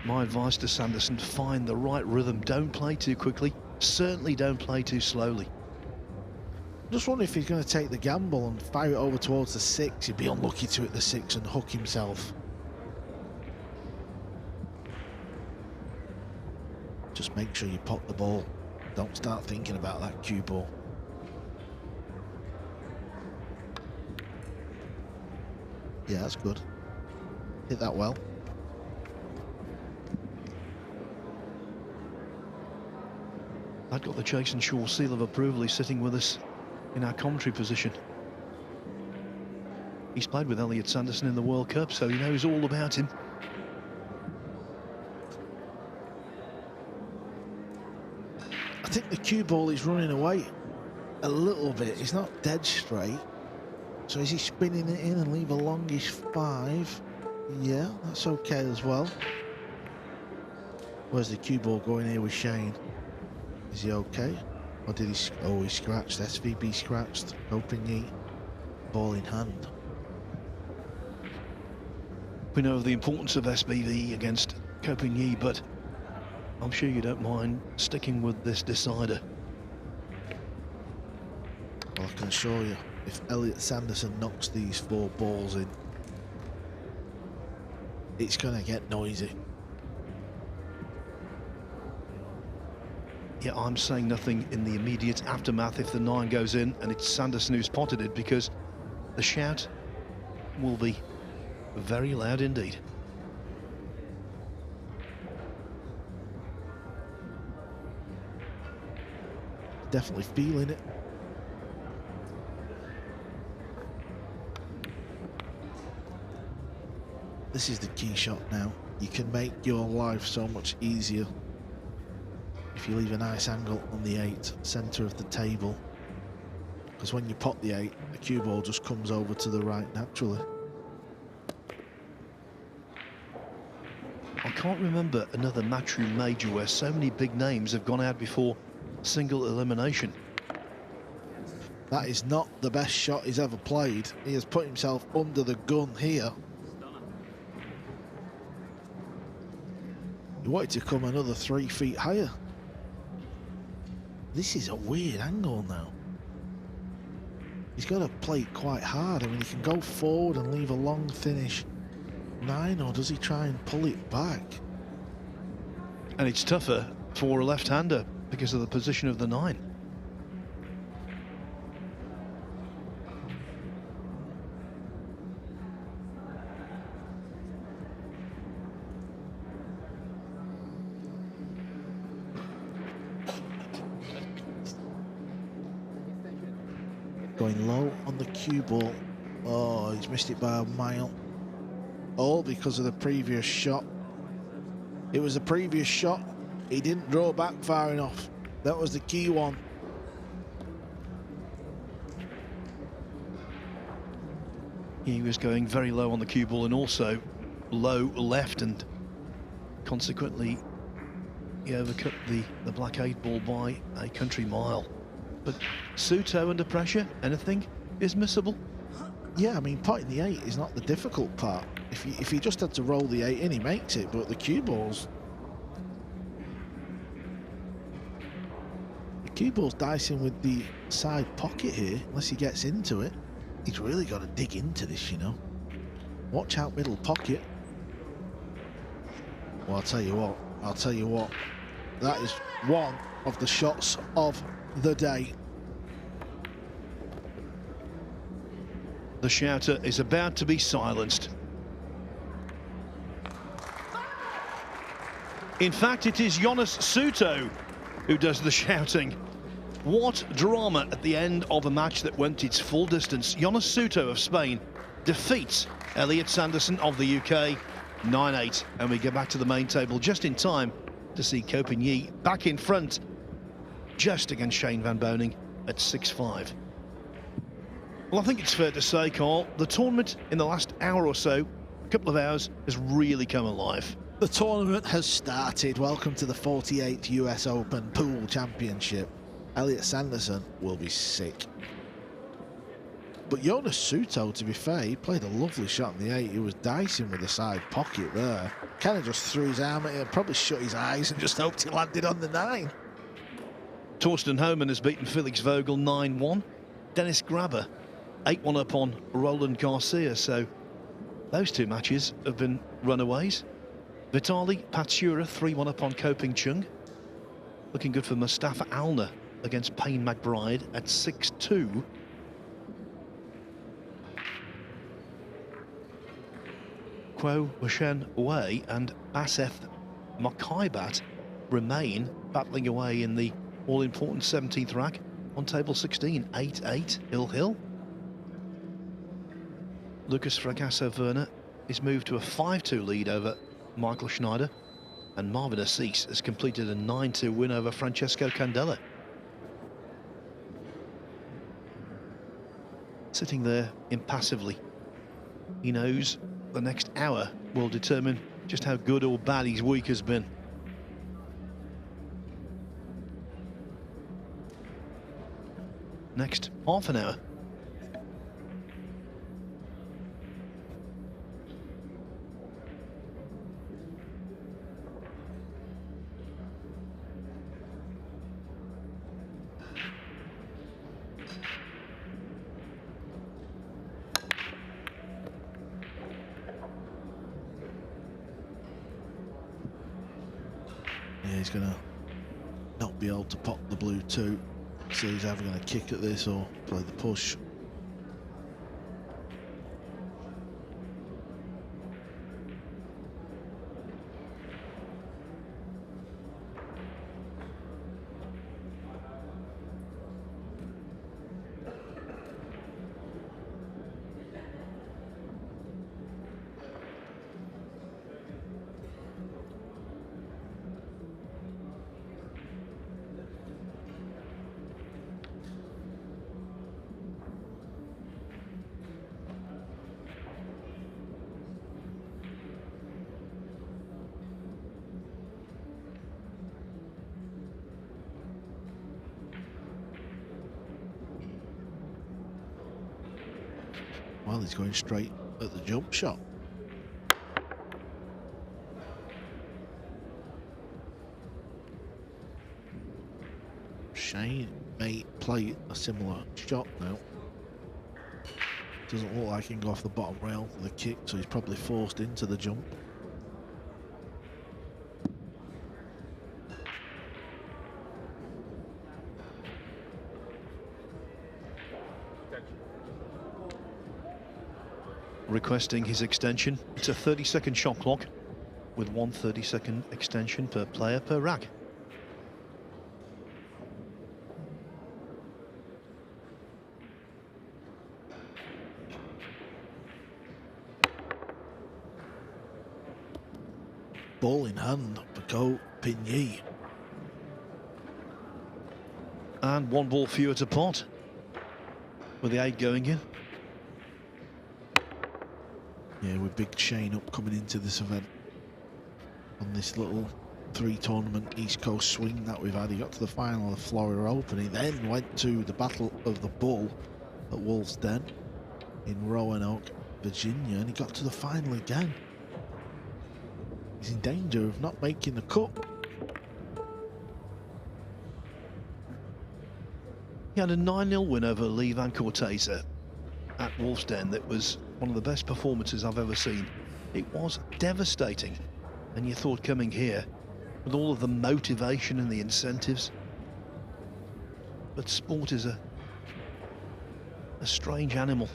My advice to Sanderson, find the right rhythm. Don't play too quickly. Certainly don't play too slowly. Just wonder if he's going to take the gamble and fire it over towards the 6. He'd be unlucky to hit the 6 and hook himself. Just make sure you pop the ball. Don't start thinking about that cue ball. Yeah, that's good. Hit that well. I've got the Jason Shaw seal of approval. He's sitting with us in our commentary position. He's played with Elliot Sanderson in the World Cup, so he knows all about him. I think the cue ball is running away a little bit. He's not dead straight. So is he spinning it in and leave a longish 5? Yeah, that's okay as well. Where's the cue ball going here with Shane? Is he okay? Or did he... Oh, he scratched. SVB scratched. Hoping he... Ball in hand. We know of the importance of SBV against Coping, but I'm sure you don't mind sticking with this decider. Well, I can assure you, if Elliot Sanderson knocks these 4 balls in, it's going to get noisy. Yeah, I'm saying nothing in the immediate aftermath if the 9 goes in and it's Sanderson who's potted it, because the shout will be very loud indeed. Definitely feeling it. This is the key shot now. You can make your life so much easier if you leave a nice angle on the 8, centre of the table. Because when you pop the 8, the cue ball just comes over to the right naturally. I can't remember another matchroom major where so many big names have gone out before single elimination. That is not the best shot he's ever played. He has put himself under the gun here. He wanted to come another 3 feet higher. This is a weird angle now. He's got to play it quite hard. I mean, he can go forward and leave a long finish 9, or does he try and pull it back? And it's tougher for a left-hander because of the position of the 9. Going low on the cue ball. Oh, he's missed it by a mile. All because of the previous shot. It was the previous shot. He didn't draw back far enough. That was the key one. He was going very low on the cue ball and also low left, and consequently he overcut the black 8 ball by a country mile. But Suto under pressure, anything is missable. Yeah, I mean, potting the 8 is not the difficult part. If he just had to roll the 8 in, he makes it, but the cue ball's dicing with the side pocket here, unless he gets into it. He's really got to dig into this, you know. Watch out middle pocket. Well, I'll tell you what, that is one of the shots of the day. The shouter is about to be silenced. In fact, it is Jonas Suto who does the shouting. What drama at the end of a match that went its full distance. Jonas Suto of Spain defeats Elliot Sanderson of the UK 9-8, and we get back to the main table just in time to see Copigny back in front just against Shane Van Boening at 6-5. Well, I think it's fair to say, Carl, the tournament in the last hour or so, a couple of hours, has really come alive. The tournament has started. Welcome to the 48th US Open Pool Championship. Elliot Sanderson will be sick. But Jonas Suto, to be fair, he played a lovely shot in the 8. He was dicing with the side pocket there. Kind of just threw his arm at it, probably shut his eyes and just hoped he landed on the 9. Torsten Homan has beaten Felix Vogel 9-1. Dennis Grabber 8-1 up on Roland Garcia. So those two matches have been runaways. Vitali Patsura 3-1 up on Koping Chung. Looking good for Mustafa Alner against Payne McBride at 6-2. Kwo Washen Wei and Baseth Makaibat remain battling away in the all-important 17th rack on table 16, 8-8, Hill. Lucas Fracasso Werner is moved to a 5-2 lead over Michael Schneider, and Marvin Assis has completed a 9-2 win over Francesco Candela. Sitting there impassively, he knows the next hour will determine just how good or bad his week has been. Next half an hour. Yeah, he's going to not be able to pop the blue 2. So he's either going to kick at this or play the push. Well, he's going straight at the jump shot. Shane may play a similar shot now. Doesn't look like he can go off the bottom rail for the kick, so he's probably forced into the jump. Requesting his extension. It's a 30-second shot clock with 1 30-second extension per player per rack. ball in hand for Ko Pin-Yi. And one ball fewer to pot, with the 8 going in. Yeah, with big Shane up coming into this event on this little 3-tournament East Coast swing that we've had. He got to the final of the Florida Open. He then went to the Battle of the Bull at Wolf's Den in Roanoke, Virginia, and he got to the final again. He's in danger of not making the cut. He had a 9-0 win over Lee Van Cortese at Wolf's Den. That was one of the best performances I've ever seen. It was devastating. And you thought coming here, with all of the motivation and the incentives. But sport is a strange animal.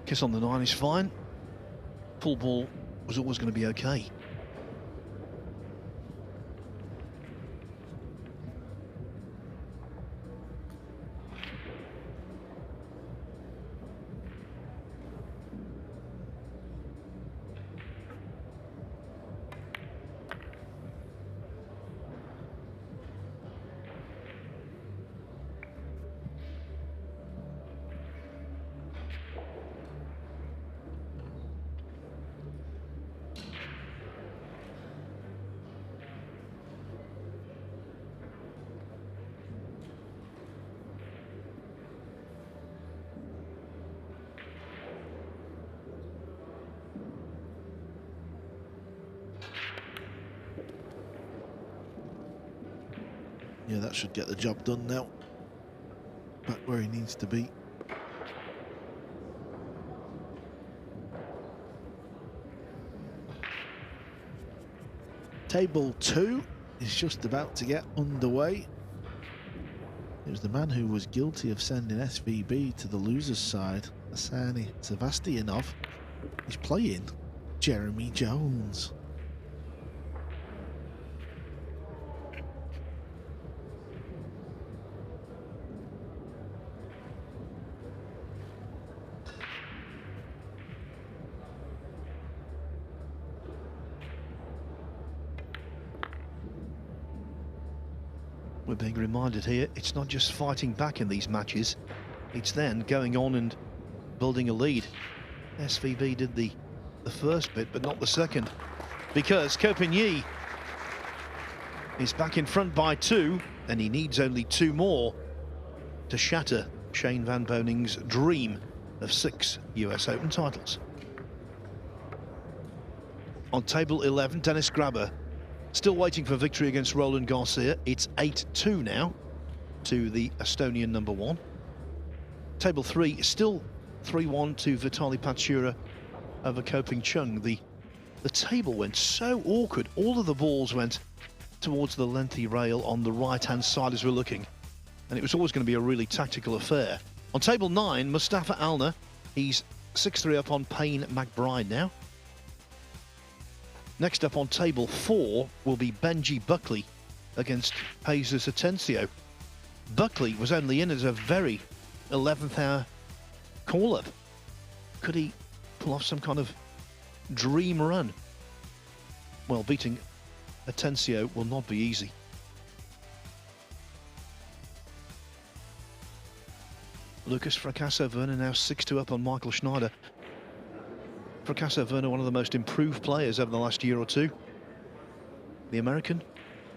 Kiss on the 9 is fine. Full ball was always going to be okay. Yeah, that should get the job done now. Back where he needs to be. Table 2 is just about to get underway. It was the man who was guilty of sending SVB to the loser's side, Asani Sevastianov. He's playing Jeremy Jones. We're being reminded here, it's not just fighting back in these matches, it's then going on and building a lead. SVB did the first bit, but not the second, because Ko Pin-Yi is back in front by 2, and he needs only 2 more to shatter Shane Van Boning's dream of 6 US Open titles. On table 11, Dennis Grabber still waiting for victory against Roland Garcia. It's 8-2 now to the Estonian number 1. Table 3 still 3-1 to Vitaly Pachura over Ko Ping Chung. The table went so awkward. All of the balls went towards the lengthy rail on the right-hand side as we're looking, and it was always going to be a really tactical affair. On table 9, Mustafa Alner, he's 6-3 up on Payne McBride now. Next up on table 4 will be Benji Buckley against Jesus Atencio. Buckley was only in as a very 11th hour call-up. Could he pull off some kind of dream run? Well, beating Atencio will not be easy. Lucas Fracasso-Werner now 6-2 up on Michael Schneider. Fracasso-Werner, one of the most improved players over the last year or two. The American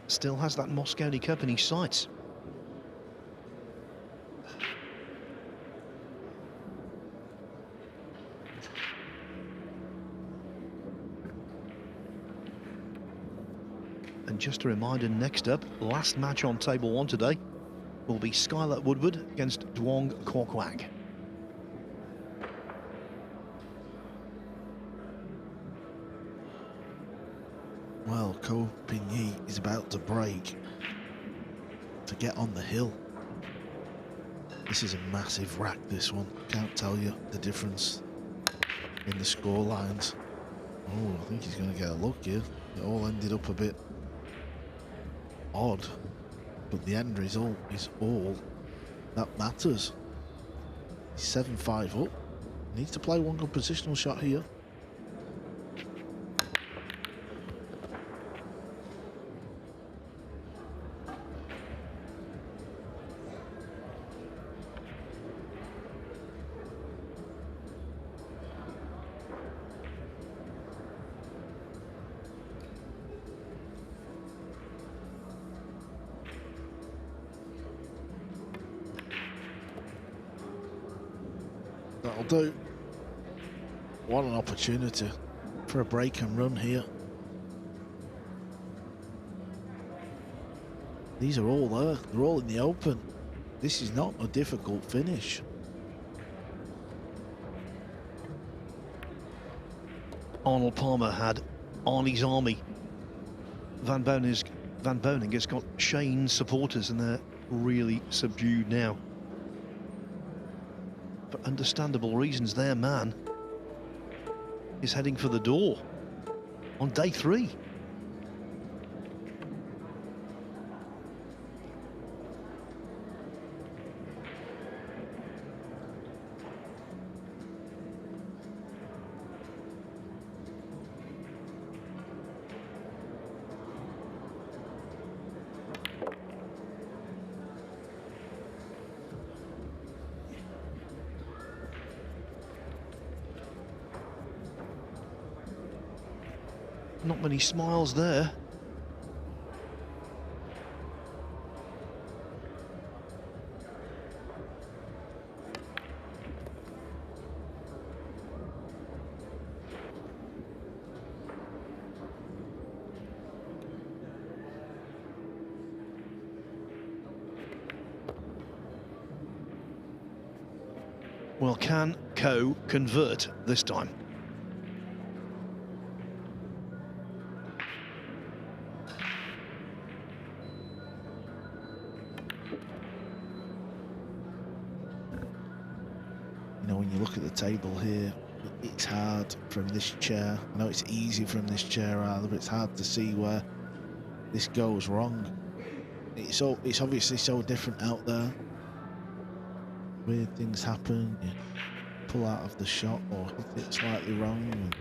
still has that Mosconi Cup in his sights. And just a reminder, next up, last match on table 1 today, will be Skylar Woodward against Duong Kwok. Well, Ko Pin Yi is about to break to get on the hill. This is a massive rack, this one. Can't tell you the difference in the score lines. Oh, I think he's going to get a look here. It all ended up a bit odd, but the end result is all that matters. He's 7-5 up. Needs to play one good positional shot here. That'll do. What an opportunity for a break and run here. These are all there. They're all in the open. This is not a difficult finish. Arnold Palmer had Arnie's army. Van Boning has got Shane's supporters, and they're really subdued now. For understandable reasons, their man is heading for the door on day 3. Not many smiles there. Well, can Ko convert this time? When you look at the table here, it's hard from this chair. I know it's easy from this chair rather, but it's hard to see where this goes wrong. It's obviously so different out there. Weird things happen. You pull out of the shot or hit it slightly wrong, and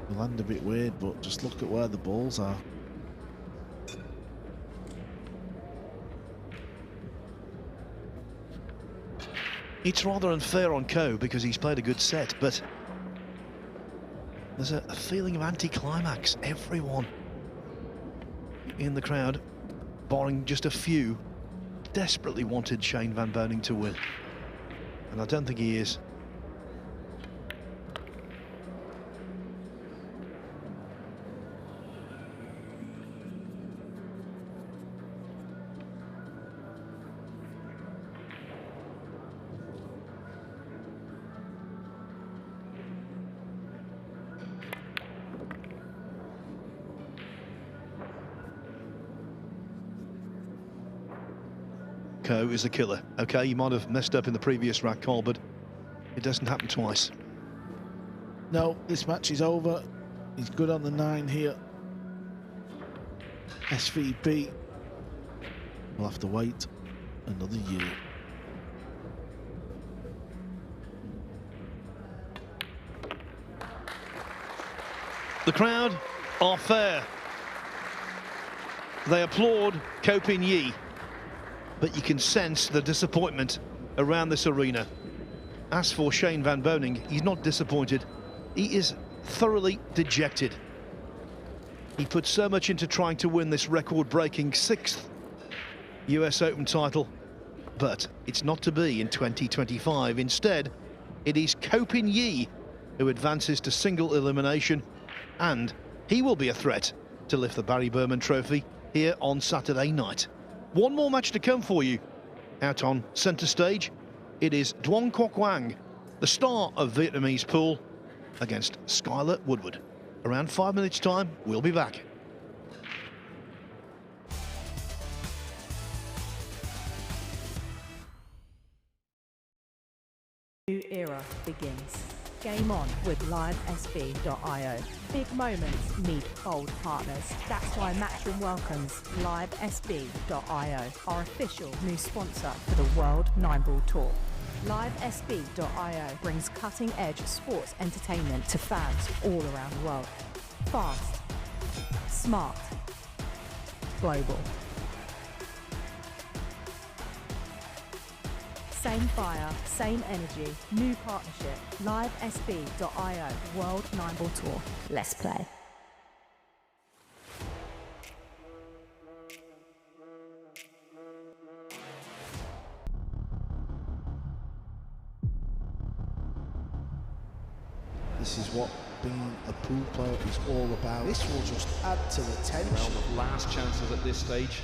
you land a bit weird. But just look at where the balls are. It's rather unfair on Ko because he's played a good set, but there's a feeling of anticlimax. Everyone in the crowd, barring just a few, desperately wanted Shane Van Boning to win, and I don't think he is. Ko is a killer. Okay, you might have messed up in the previous rack, Cole, but it doesn't happen twice. No, this match is over. He's good on the 9 here. SVB will have to wait another year. The crowd are fair. They applaud Ko Pin Yi, but you can sense the disappointment around this arena. As for Shane Van Boning, he's not disappointed. He is thoroughly dejected. He put so much into trying to win this record-breaking 6th US Open title, but it's not to be in 2025. Instead, it is Ko Pin Yi who advances to single elimination, and he will be a threat to lift the Barry Berman Trophy here on Saturday night. One more match to come for you. Out on centre stage, it is Duong Quoc Quang, the star of Vietnamese pool, against Skylar Woodward. Around 5 minutes' time, we'll be back. New era begins. Game on with livesb.io. Big moments meet old partners. That's why Matchroom welcomes livesb.io, our official new sponsor for the World 9-Ball Tour. Livesb.io brings cutting-edge sports entertainment to fans all around the world. Fast, smart, global. Same fire, same energy, new partnership. Livesb.io, World 9-Ball Tour. Let's play. This is what being a pool player is all about. This will just add to the tension. Realm of last chances at this stage.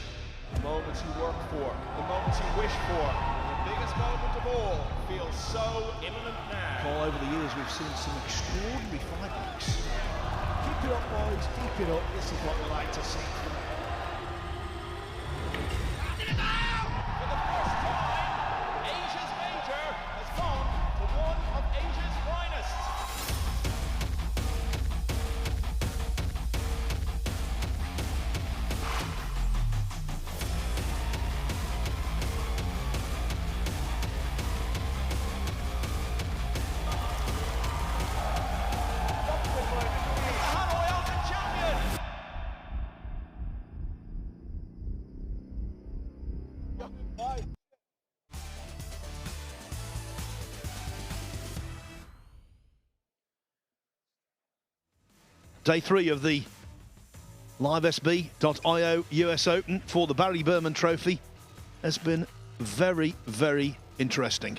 The moments you work for, the moments you wish for, the biggest moment of all feels so imminent now. All over the years, we've seen some extraordinary fight backs. Keep it up, boys. Keep it up. This is what we like to see. For the first time, Asia's major has gone to one of Asia's finest. Day 3 of the livesb.io US Open for the Barry Berman Trophy has been very, very interesting.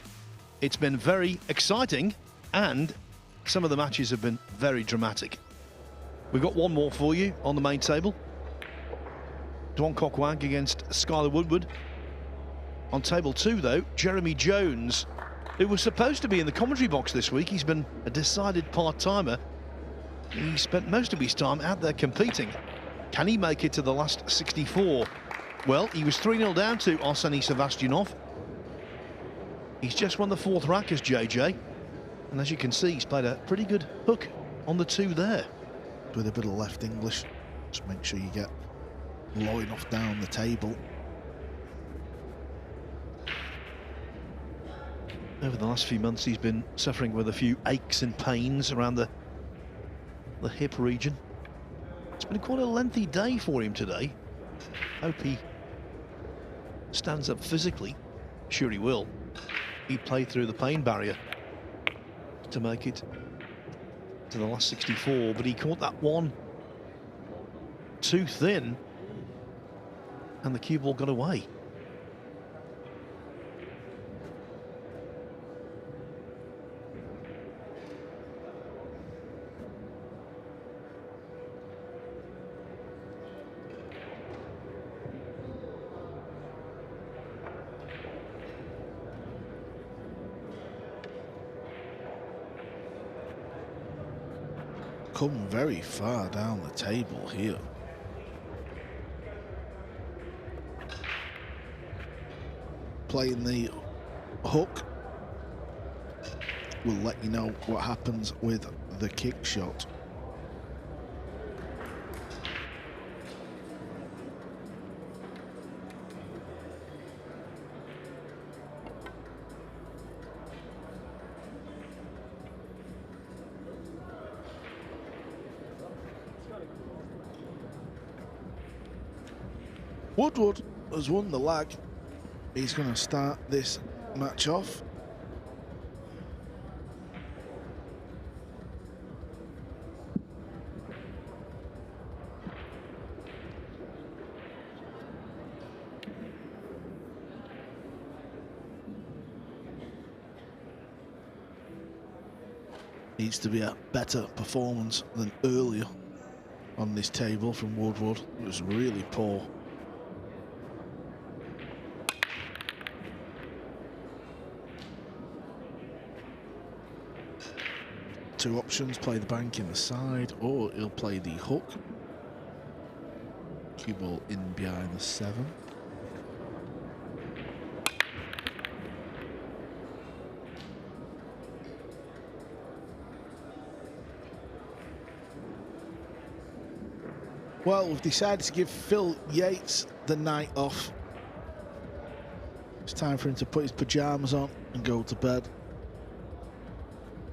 It's been very exciting, and some of the matches have been very dramatic. We've got one more for you on the main table. Duong Quoc Quang against Skylar Woodward. On table 2, though, Jeremy Jones, who was supposed to be in the commentary box this week. He's been a decided part-timer. He spent most of his time out there competing. Can he make it to the last 64? Well, he was 3-0 down to Arseny Sevastianov. He's just won the 4th rack as JJ. And as you can see, he's played a pretty good hook on the 2 there. With a bit of left English, just make sure you get low enough down the table. Over the last few months, he's been suffering with a few aches and pains around the hip region. It's been quite a lengthy day for him today. Hope he stands up physically. Sure he will. He played through the pain barrier to make it to the last 64, but he caught that one too thin and the cue ball got away. Come very far down the table here. Playing the hook will let you know what happens with the kick shot. Woodward has won the lag. He's going to start this match off. Needs to be a better performance than earlier on this table from Woodward. It was really poor. two options, play the bank in the side, or he'll play the hook. Cue ball in behind the 7. Well, we've decided to give Phil Yates the night off. It's time for him to put his pajamas on and go to bed.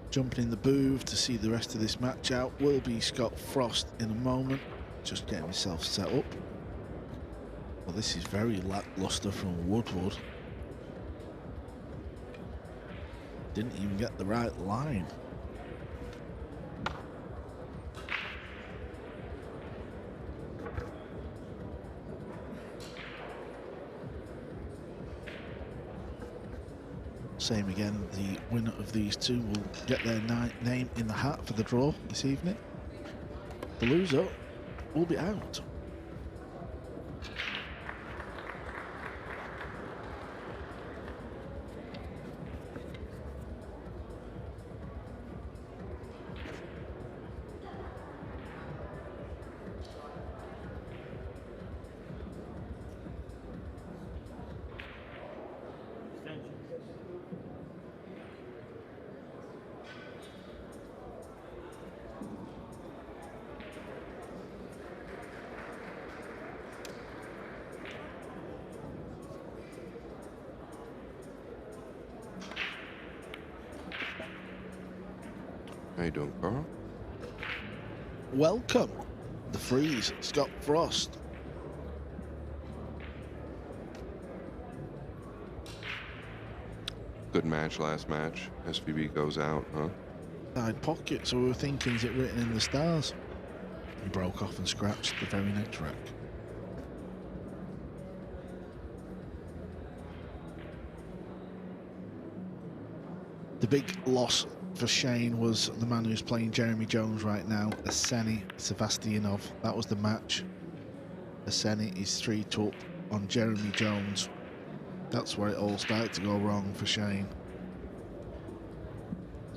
Jumping in the booth to see the rest of this match out will be Scott Frost in a moment, just getting himself set up. Well, this is very lackluster from Woodward. Didn't even get the right line. Same again, the winner of these two will get their name in the hat for the draw this evening. The loser will be out. How you doing, Carl? Welcome, the freeze, Scott Frost. Good match last match. SVB goes out, huh? Side pocket, so we were thinking, is it written in the stars? He broke off and scratched the very next rack. The big loss for Shane was the man who's playing Jeremy Jones right now, Arseny Sevastianov. That was the match. Arseny is 3-2 up on Jeremy Jones. That's where it all started to go wrong for Shane.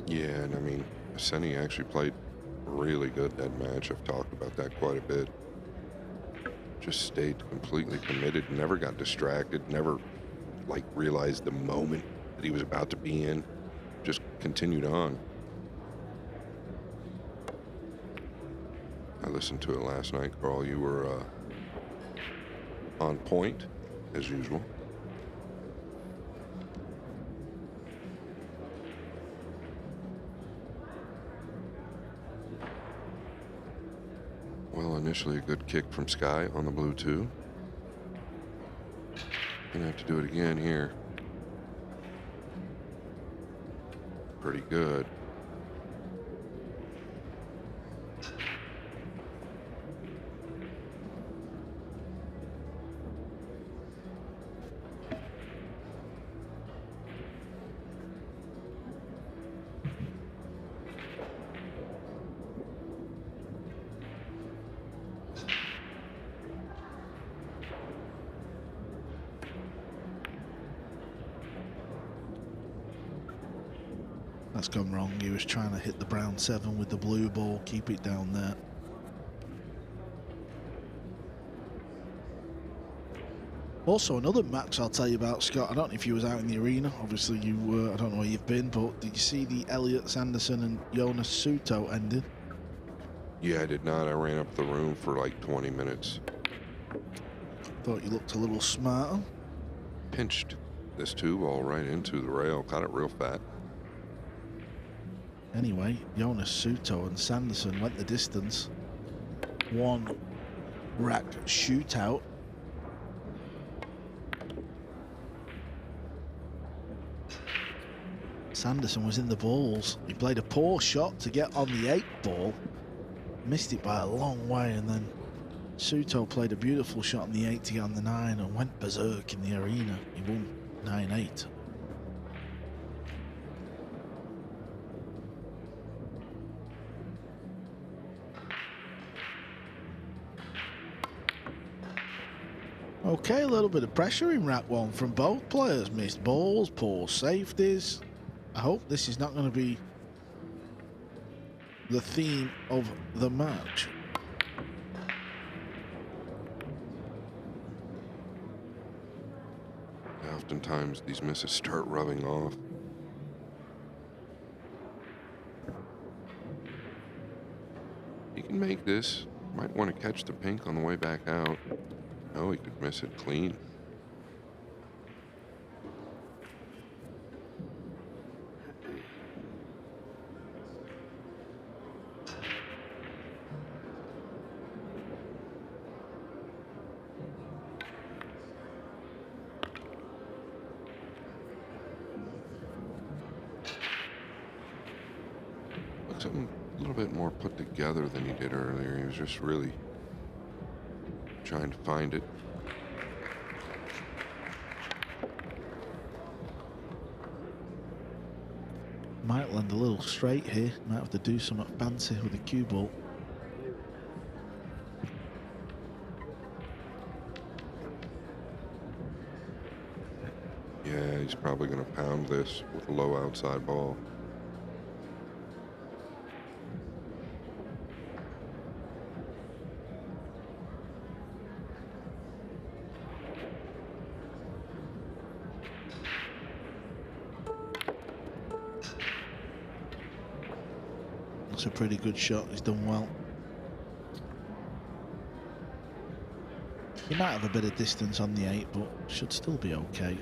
Yeah, and I mean, Arseny actually played really good that match. I've talked about that quite a bit. Just stayed completely committed, never got distracted, never like realized the moment that he was about to be in. Just continued on. I listened to it last night, Carl. You were on point, as usual. Well, initially a good kick from Sky on the blue 2. Gonna have to do it again here. Pretty good. That's gone wrong. He was trying to hit the brown 7 with the blue ball, keep it down there. Also, another match I'll tell you about, Scott. I don't know if you was out in the arena. Obviously, you were. I don't know where you've been, but did you see the Elliot Sanderson and Jonas Suto ending? Yeah, I did not. I ran up the room for like 20 minutes. Thought you looked a little smarter. Pinched this 2-ball right into the rail. Caught it real fat. Anyway, Jonas Suto and Sanderson went the distance. 1 rack shootout. Sanderson was in the balls. He played a poor shot to get on the 8 ball. Missed it by a long way, and then Suto played a beautiful shot on the 8 to get on the 9 and went berserk in the arena. He won 9-8. Okay, a little bit of pressure in rack 1 from both players. Missed balls, poor safeties. I hope this is not going to be the theme of the match. Oftentimes these misses start rubbing off. He can make this. Might want to catch the pink on the way back out. No, he could miss it clean. Looks something a little bit more put together than he did earlier. He was just really trying to find it. Might land a little straight here. Might have to do something fancy with the cue ball. Yeah, he's probably going to pound this with a low outside ball. That's a pretty good shot. He's done well. He might have a bit of distance on the 8, but should still be okay.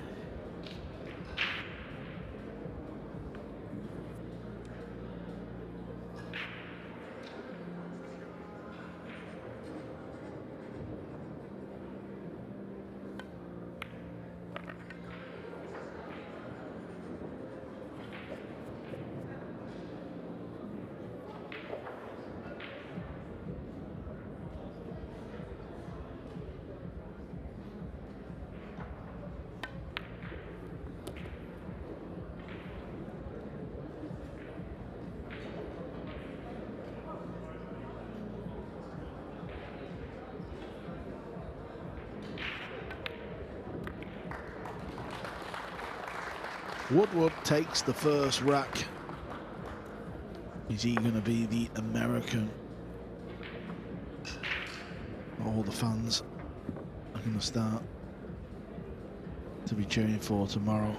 Woodward takes the first rack. Is he going to be the American all the fans are going to start to be cheering for tomorrow?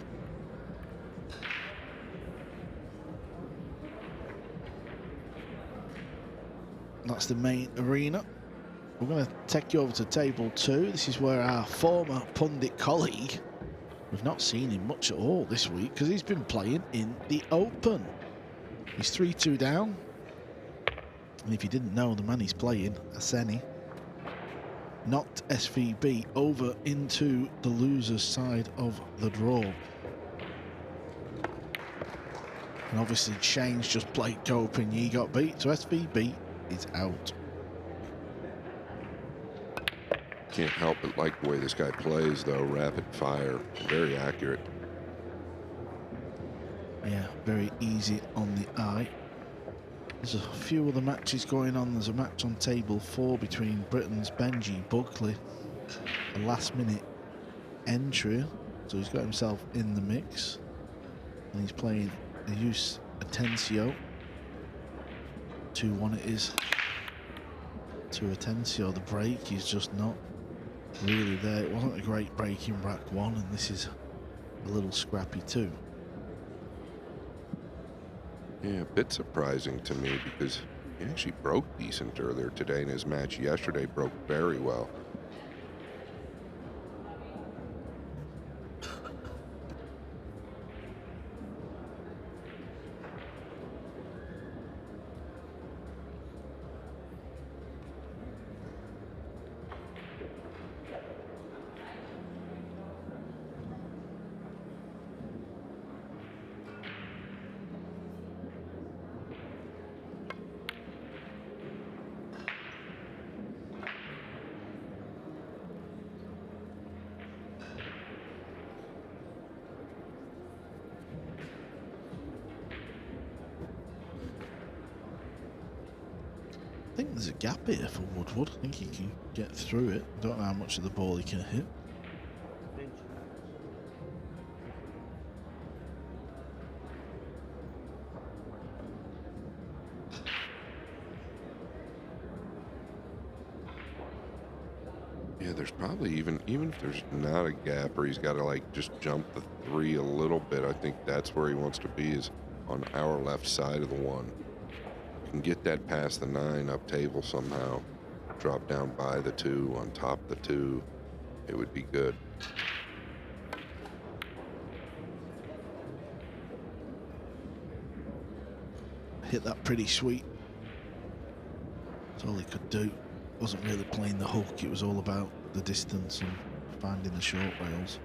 That's the main arena. We're going to take you over to table 2. This is where our former pundit colleague, we've not seen him much at all this week because he's been playing in the Open. He's 3-2 down. And if you didn't know, the man he's playing, Aseni, knocked SVB over into the loser's side of the draw. And obviously Shane's just played Cope and he got beat, so SVB is out. Can't help but like the way this guy plays, though. Rapid fire, very accurate. Yeah, very easy on the eye. There's a few other matches going on. There's a match on table 4 between Britain's Benji Buckley. A last minute entry, so he's got himself in the mix. And he's playing Ayus Atencio. 2-1 it is to Atencio. The break is just not really there. It wasn't a great break in rack 1, and this is a little scrappy too. Yeah, a bit surprising to me because he actually broke decent earlier today, and his match yesterday broke very well. I think there's a gap here for Woodward. I think he can get through it. Don't know how much of the ball he can hit. Yeah, there's probably even if there's not a gap or he's got to like just jump the 3 a little bit, I think that's where he wants to be, is on our left side of the 1. You can get that past the 9 up table somehow, drop down by the 2, on top of the 2, it would be good. Hit that pretty sweet. That's all he could do. Wasn't really playing the hook, it was all about the distance and finding the short rails.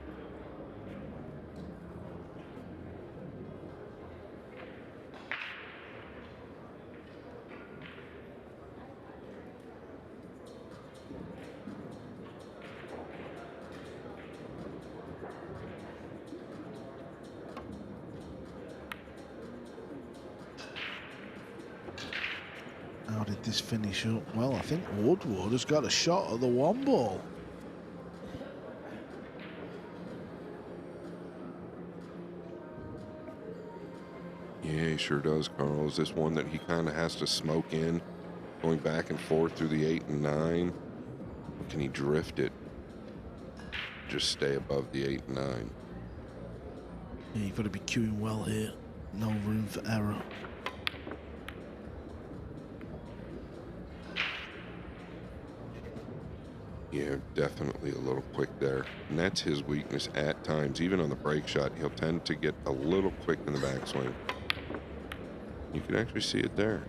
How did this finish up? Well, I think Woodward has got a shot at the 1 ball. Yeah, he sure does, Carl. Is this one that he kind of has to smoke in, going back and forth through the 8 and 9? Or can he drift it? Just stay above the 8 and 9. Yeah, you've got to be cueing well here. No room for error. Yeah, definitely a little quick there. And that's his weakness at times. Even on the break shot, he'll tend to get a little quick in the backswing. You can actually see it there.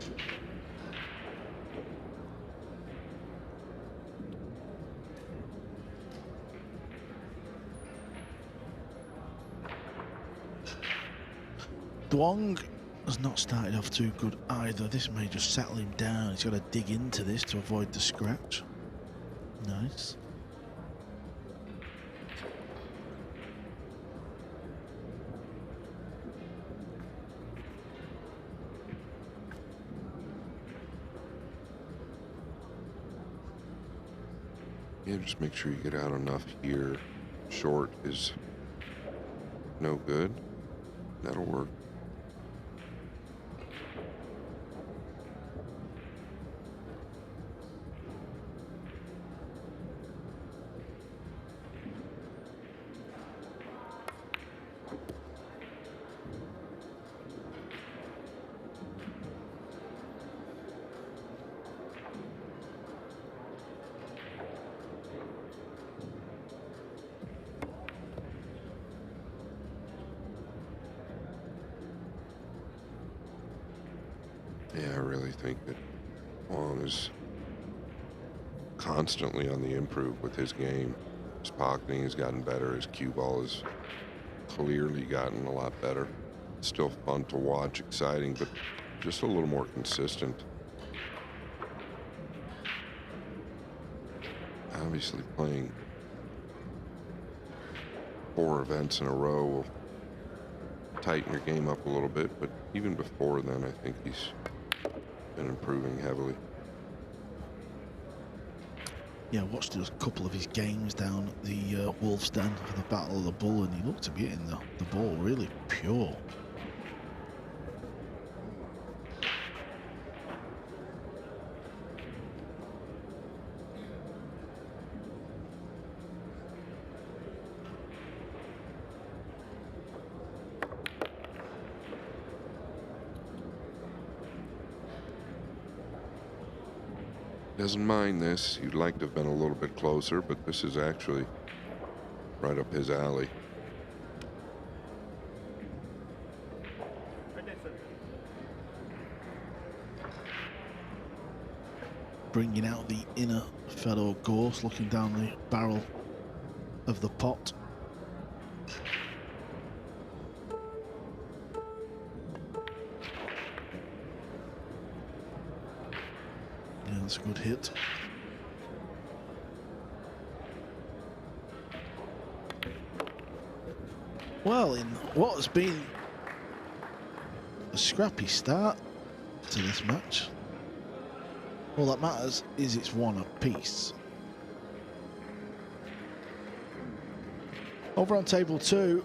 Duong has not started off too good either. This may just settle him down. He's got to dig into this to avoid the scratch. Nice. Yeah, just make sure you get out enough here. Short is no good. That'll work. Yeah, I really think that Wong is constantly on the improve with his game. His pocketing has gotten better. His cue ball has clearly gotten a lot better. Still fun to watch, exciting, but just a little more consistent. Obviously playing 4 events in a row will tighten your game up a little bit, but even before then, I think he's been improving heavily. Yeah, I watched a couple of his games down at the Wolf's Den for the Battle of the Bull, and he looked to be hitting the ball really pure. Doesn't mind this. You'd like to have been a little bit closer, but this is actually right up his alley. Bringing out the inner Fedor Gorse, looking down the barrel of the pot. Yeah, that's a good hit. Well, in what has been a scrappy start to this match, all that matters is it's one apiece. Over on table 2,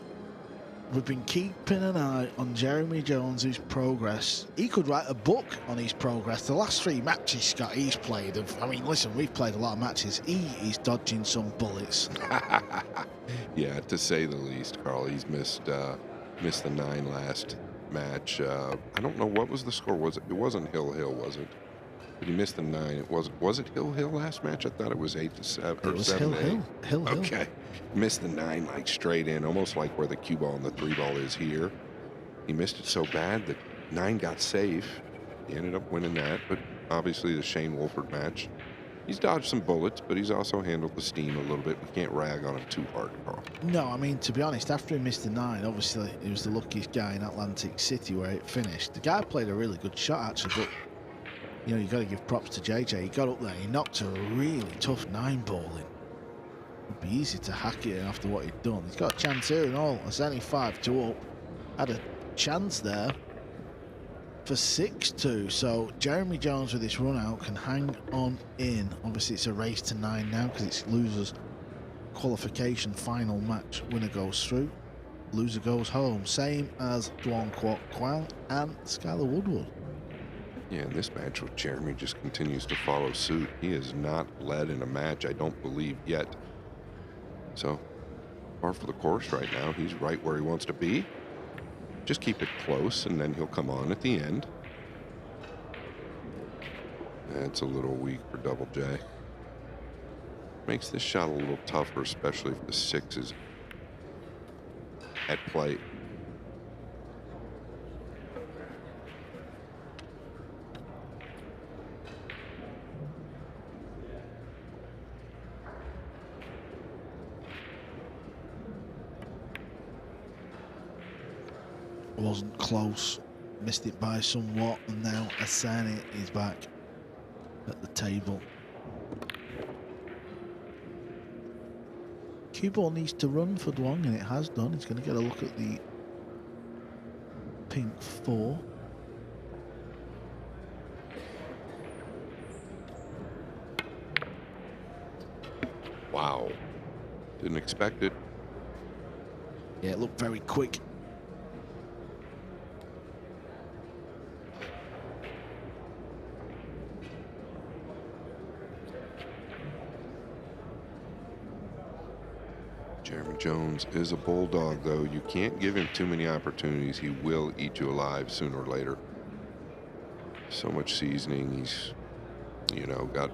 we've been keeping an eye on Jeremy Jones's progress. He could write a book on his progress. The last 3 matches, Scott, he's played. I mean, listen, we've played a lot of matches. He is dodging some bullets. Yeah, to say the least, Carl. He's missed the 9 last match. I don't know what was the score. It wasn't Hill, was it? But he missed the 9. Was it Hill last match? I thought it was 8-7 or 7-8. Hill. Okay. Missed the 9 like straight in, almost like where the cue ball and the 3 ball is here. He missed it so bad that 9 got safe. He ended up winning that, but obviously the Shane Wolford match. He's dodged some bullets, but he's also handled the steam a little bit. We can't rag on him too hard, Carl. No, I mean, to be honest, after he missed the 9, obviously he was the luckiest guy in Atlantic City where it finished. The guy played a really good shot, actually, but you know, you got to give props to JJ. He got up there, he knocked a really tough 9 ball in. It'd be easy to hack it after what he'd done. He's got a chance here and all. It's only 5-2 up. Had a chance there for 6-2. So Jeremy Jones with this run out can hang on in. Obviously it's a race to 9 now because it's losers qualification final match. Winner goes through, loser goes home. Same as Duong Quoc Quang and Skylar Woodward. Yeah, in this match with Jeremy just continues to follow suit. He has not led in a match, I don't believe, yet. So, par for the course right now. He's right where he wants to be. Just keep it close, and then he'll come on at the end. That's a little weak for Double J. Makes this shot a little tougher, especially if the 6 is at play. Wasn't close, missed it by somewhat, and now Asani is back at the table. Cue ball needs to run for Duong, and it has done. He's going to get a look at the pink 4. Wow, didn't expect it. Yeah, it looked very quick. Jeremy Jones is a bulldog, though. You can't give him too many opportunities. He will eat you alive sooner or later. So much seasoning. He's, you know, got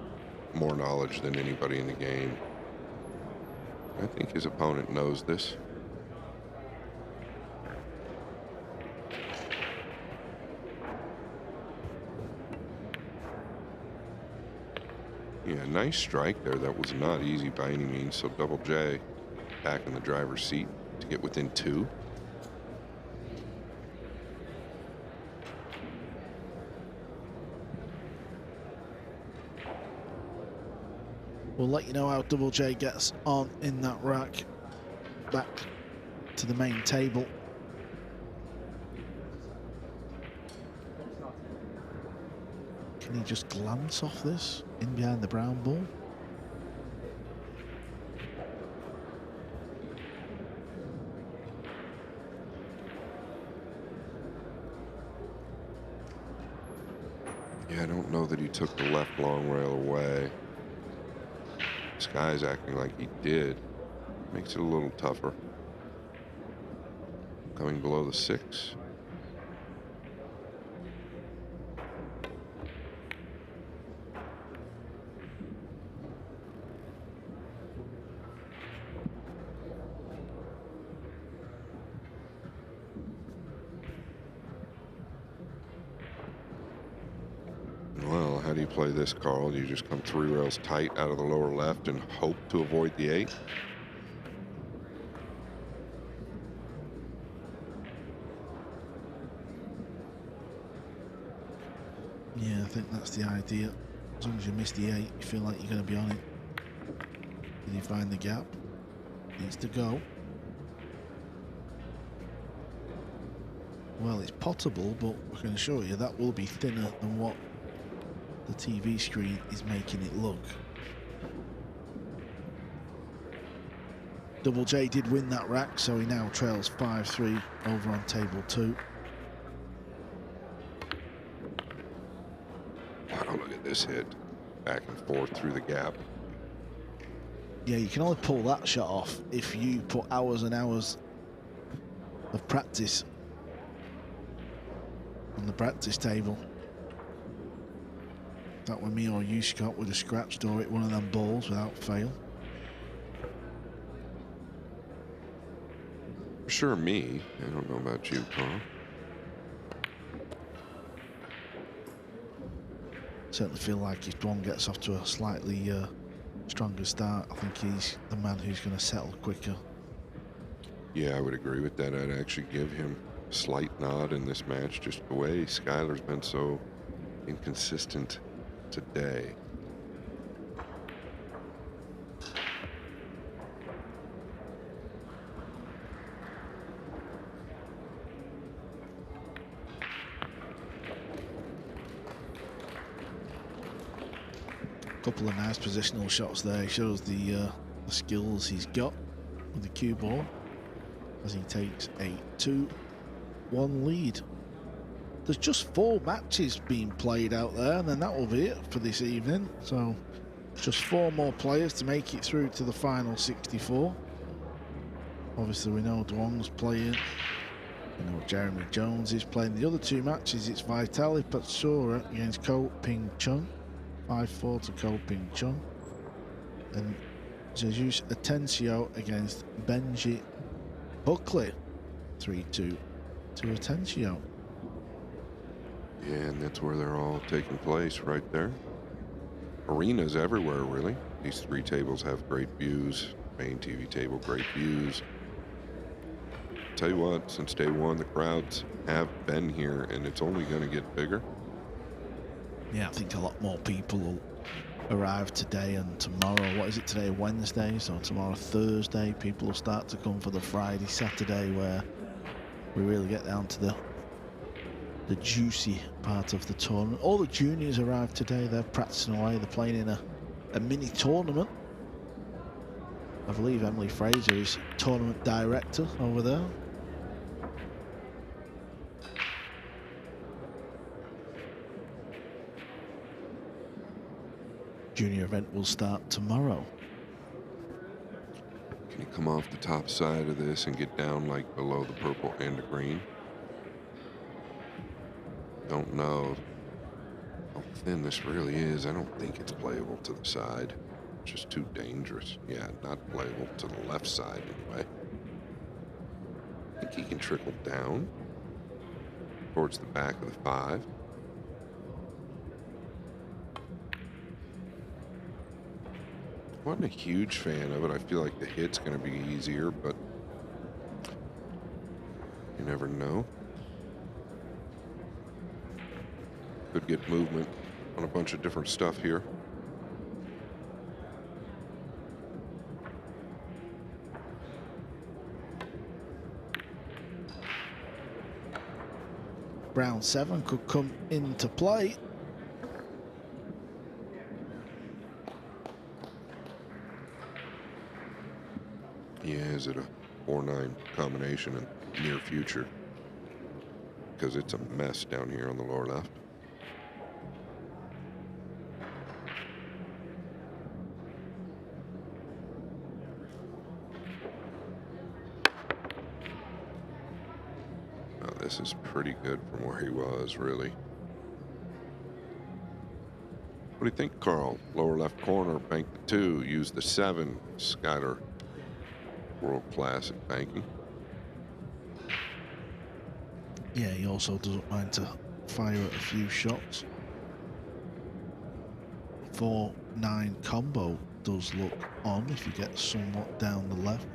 more knowledge than anybody in the game. I think his opponent knows this. Yeah, nice strike there. That was not easy by any means. So Double J back in the driver's seat to get within 2. We'll let you know how Double J gets on in that rack. Back to the main table. Can he just glance off this in behind the brown ball? Yeah, I don't know that he took the left long rail away. This guy's acting like he did. Makes it a little tougher. Coming below the 6. Well, how do you play this, Carl? Do you just come 3 rails tight out of the lower left and hope to avoid the 8? Yeah, I think that's the idea. As long as you miss the 8, you feel like you're going to be on it. Did he find the gap? Needs to go. Well, it's potable, but I can assure you that will be thinner than what the TV screen is making it look. Double J did win that rack, so he now trails 5-3 over on table 2. Wow, look at this hit. Back and forth through the gap. Yeah, you can only pull that shot off if you put hours and hours of practice on the practice table. That were me or you, Scott, would have scratched or hit one of them balls without fail. For sure me. I don't know about you, Carl. Certainly feel like if one gets off to a slightly stronger start, I think he's the man who's going to settle quicker. Yeah, I would agree with that. I'd actually give him a slight nod in this match, just the way Skylar's been so inconsistent today. Couple of nice positional shots there. He shows the skills he's got with the cue ball as he takes a 2-1 lead. There's just 4 matches being played out there, and then that will be it for this evening. So just 4 more players to make it through to the final 64. Obviously we know Duong's playing. We know Jeremy Jones is playing. The other 2 matches, it's Vitaly Patsura against Ko Ping Chung. 5-4 to Ko Ping Chung. And Jesus Atencio against Benji Buckley. 3-2 to Atencio. Yeah, and that's where they're all taking place, right there. Arenas everywhere, really. These 3 tables have great views. Main TV table, great views. Tell you what, since day 1, the crowds have been here, and it's only going to get bigger. Yeah, I think a lot more people will arrive today and tomorrow. What is it today? Wednesday, so tomorrow Thursday. People will start to come for the Friday, Saturday, where we really get down to the juicy part of the tournament. All the juniors arrived today. They're practicing away. They're playing in a mini tournament. I believe Emily Fraser is tournament director over there. Junior event will start tomorrow. Can you come off the top side of this and get down like below the purple and the green? Don't know how thin this really is. I don't think it's playable to the side. It's just too dangerous. Yeah, not playable to the left side anyway. I think he can trickle down towards the back of the 5. Wasn't a huge fan of it. I feel like the hit's going to be easier, but you never know. Could get movement on a bunch of different stuff here. Round 7 could come into play. Yeah, is it a 4-9 combination in the near future? Because it's a mess down here on the lower left. Now, this is pretty good from where he was, really. What do you think, Carl? Lower left corner, bank the 2, use the 7, Skyler. World class at banking. Yeah, he also doesn't mind to fire at a few shots. 4-9 combo does look on if you get somewhat down the left.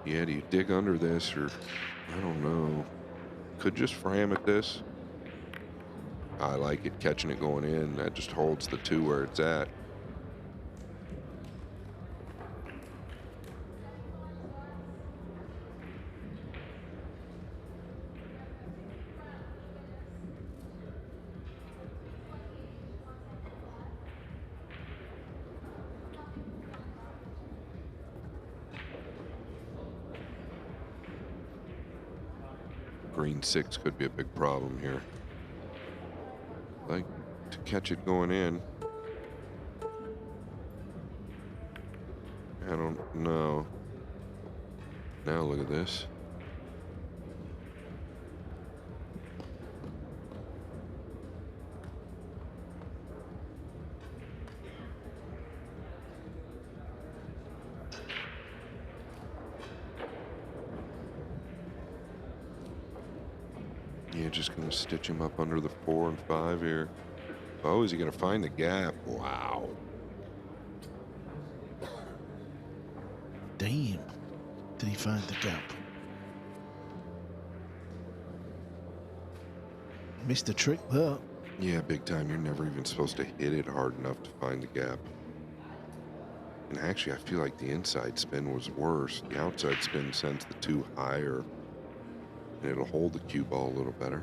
Yeah, do you dig under this or I don't know. Could just frame at this. I like it catching it going in. That just holds the 2 where it's at. Green 6 could be a big problem here. Like to catch it going in. I don't know. Now look at this. Yeah, just gonna stitch him up under the 4 and 5 here. Oh, is he gonna find the gap? Wow. Damn. Did he find the gap? Missed a trick there. Yeah, big time. You're never even supposed to hit it hard enough to find the gap. And actually, I feel like the inside spin was worse. The outside spin sends the 2 higher, and it'll hold the cue ball a little better.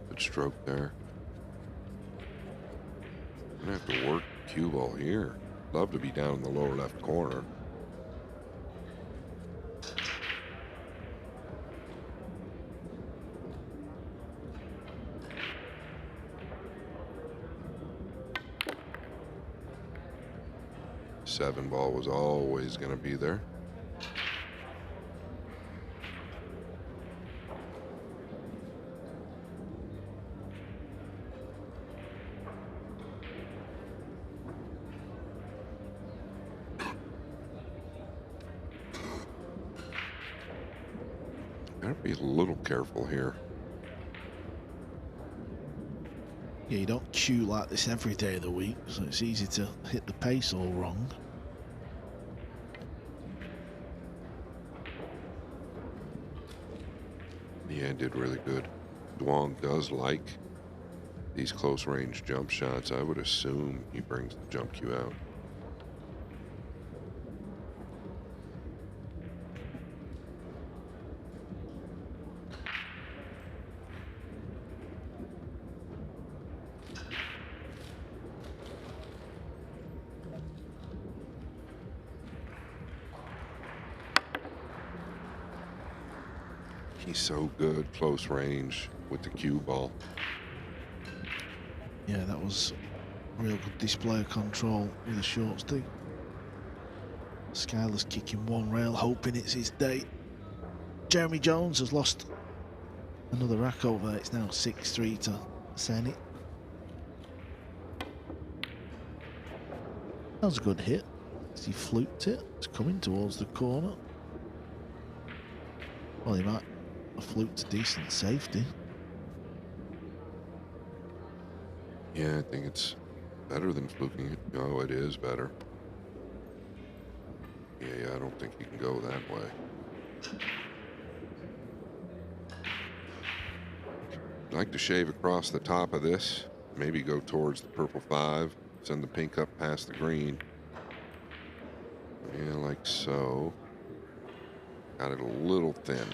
Good stroke there. I'm gonna have to work the cue ball here. Love to be down in the lower left corner. Seven ball was always going to be there. Gotta be a little careful here. Yeah, you don't cue like this every day of the week, so it's easy to hit the pace all wrong. Yeah, did really good. Duong does like these close range jump shots. I would assume he brings the jump cue out. He's so good close range with the cue ball. Yeah, that was a real good display of control with a short stick. Skyler's kicking one rail, hoping it's his day. Jeremy Jones has lost another rack over there. It's now 6-3 to Senate. That was a good hit. He fluked it. It's coming towards the corner. Well, he might have fluked a decent safety. Yeah, I think it's better than fluking it. Oh, it is better. Yeah, I don't think he can go that way. I'd like to shave across the top of this. Maybe go towards the purple 5. Send the pink up past the green. Yeah, like so. Got it a little thin.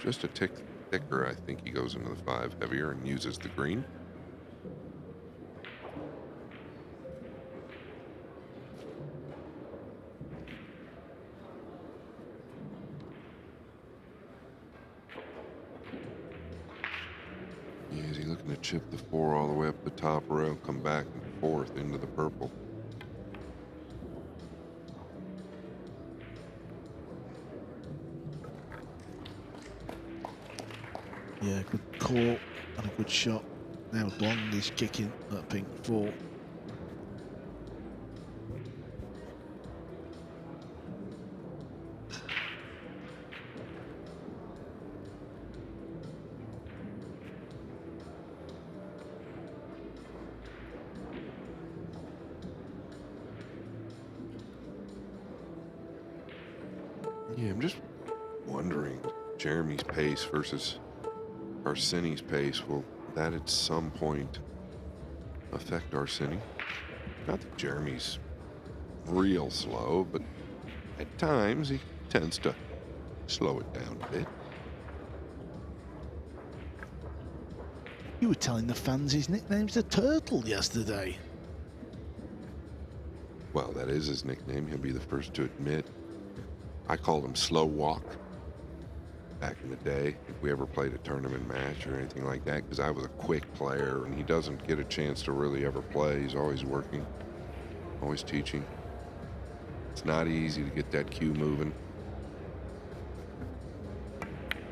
Just a tick thicker. I think he goes into the 5 heavier and uses the green. Yeah, is he looking to chip the 4 all the way up the top rail, come back and forth into the purple? Yeah, good call and a good shot. Now Blond is kicking that pink 4. Yeah, I'm just wondering, Jeremy's pace versus Arseni's pace, will that at some point affect Arseni? Not that Jeremy's real slow, but at times he tends to slow it down a bit. You were telling the fans his nickname's the Turtle yesterday. Well, that is his nickname. He'll be the first to admit. I called him Slow Walk back in the day, if we ever played a tournament match or anything like that, because I was a quick player and he doesn't get a chance to really ever play. He's always working, always teaching. It's not easy to get that cue moving.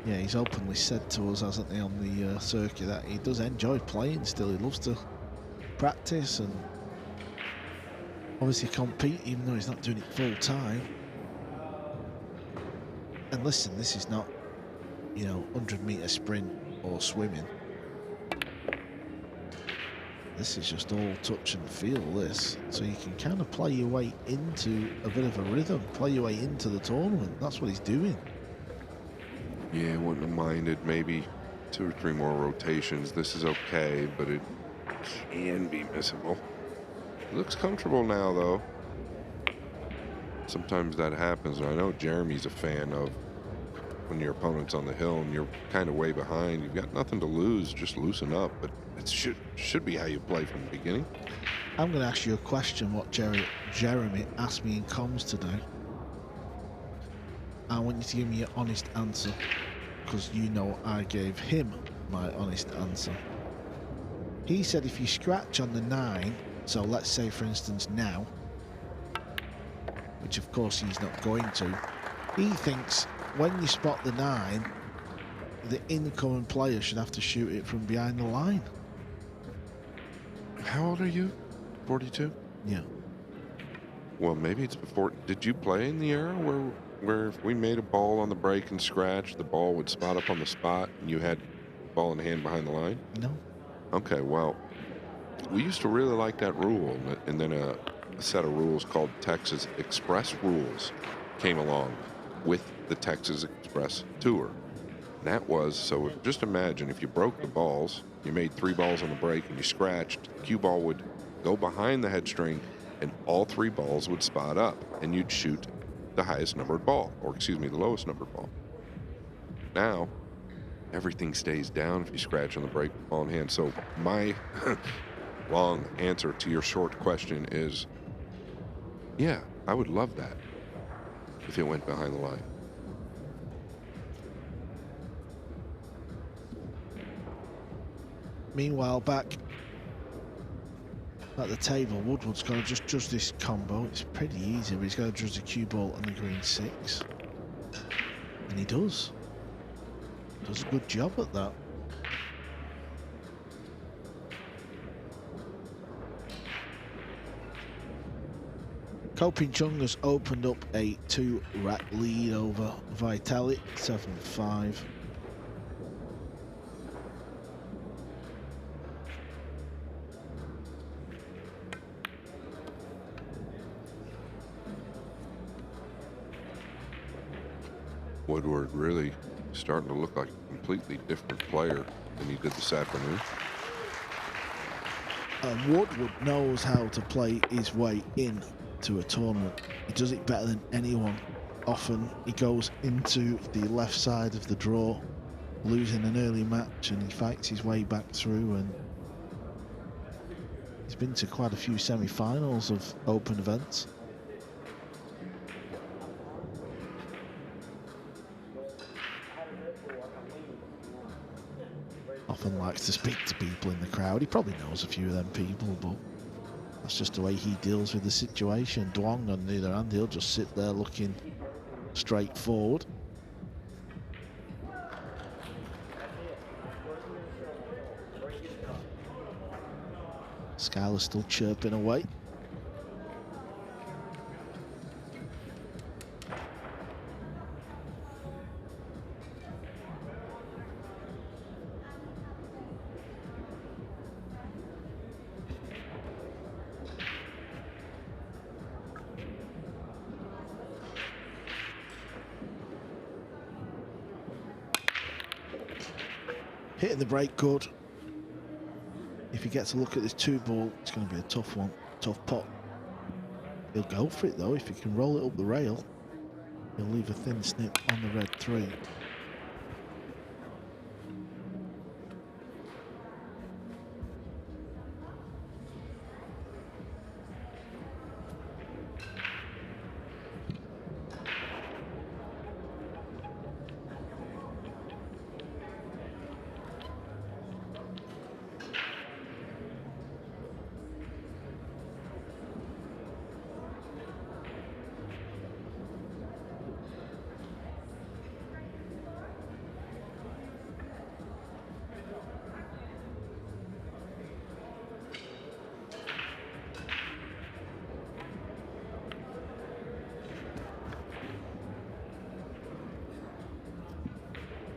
Yeah, he's openly said to us, hasn't he, on the circuit, that he does enjoy playing still. He loves to practice and obviously compete, even though he's not doing it full time. And listen, this is not, you know, 100-meter sprint or swimming. This is just all touch and feel, this. So you can kind of play your way into a bit of a rhythm, play your way into the tournament. That's what he's doing. Yeah, wouldn't have minded maybe 2 or 3 more rotations. This is okay, but it can be missable. Looks comfortable now, though. Sometimes that happens, and I know Jeremy's a fan of when your opponent's on the hill and you're kind of way behind. You've got nothing to lose, just loosen up. But it should be how you play from the beginning. I'm going to ask you a question, what Jeremy asked me in comms today. I want you to give me an honest answer, because you know I gave him my honest answer. He said if you scratch on the 9, so let's say for instance now, which of course he's not going to, he thinks when you spot the 9, the incoming player should have to shoot it from behind the line. How old are you? 42? Yeah. Well, maybe it's before. Did you play in the era where if we made a ball on the break and scratch, the ball would spot up on the spot and you had ball in hand behind the line? No. Okay, well, we used to really like that rule, and then a set of rules called Texas Express rules came along with the Texas Express Tour. And that was, so just imagine if you broke the balls, you made 3 balls on the break and you scratched, the cue ball would go behind the head string and all 3 balls would spot up and you'd shoot the highest numbered ball, or excuse me, the lowest numbered ball. Now, everything stays down if you scratch on the break with ball in hand. So my long answer to your short question is, yeah, I would love that if it went behind the line. Meanwhile, back at the table, Woodward's got to just judge this combo. It's pretty easy, but he's got to judge the cue ball and the green 6. And he does. Does a good job at that. Kopin Chung has opened up a 2-rack lead over Vitalik, 7-5. Woodward really starting to look like a completely different player than he did this afternoon. Woodward knows how to play his way in to a tournament. He does it better than anyone. Often he goes into the left side of the draw, losing an early match, and he fights his way back through, and he's been to quite a few semi-finals of open events. Often likes to speak to people in the crowd. He probably knows a few of them people, but that's just the way he deals with the situation. Duong, on the other hand, he'll just sit there looking straight forward. Skylar's still chirping away. Hitting the break good. If he gets a look at this 2-ball, it's going to be a tough one, tough pot. He'll go for it though. If he can roll it up the rail, he'll leave a thin snip on the red 3.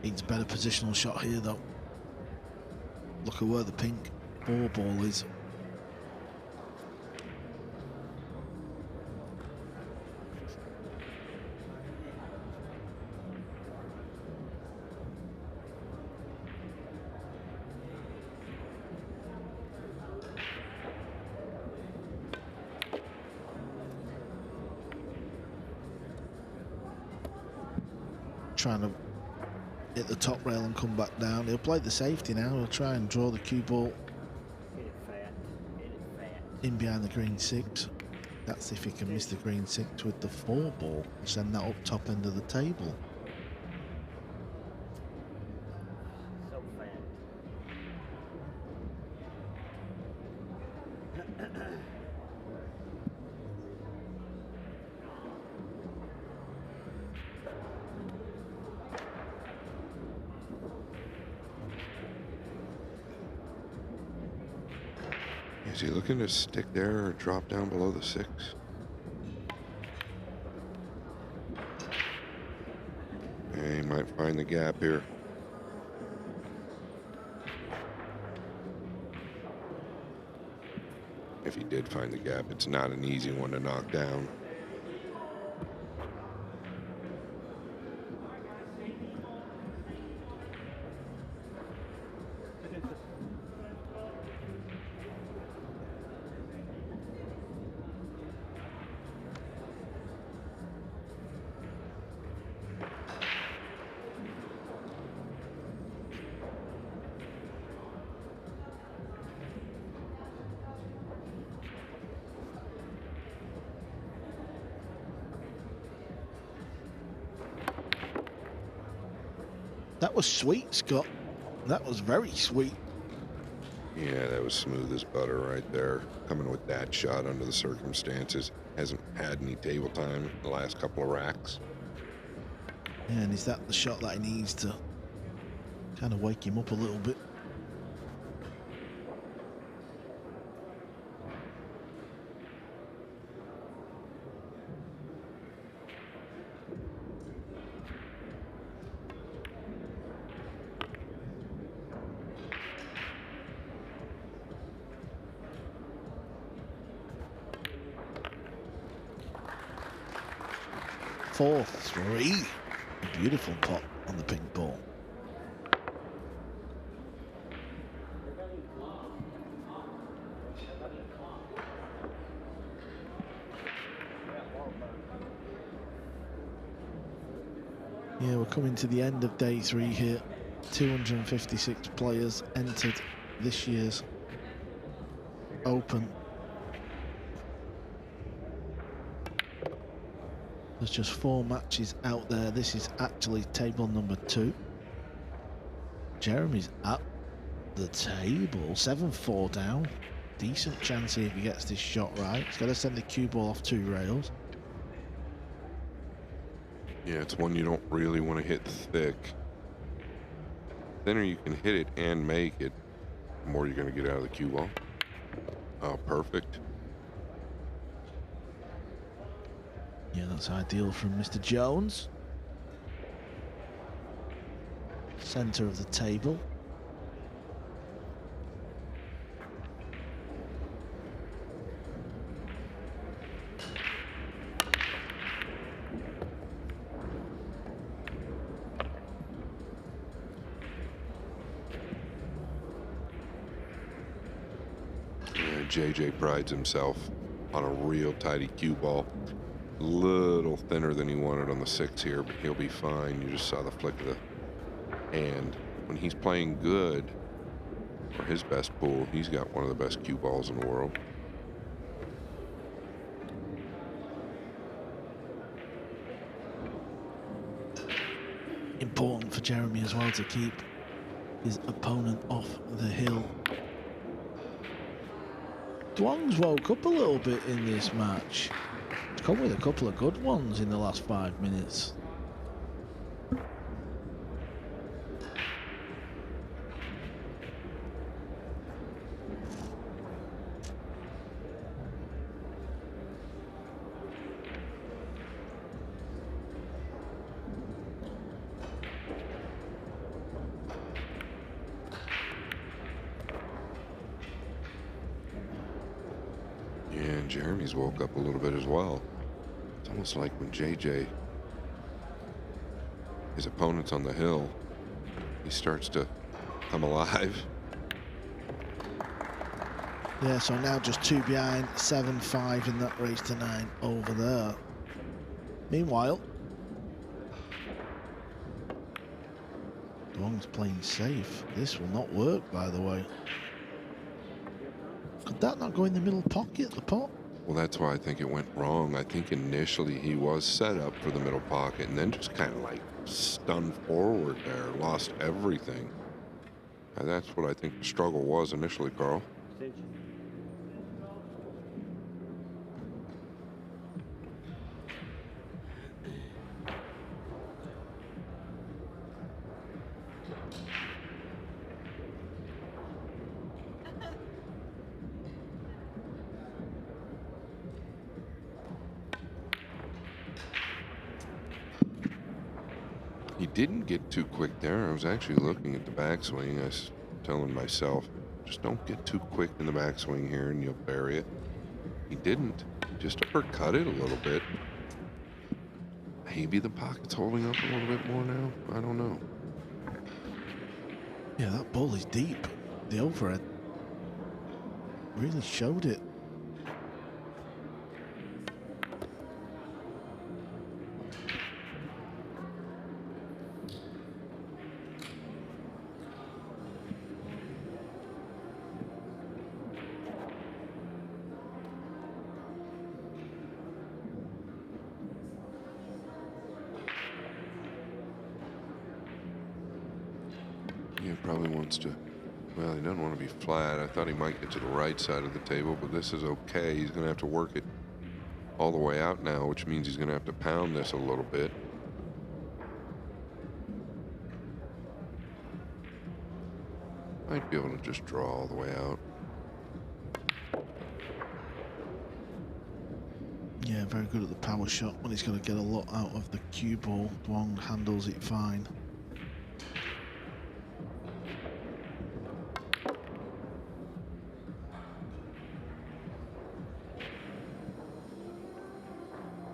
Needs a better positional shot here though. Look at where the pink 4-ball is. Trying to hit the top rail and come back down. He'll play the safety now. He'll try and draw the cue ball in behind the green 6. That's if he can miss the green 6 with the 4-ball. Send that up top end of the table. Is he looking to stick there or drop down below the 6? Yeah, he might find the gap here. If he did find the gap, it's not an easy one to knock down. That was sweet, Scott. That was very sweet. Yeah, that was smooth as butter right there. Coming with that shot under the circumstances. Hasn't had any table time in the last couple of racks. And is that the shot that he needs to kind of wake him up a little bit? Four, 3. Beautiful pot on the pink ball. Yeah, we're coming to the end of day 3 here. 256 players entered this year's Open. There's just 4 matches out there. This is actually table number 2. Jeremy's at the table. 7-4 down. Decent chance here if he gets this shot right. He's got to send the cue ball off 2 rails. Yeah, it's one you don't really want to hit thick. The thinner you can hit it and make it, the more you're going to get out of the cue ball. Oh, perfect. Yeah, that's ideal from Mr. Jones. Center of the table. JJ prides himself on a real tidy cue ball. Little thinner than he wanted on the 6 here, but he'll be fine. You just saw the flick of the hand. When he's playing good for his best pool, he's got one of the best cue balls in the world. Important for Jeremy as well to keep his opponent off the hill. Duong's woke up a little bit in this match. He's come with a couple of good ones in the last 5 minutes. And Jeremy's woke up a little bit as well. It's almost like when JJ, his opponent's on the hill, he starts to come alive. Yeah, so now just 2 behind, 7-5 in that race to 9 over there. Meanwhile, Duong's playing safe. This will not work, by the way. Could that not go in the middle pocket, the pot? Well, that's why I think it went wrong. I think initially he was set up for the middle pocket and then just kind of like stunned forward there, lost everything. And that's what I think the struggle was initially, Carl. He didn't get too quick there. I was actually looking at the backswing. I was telling myself, just don't get too quick in the backswing here and you'll bury it. He didn't. Just uppercut it a little bit. Maybe the pocket's holding up a little bit more now. I don't know. Yeah, that ball is deep. The overhead really showed it. He probably wants to, well, he doesn't want to be flat. I thought he might get to the right side of the table, but this is okay. He's going to have to work it all the way out now, which means he's going to have to pound this a little bit. Might be able to just draw all the way out. Yeah, very good at the power shot when he's going to get a lot out of the cue ball. Duong handles it fine.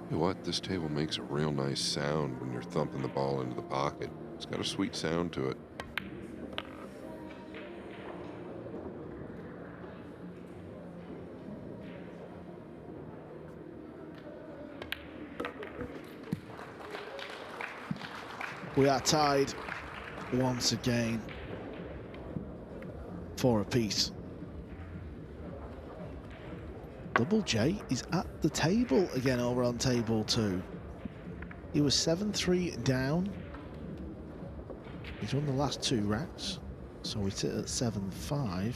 You know what? This table makes a real nice sound when you're thumping the ball into the pocket. It's got a sweet sound to it. We are tied once again, 4 apiece. Double J is at the table again over on table 2. He was 7-3 down. He's won the last 2 racks, so we sit at 7-5.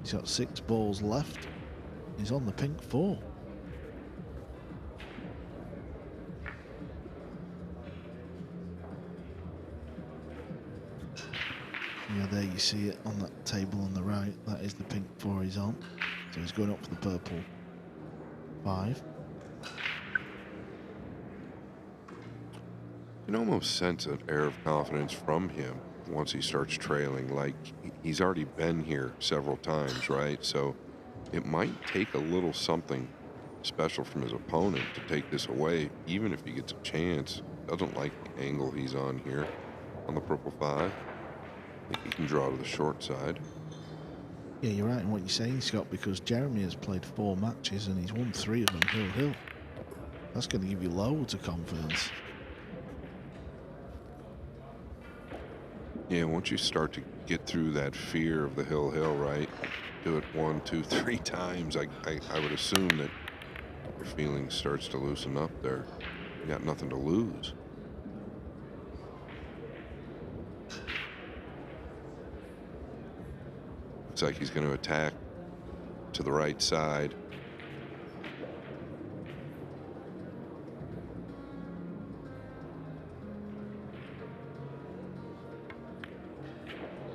He's got 6 balls left. He's on the pink 4. Yeah, there you see it on that table on the right. That is the pink 4 he's on. So he's going up for the purple 5. You can almost sense an air of confidence from him once he starts trailing. Like, he's already been here several times, right? So it might take a little something special from his opponent to take this away, even if he gets a chance. Doesn't like the angle he's on here on the purple 5. I think he can draw to the short side. Yeah, you're right in what you're saying, Scott, because Jeremy has played 4 matches and he's won 3 of them hill-hill. That's going to give you loads of confidence. Yeah, once you start to get through that fear of the hill-hill, right? Do it 1, 2, 3 times. I would assume that your feeling starts to loosen up there. You got nothing to lose. Looks like he's going to attack to the right side.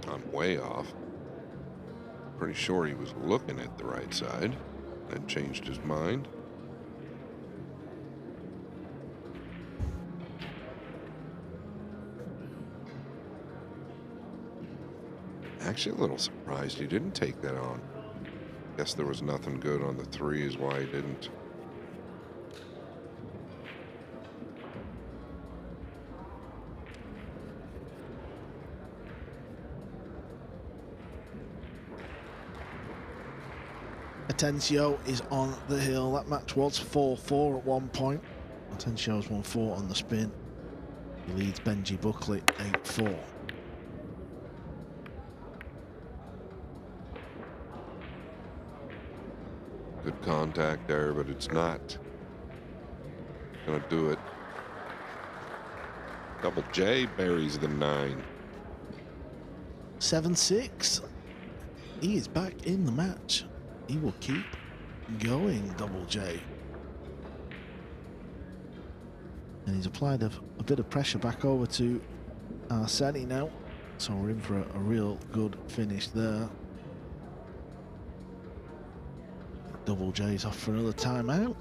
I'm way off. Pretty sure he was looking at the right side, then changed his mind. Actually, a little surprised he didn't take that on. Guess there was nothing good on the 3 is why he didn't. Atencio is on the hill. That match was 4-4 at one point. Atencio's won 4 on the spin. He leads Benji Buckley 8-4. Good contact there, but it's not gonna do it. Double J buries the 9. 7-6. He is back in the match. He will keep going, Double J. And he's applied a bit of pressure back over to Arseni now. So we're in for a real good finish there. Double J's off for another timeout.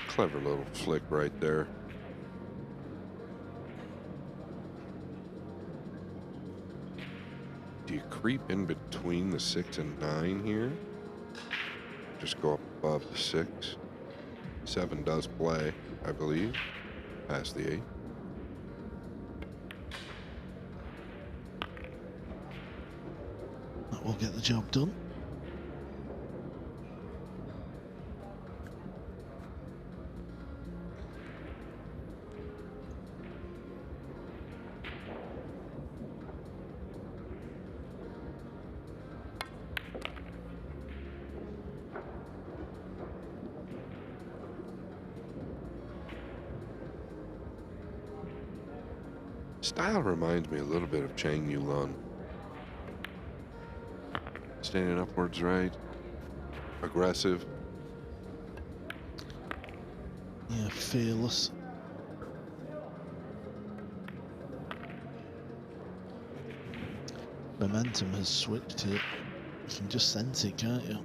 Clever little flick right there. Do you creep in between the 6 and 9 here? Just go up above the 6. 7 does play, I believe, past the 8. That will get the job done. Style reminds me a little bit of Chang Yulun. Standing upwards, right? Aggressive. Yeah, fearless. Momentum has switched here. You can just sense it, can't you?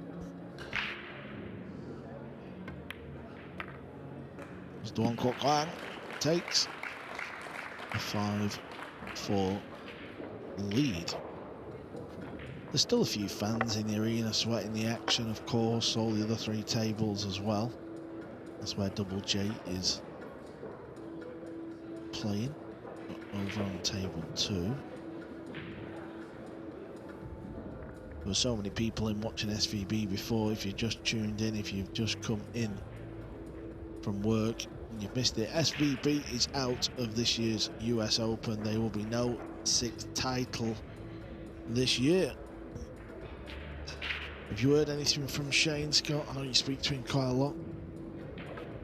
There's the 1 quick line. Takes a 5-4 lead. There's still a few fans in the arena sweating the action, of course, all the other 3 tables as well. That's where Double J is playing, over on table 2. There were so many people in watching SVB before. If you just tuned in, if you've just come in from work and you've missed it, SVB is out of this year's US Open. There will be no 6th title this year. Have you heard anything from Shane, Scott? I know you speak to him quite a lot.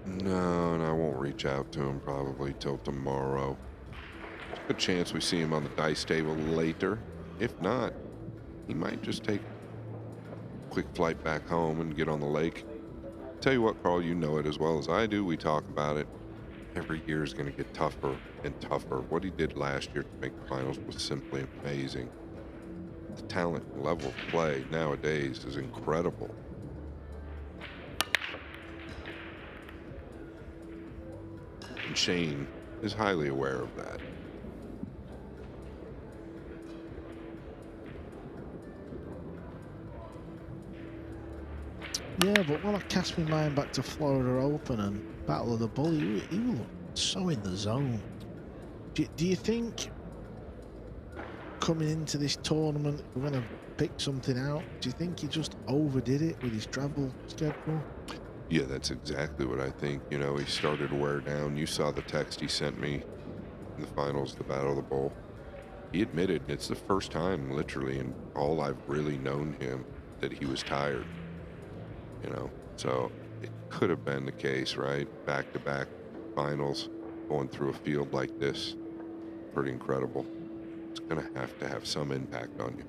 No, and I won't reach out to him probably till tomorrow. There's a good chance we see him on the dice table later. If not, he might just take a quick flight back home and get on the lake. Tell you what, Carl, you know it as well as I do. We talk about it. Every year is going to get tougher and tougher. What he did last year to make the finals was simply amazing. The talent level of play nowadays is incredible. Shane is highly aware of that. Yeah, but when I cast my mind back to Florida Open and Battle of the Bull, he looked so in the zone. Do you think coming into this tournament we're going to pick something out? Do you think he just overdid it with his travel schedule? Yeah, that's exactly what I think. You know, he started to wear down. You saw the text he sent me in the finals of the Battle of the Bull. He admitted it's the first time, literally, in all I've really known him, that he was tired. You know, so it could have been the case, right? Back-to-back finals, going through a field like this, pretty incredible. It's going to have some impact on you.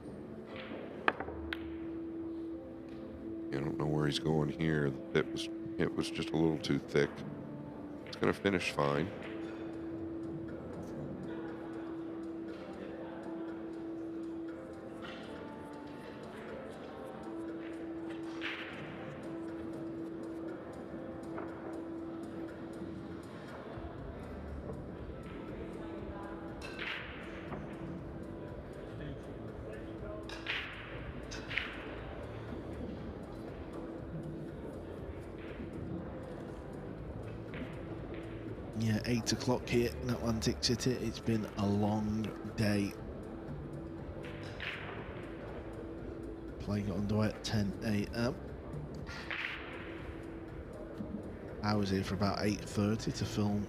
You don't know where he's going here. It was just a little too thick. It's going to finish fine. Yeah, 8 o'clock here in Atlantic City. It's been a long day. Play got underway at 10 a.m. I was here for about 8:30 to film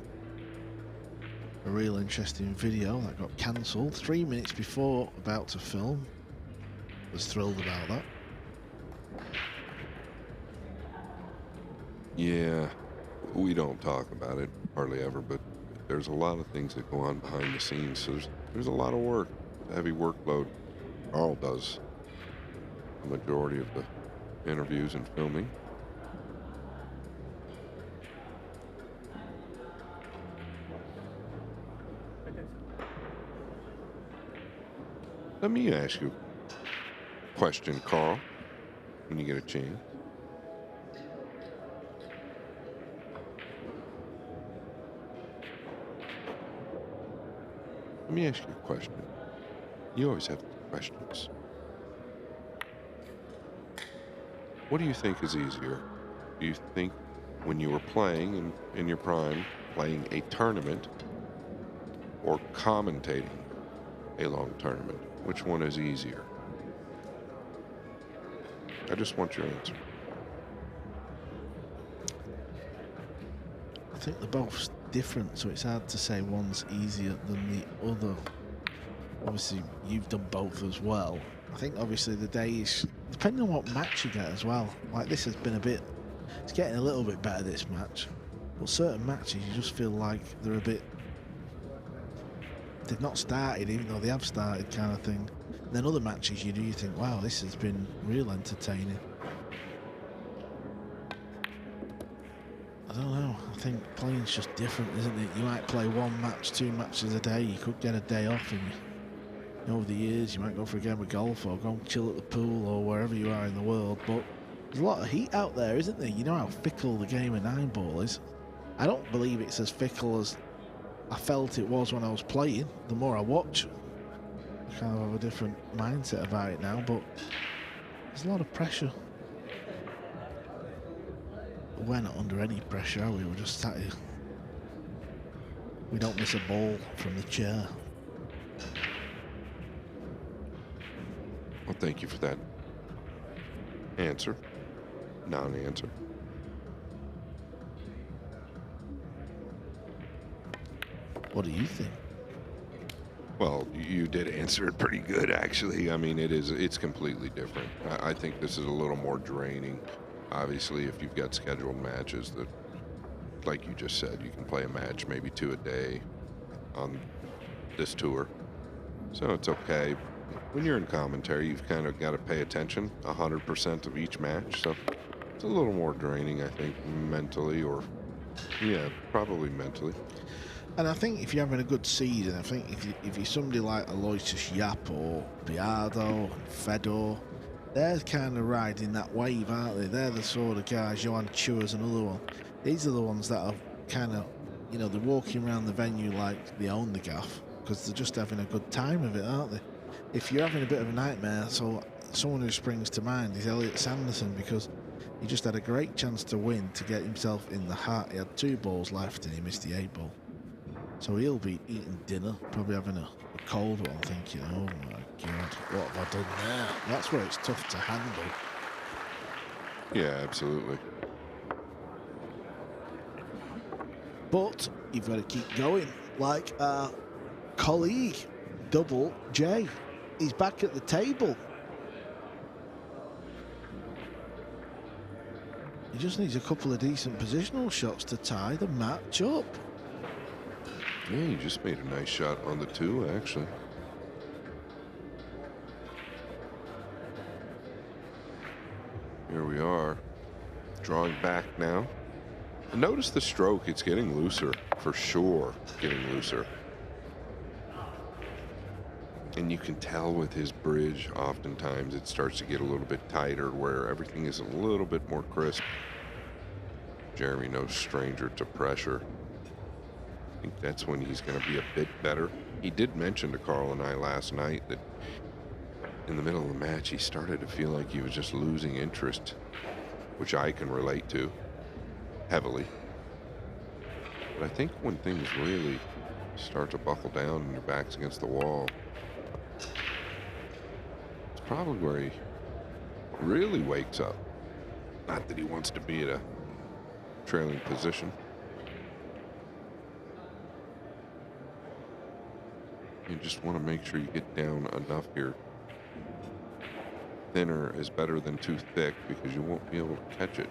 a real interesting video that got cancelled 3 minutes before about to film. Was thrilled about that. Yeah, we don't talk about it hardly ever, but there's a lot of things that go on behind the scenes. So there's a lot of work, heavy workload. Carl does the majority of the interviews and filming. Let me ask you a question, Carl, when you get a chance. Let me ask you a question. You always have questions. What do you think is easier? Do you think when you were playing in your prime, playing a tournament, or commentating a long tournament? Which one is easier? I just want your answer. I think they're both different, so it's hard to say one's easier than the other. Obviously, you've done both as well. I think obviously the days, depending on what match you get as well. Like this has been it's getting a little bit better this match. But certain matches you just feel like they're a bit, they've not started even though they have started kind of thing. And then other matches you think, wow, this has been real entertaining. I don't know. I think playing's just different, isn't it? You might play one match, 2 matches a day. You could get a day off, and over the years you might go for a game of golf or go and chill at the pool or wherever you are in the world. But there's a lot of heat out there, isn't there? You know how fickle the game of 9-ball is. I don't believe it's as fickle as I felt it was when I was playing. The more I watch, I kind of have a different mindset about it now. But there's a lot of pressure. We're not under any pressure, are we? We're just sat here. We don't miss a ball from the chair. Well, thank you for that answer. Non-answer. What do you think? Well, you did answer it pretty good, actually. I mean, it's completely different. I think this is a little more draining. Obviously, if you've got scheduled matches that, like you just said, you can play a match, maybe 2 a day on this tour. So it's okay. When you're in commentary, you've kind of got to pay attention 100% of each match. So it's a little more draining, I think, mentally, or, yeah, probably mentally. And I think if you're having a good season, I think if you're somebody like Aloysius Yap or Biardo and Fedor, they're kind of riding that wave, aren't they? They're the sort of guys, Johan Chua's another one. These are the ones that are kind of you know, they're walking around the venue like they own the gaff because they're just having a good time of it, aren't they? If you're having a bit of a nightmare, so someone who springs to mind is Elliot Sanderson, because he just had a great chance to win to get himself in the hat. He had 2 balls left and he missed the 8 ball. So he'll be eating dinner, probably having a cold one, thinking, oh my God, what have I done now? That's where it's tough to handle. Yeah, absolutely. But you've got to keep going, like our colleague, Double J. He's back at the table. He just needs a couple of decent positional shots to tie the match up. Yeah, he just made a nice shot on the 2, actually. Here we are, drawing back now. And notice the stroke, it's getting looser, for sure, getting looser. And you can tell with his bridge, oftentimes it starts to get a little bit tighter where everything is a little bit more crisp. Jeremy, no stranger to pressure. I think that's when he's going to be a bit better. He did mention to Carl and I last night that in the middle of the match, he started to feel like he was just losing interest, which I can relate to heavily. But I think when things really start to buckle down and your back's against the wall, it's probably where he really wakes up. Not that he wants to be at a trailing position. You just want to make sure you get down enough here. Thinner is better than too thick because you won't be able to catch it.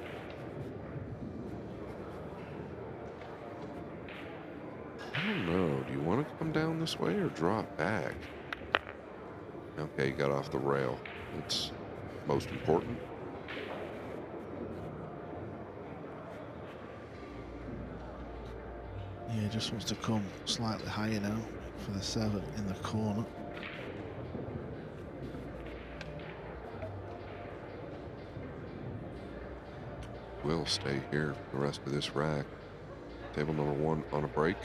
I don't know. Do you want to come down this way or drop back? Okay, got off the rail. That's most important. Yeah, just wants to come slightly higher now for the 7 in the corner. Will stay here for the rest of this rack. Table number 1 on a break.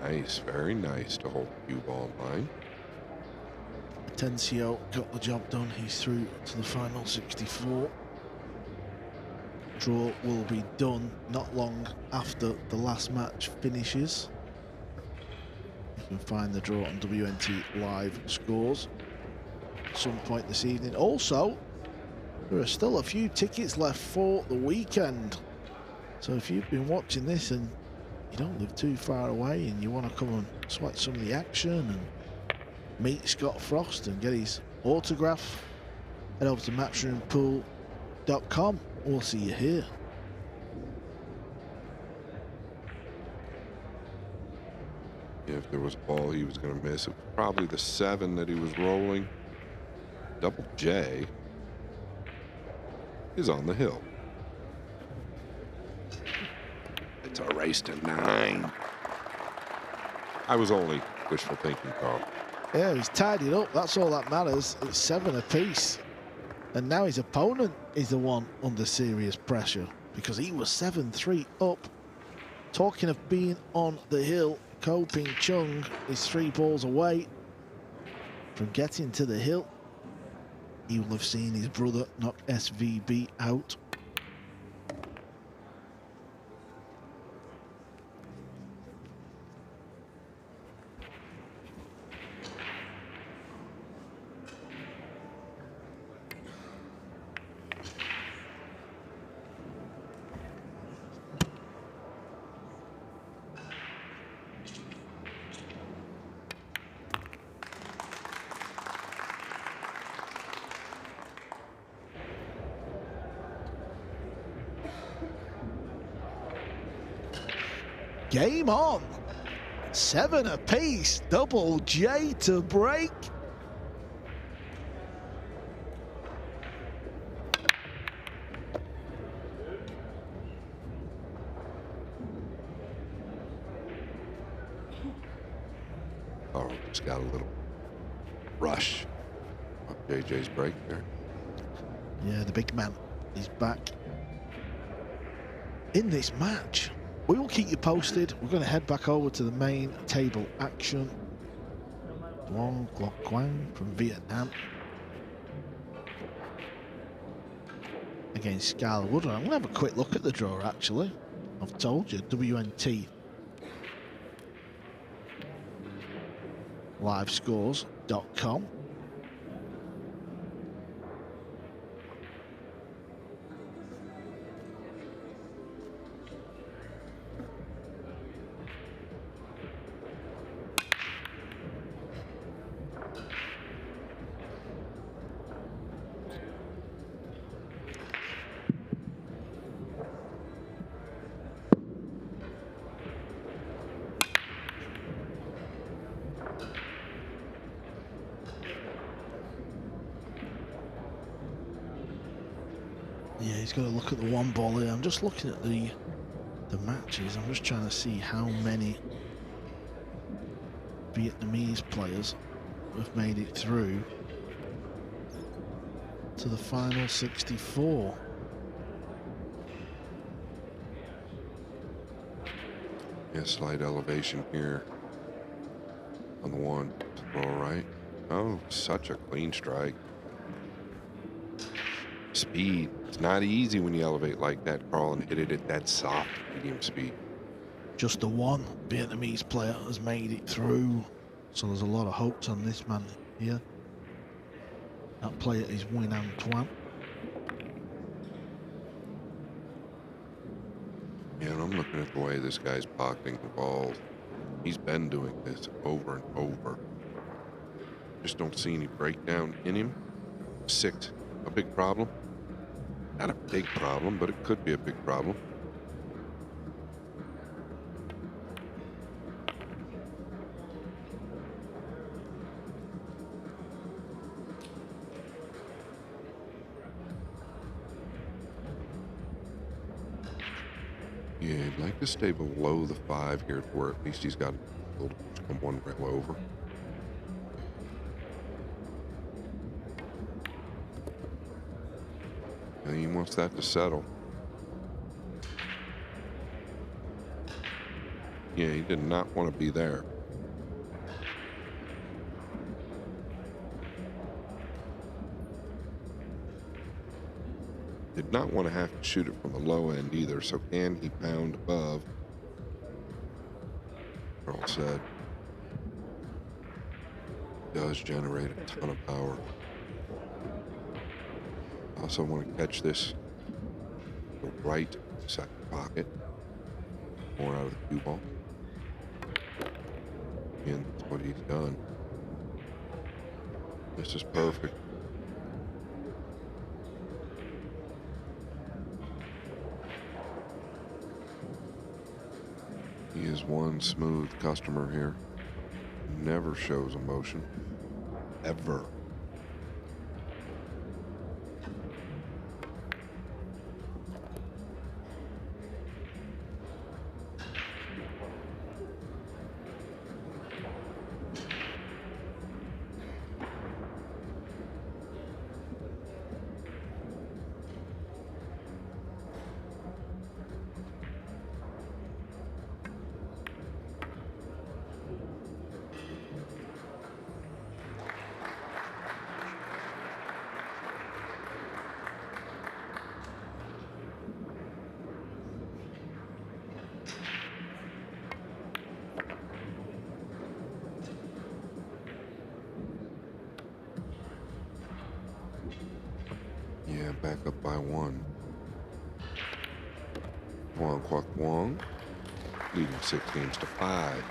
Nice, very nice to hold the cue ball line. Tencio got the job done. He's through to the final 64. Draw will be done not long after the last match finishes. You can find the draw on WNT Live Scores at some point this evening. Also, there are still a few tickets left for the weekend. So if you've been watching this and you don't live too far away and you want to come and sweat some of the action and meet Scott Frost and get his autograph, head over to matchroompool.com. We'll see you here. Yeah, if there was a ball he was going to miss, it was probably the 7 that he was rolling. Double J is on the hill. It's a race to 9. I was only wishful thinking, Carl. Yeah, he's tied it up. That's all that matters. It's 7 apiece. And now his opponent is the one under serious pressure because he was 7-3 up. Talking of being on the hill, Ko Ping Chung is 3 balls away from getting to the hill. He will have seen his brother knock SVB out. Game on. 7 apiece. Double J to break. Oh, just got a little rush off JJ's break there. Yeah, the big man is back in this match. We will keep you posted. We're going to head back over to the main table action. Duong Quoc Quang from Vietnam against Skylar Woodard. I'm going to have a quick look at the draw, actually. I've told you, WNT livescores.com. Yeah, he's got to look at the one ball here. I'm just looking at the matches. I'm just trying to see how many Vietnamese players have made it through to the final 64. Yeah, slight elevation here on the one to throw right. Oh, such a clean strike. Speed. It's not easy when you elevate like that, Carl, and hit it at that soft medium speed. Just the one Vietnamese player has made it through, so there's a lot of hopes on this man here. That player is Nguyen Anh Tuan. Yeah, and I'm looking at the way this guy's pocketing the balls. He's been doing this over and over. Just don't see any breakdown in him. 6, a big problem. Not a big problem, but it could be a big problem. Yeah, I'd like to stay below the 5 here to where at least he's got a little come one rail over. And he wants that to settle. Yeah, he did not want to be there. Did not want to have to shoot it from the low end either, so can he pound above? Carl said. Does generate a ton of power. Also want to catch this the right second pocket. More out of the cue ball. And that's what he's done. This is perfect. He is one smooth customer here. Never shows emotion. Ever. Yeah, back up by 1. Duong Quoc Quang leading 6 games to 5.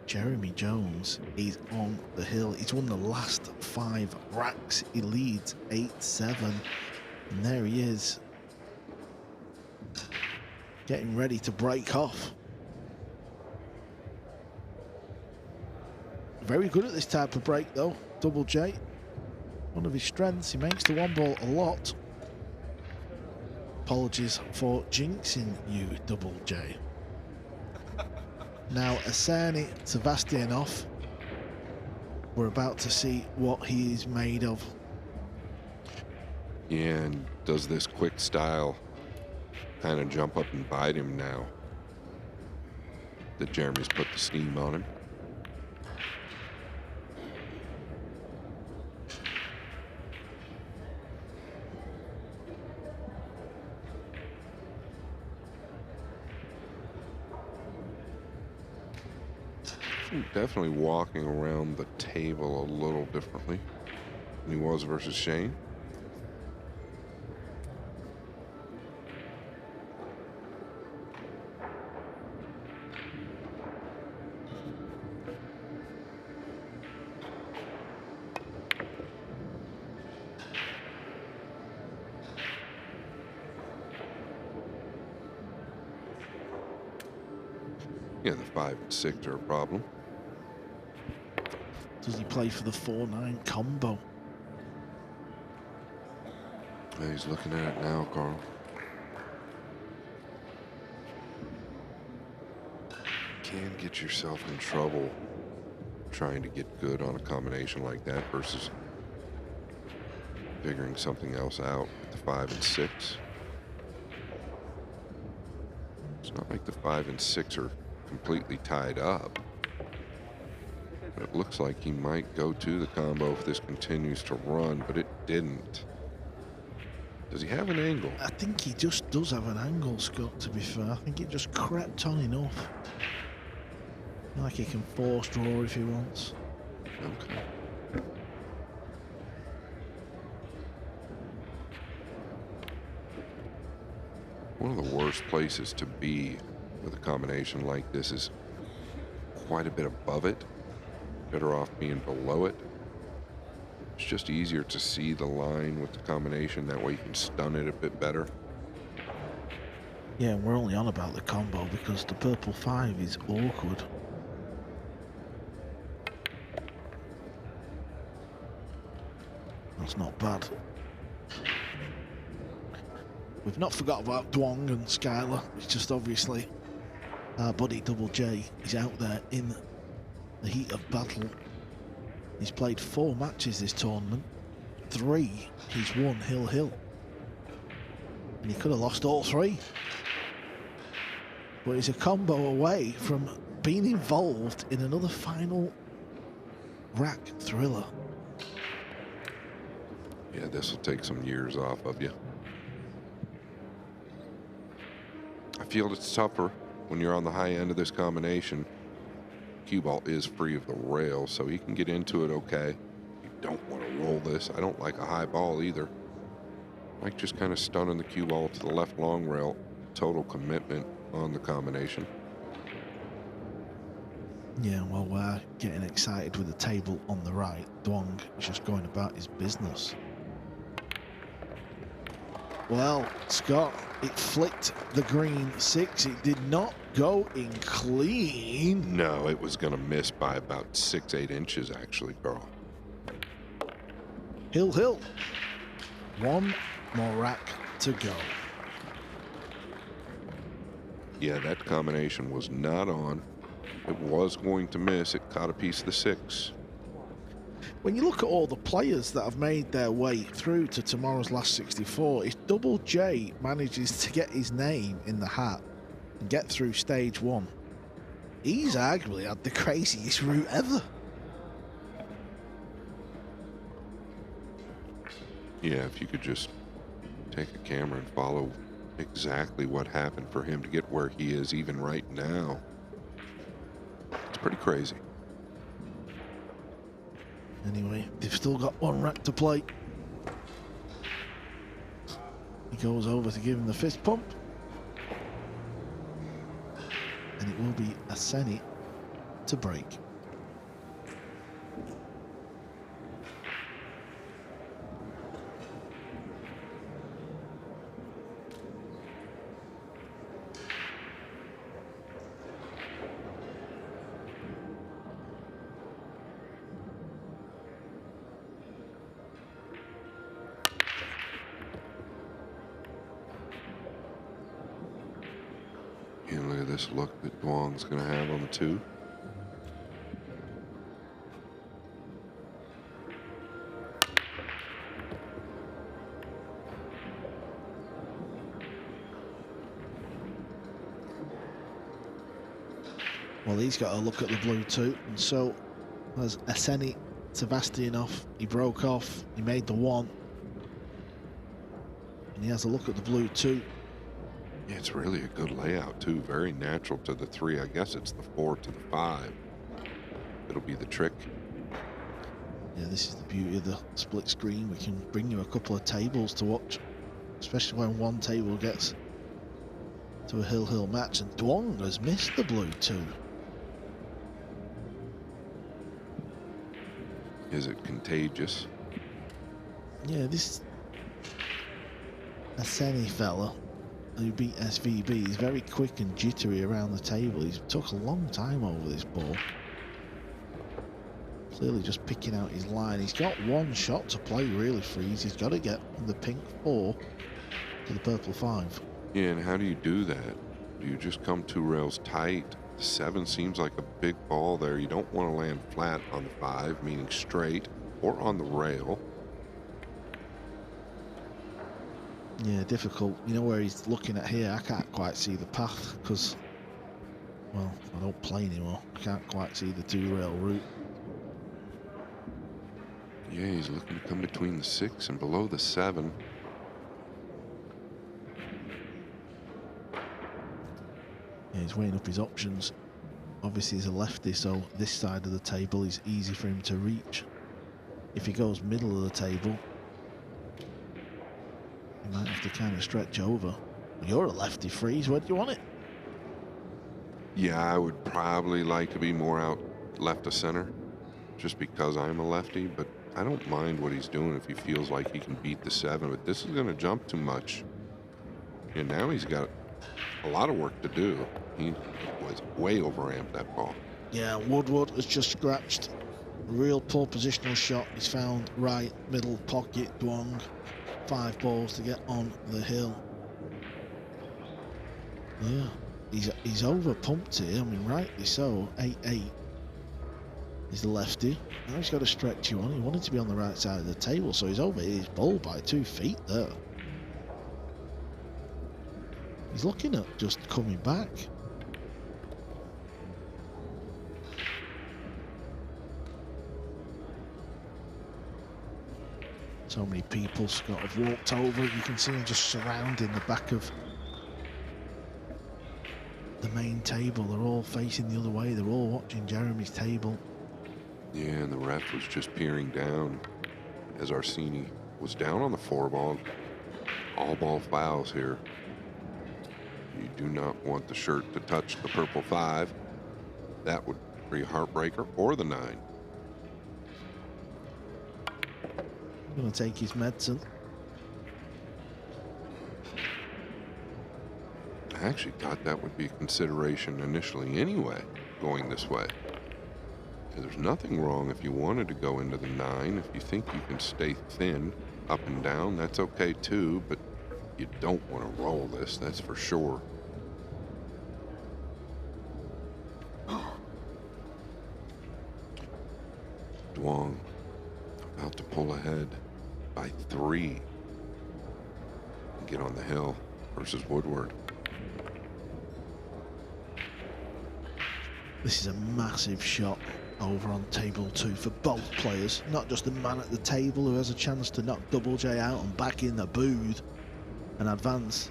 Jeremy Jones is on the hill. He's won the last 5 racks. He leads 8-7. And there he is, getting ready to break off. very good at this type of break, though. Double J. One of his strengths. He makes the one ball a lot. Apologies for jinxing you, Double J. Now, Asani Sebastianov. We're about to see what he is made of. Yeah, and does this quick style kind of jump up and bite him now that Jeremy's put the steam on him? Definitely walking around the table a little differently than he was versus Shane. Yeah, the 5 and 6 are a problem. Does he play for the 4-9 combo? Yeah, he's looking at it now, Carl. Can get yourself in trouble trying to get good on a combination like that versus figuring something else out with the 5 and 6. It's not like the 5 and 6 are completely tied up. It looks like he might go to the combo if this continues to run, but it didn't. Does he have an angle? I think he just does have an angle, Scott, to be fair. I think it just crept on enough. Like he can force draw if he wants. Okay. One of the worst places to be with a combination like this is quite a bit above it. Better off being below it. It's just easier to see the line with the combination. That way you can stun it a bit better. Yeah, we're only on about the combo because the purple 5 is awkward. That's not bad. We've not forgot about Dwong and Skylar. It's just obviously our buddy Double J is out there in the heat of battle. He's played 4 matches this tournament. 3 he's won Hill. And he could have lost all 3. But he's a combo away from being involved in another final rack thriller. Yeah, this will take some years off of you. I feel it's tougher when you're on the high end of this combination. Cue ball is free of the rail, so he can get into it okay. You don't want to roll this. I don't like a high ball either. Like just kind of stunning the cue ball to the left long rail. Total commitment on the combination. Yeah, well, we're getting excited with the table on the right. Dwong is just going about his business. Well, Scott, it flicked the green 6. It did not go in clean. No, it was going to miss by about 6-8 inches, actually, Carl. Hill. One more rack to go. Yeah, that combination was not on. It was going to miss. It caught a piece of the 6. When you look at all the players that have made their way through to tomorrow's last 64, if Double J manages to get his name in the hat and get through stage 1, he's arguably had the craziest route ever. Yeah, if you could just take a camera and follow exactly what happened for him to get where he is even right now. It's pretty crazy. Anyway, they've still got 1 rack to play. He goes over to give him the fist pump. And it will be Asani to break. this look that Duong's going to have on the 2. Well, he's got to look at the blue 2, and so as Arseny Sevastianov, he broke off, he made the 1, and he has a look at the blue 2. Yeah, it's really a good layout too, very natural to the 3. I guess it's the 4 to the 5. It'll be the trick. Yeah, this is the beauty of the split screen. We can bring you a couple of tables to watch, especially when one table gets to a hill match, and Duong has missed the blue 2. Is it contagious? Yeah, this Arseny fella who beat SVB is very quick and jittery around the table. He's took a long time over this ball. Clearly just picking out his line. He's got one shot to play really freeze. He's got to get from the pink 4 to the purple 5. Yeah, and how do you do that? Do you just come 2 rails tight? The 7 seems like a big ball there. You don't want to land flat on the 5, meaning straight, or on the rail. Yeah, difficult. You know where he's looking at here? I can't quite see the path because, well, I don't play anymore. I can't quite see the 2-rail route. Yeah, he's looking to come between the 6 and below the 7. Yeah, he's weighing up his options. Obviously, he's a lefty, so this side of the table is easy for him to reach. If he goes middle of the table, he might have to kind of stretch over. You're a lefty, Freeze. Where do you want it? Yeah, I would probably like to be more out left of center, just because I'm a lefty, but I don't mind what he's doing if he feels like he can beat the 7, but this is going to jump too much. And now he's got a lot of work to do. He was way overamped that ball. Yeah, Woodward has just scratched. Real poor positional shot. He's found right middle pocket. Duong, 5 balls to get on the hill. Yeah, he's over pumped here. I mean, rightly so. 8-8. He's the lefty. Now he's got to stretch you on. He wanted to be on the right side of the table, so he's over his ball by 2 feet there. He's looking at just coming back. So many people Scott have walked over. You can see him just surrounding the back of the main table. They're all facing the other way. They're all watching Jeremy's table. Yeah, and the ref was just peering down as Arseny was down on the 4 ball. All ball fouls here. You do not want the shirt to touch the purple 5. That would be a heartbreaker, or the 9. I'm going to take his medicine. I actually thought that would be a consideration initially anyway, going this way. There's nothing wrong if you wanted to go into the 9. If you think you can stay thin up and down, that's okay too, but you don't want to roll this, that's for sure. Duong about to pull ahead by 3 and get on the hill versus Woodward. This is a massive shot over on table 2 for both players, not just the man at the table who has a chance to knock Double J out and back in the booth and advance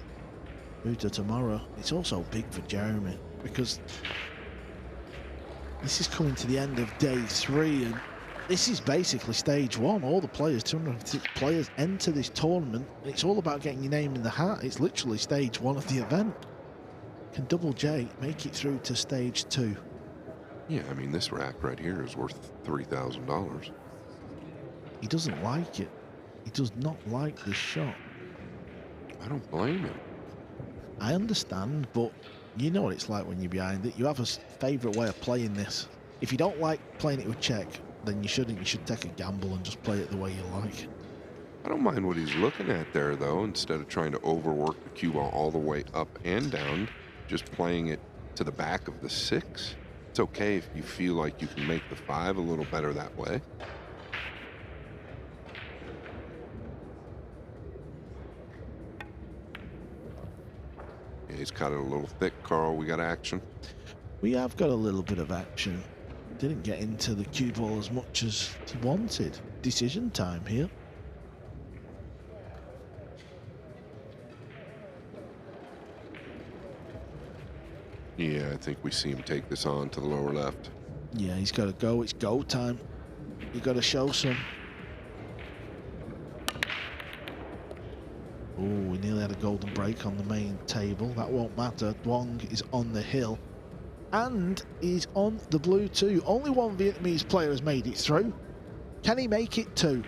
through to tomorrow. It's also big for Jeremy because this is coming to the end of day 3 and this is basically stage 1. All the players, 206 players, enter this tournament. It's all about getting your name in the hat. It's literally stage 1 of the event. Can Double J make it through to stage 2? Yeah, I mean, this rack right here is worth $3,000. He doesn't like it. He does not like this shot. I don't blame him. I understand, but you know what it's like when you're behind it. You have a favourite way of playing this. If you don't like playing it with check, then you shouldn't. You should take a gamble and just play it the way you like. I don't mind what he's looking at there, though. Instead of trying to overwork the cue ball all the way up and down, just playing it to the back of the 6. It's okay if you feel like you can make the 5 a little better that way. Yeah, he's cut it a little thick, Carl. We got action. We have got a little bit of action. Didn't get into the cue ball as much as he wanted. Decision time here. Yeah, I think we see him take this on to the lower left. Yeah, he's got to go. It's go time. You got to show some. Oh, we nearly had a golden break on the main table. That won't matter. Duong is on the hill. And he's on the blue too. Only one Vietnamese player has made it through. Can he make it too?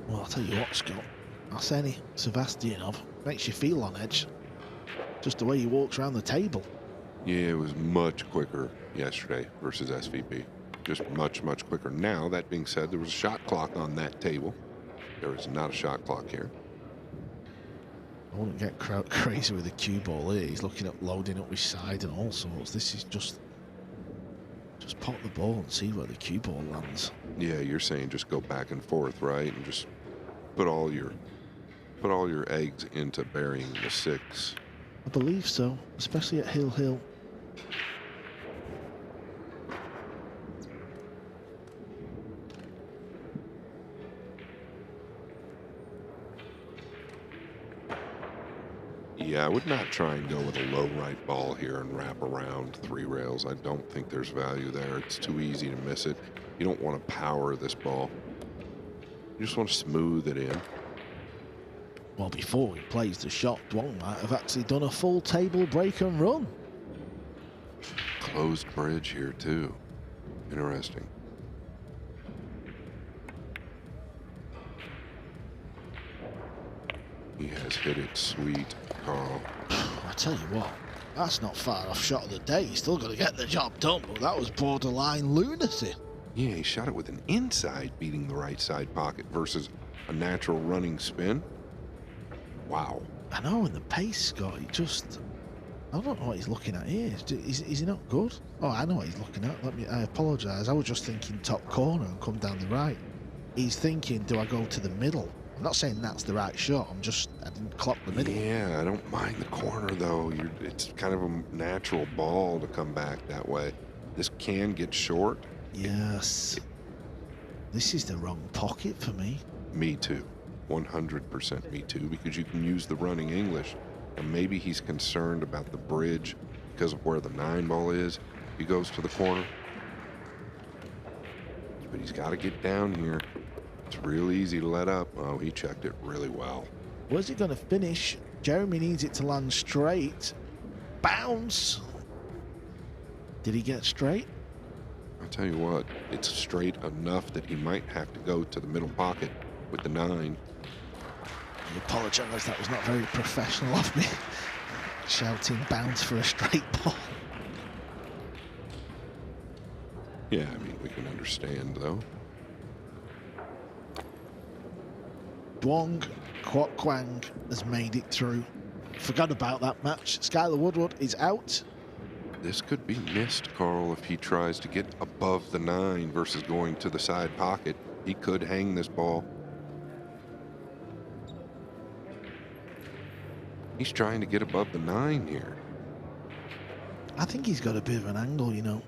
Well, I'll tell you what, Scott. Arseny Sevastianov makes you feel on edge. Just the way he walks around the table. Yeah, it was much quicker yesterday versus SVP. Just much, much quicker. Now, that being said, there was a shot clock on that table. There is not a shot clock here. I wouldn't get crazy with the cue ball here. He's looking at loading up his side and all sorts. This is just pop the ball and see where the cue ball lands. Yeah, you're saying just go back and forth, right? And just put all your eggs into burying the 6. I believe so, especially at Hill. Yeah, I would not try and go with a low right ball here and wrap around 3 rails. I don't think there's value there. It's too easy to miss it. You don't want to power this ball. You just want to smooth it in. Well, before he plays the shot, Duong might have actually done a full table break and run. Closed bridge here too. Interesting. He has hit it sweet, Carl. I tell you what, that's not far off shot of the day. He's still got to get the job done, but that was borderline lunacy. Yeah, he shot it with an inside beating the right side pocket versus a natural running spin. Wow. I know, and the pace, Scott, I don't know what he's looking at here. Is he not good? Oh, I know what he's looking at. I apologise. I was just thinking top corner and come down the right. He's thinking, do I go to the middle? I'm not saying that's the right shot. I didn't clock the middle. Yeah, I don't mind the corner, though. It's kind of a natural ball to come back that way. This can get short. Yes. This is the wrong pocket for me. Me too. 100% me too, because you can use the running English. And maybe he's concerned about the bridge because of where the 9 ball is. He goes to the corner. But he's got to get down here. It's real easy to let up. Oh, he checked it really well. Where's it going to finish? Jeremy needs it to land straight. Bounce. Did he get straight? I'll tell you what, it's straight enough that he might have to go to the middle pocket with the 9. I apologise, that was not very professional of me. Shouting bounce for a straight ball. Yeah, I mean, we can understand, though. Duong Kwok Kwang has made it through. Forgot about that match. Skylar Woodward is out. This could be missed, Carl, if he tries to get above the 9 versus going to the side pocket. He could hang this ball. He's trying to get above the 9 here. I think he's got a bit of an angle, you know.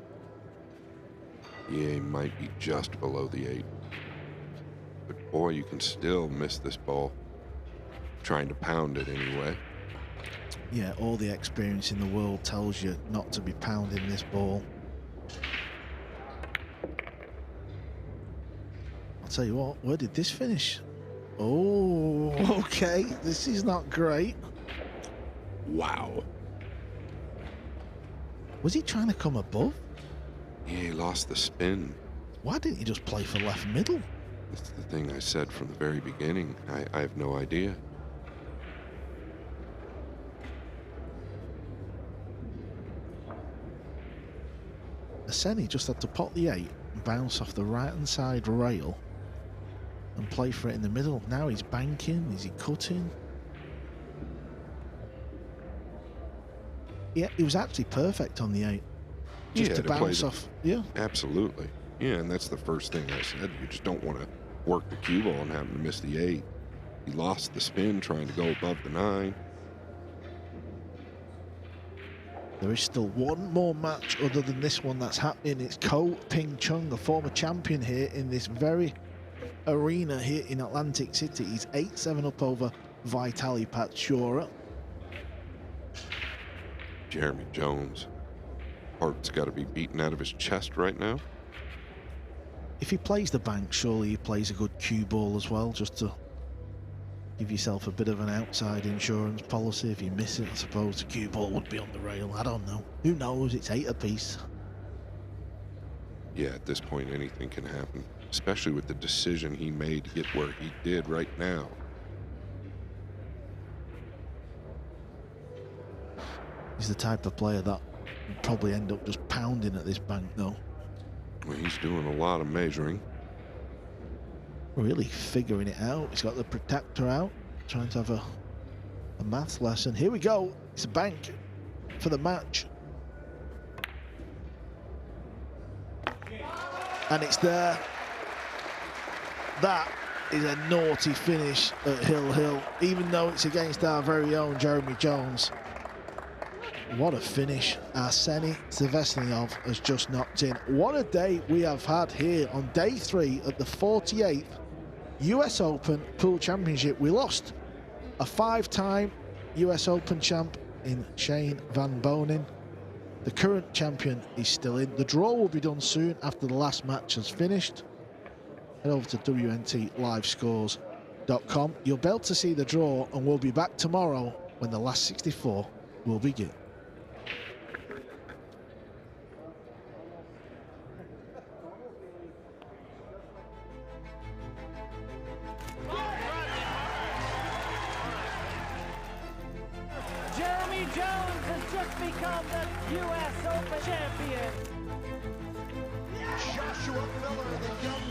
Yeah, he might be just below the 8. But boy, you can still miss this ball. Trying to pound it anyway. Yeah, all the experience in the world tells you not to be pounding this ball. I'll tell you what, where did this finish? Oh, okay, this is not great. Wow. Was he trying to come above? Yeah, he lost the spin. Why didn't he just play for left middle? That's the thing I said from the very beginning. I have no idea. Arseny just had to pot the 8 and bounce off the right-hand side rail and play for it in the middle. Now he's banking. Is he cutting? Yeah, he was actually perfect on the 8. Just to bounce off. Yeah. Absolutely. Yeah, and that's the first thing I said. You just don't want to work the cue ball and have him miss the 8. He lost the spin trying to go above the 9. There is still one more match other than this one that's happening. It's Ko Ping Chung, the former champion here in this very arena here in Atlantic City. He's 8-7 up over Vitaly Patshura. Jeremy Jones. Heart's got to be beaten out of his chest right now. If he plays the bank, surely he plays a good cue ball as well, just to give yourself a bit of an outside insurance policy. If you miss it, I suppose the cue ball would be on the rail. I don't know. Who knows? It's 8 apiece. Yeah, at this point, anything can happen, especially with the decision he made to get where he did right now. He's the type of player that would probably end up just pounding at this bank, though. Well, he's doing a lot of measuring. Really figuring it out. He's got the protector out, trying to have a math lesson. Here we go. It's a bank for the match. And it's there. That is a naughty finish at Hill Hill, even though it's against our very own Jeremy Jones. What a finish. Arseny Zvezdnikov has just knocked in. What a day we have had here on day 3 at the 48th US Open Pool Championship. We lost a 5-time US Open champ in Shane Van Bonen. The current champion is still in. The draw will be done soon after the last match has finished. Head over to WNTLivescores.com. You'll be able to see the draw, and we'll be back tomorrow when the last 64 will begin. Jeremy Jones has just become the U.S. Open champion. Joshua Miller, the young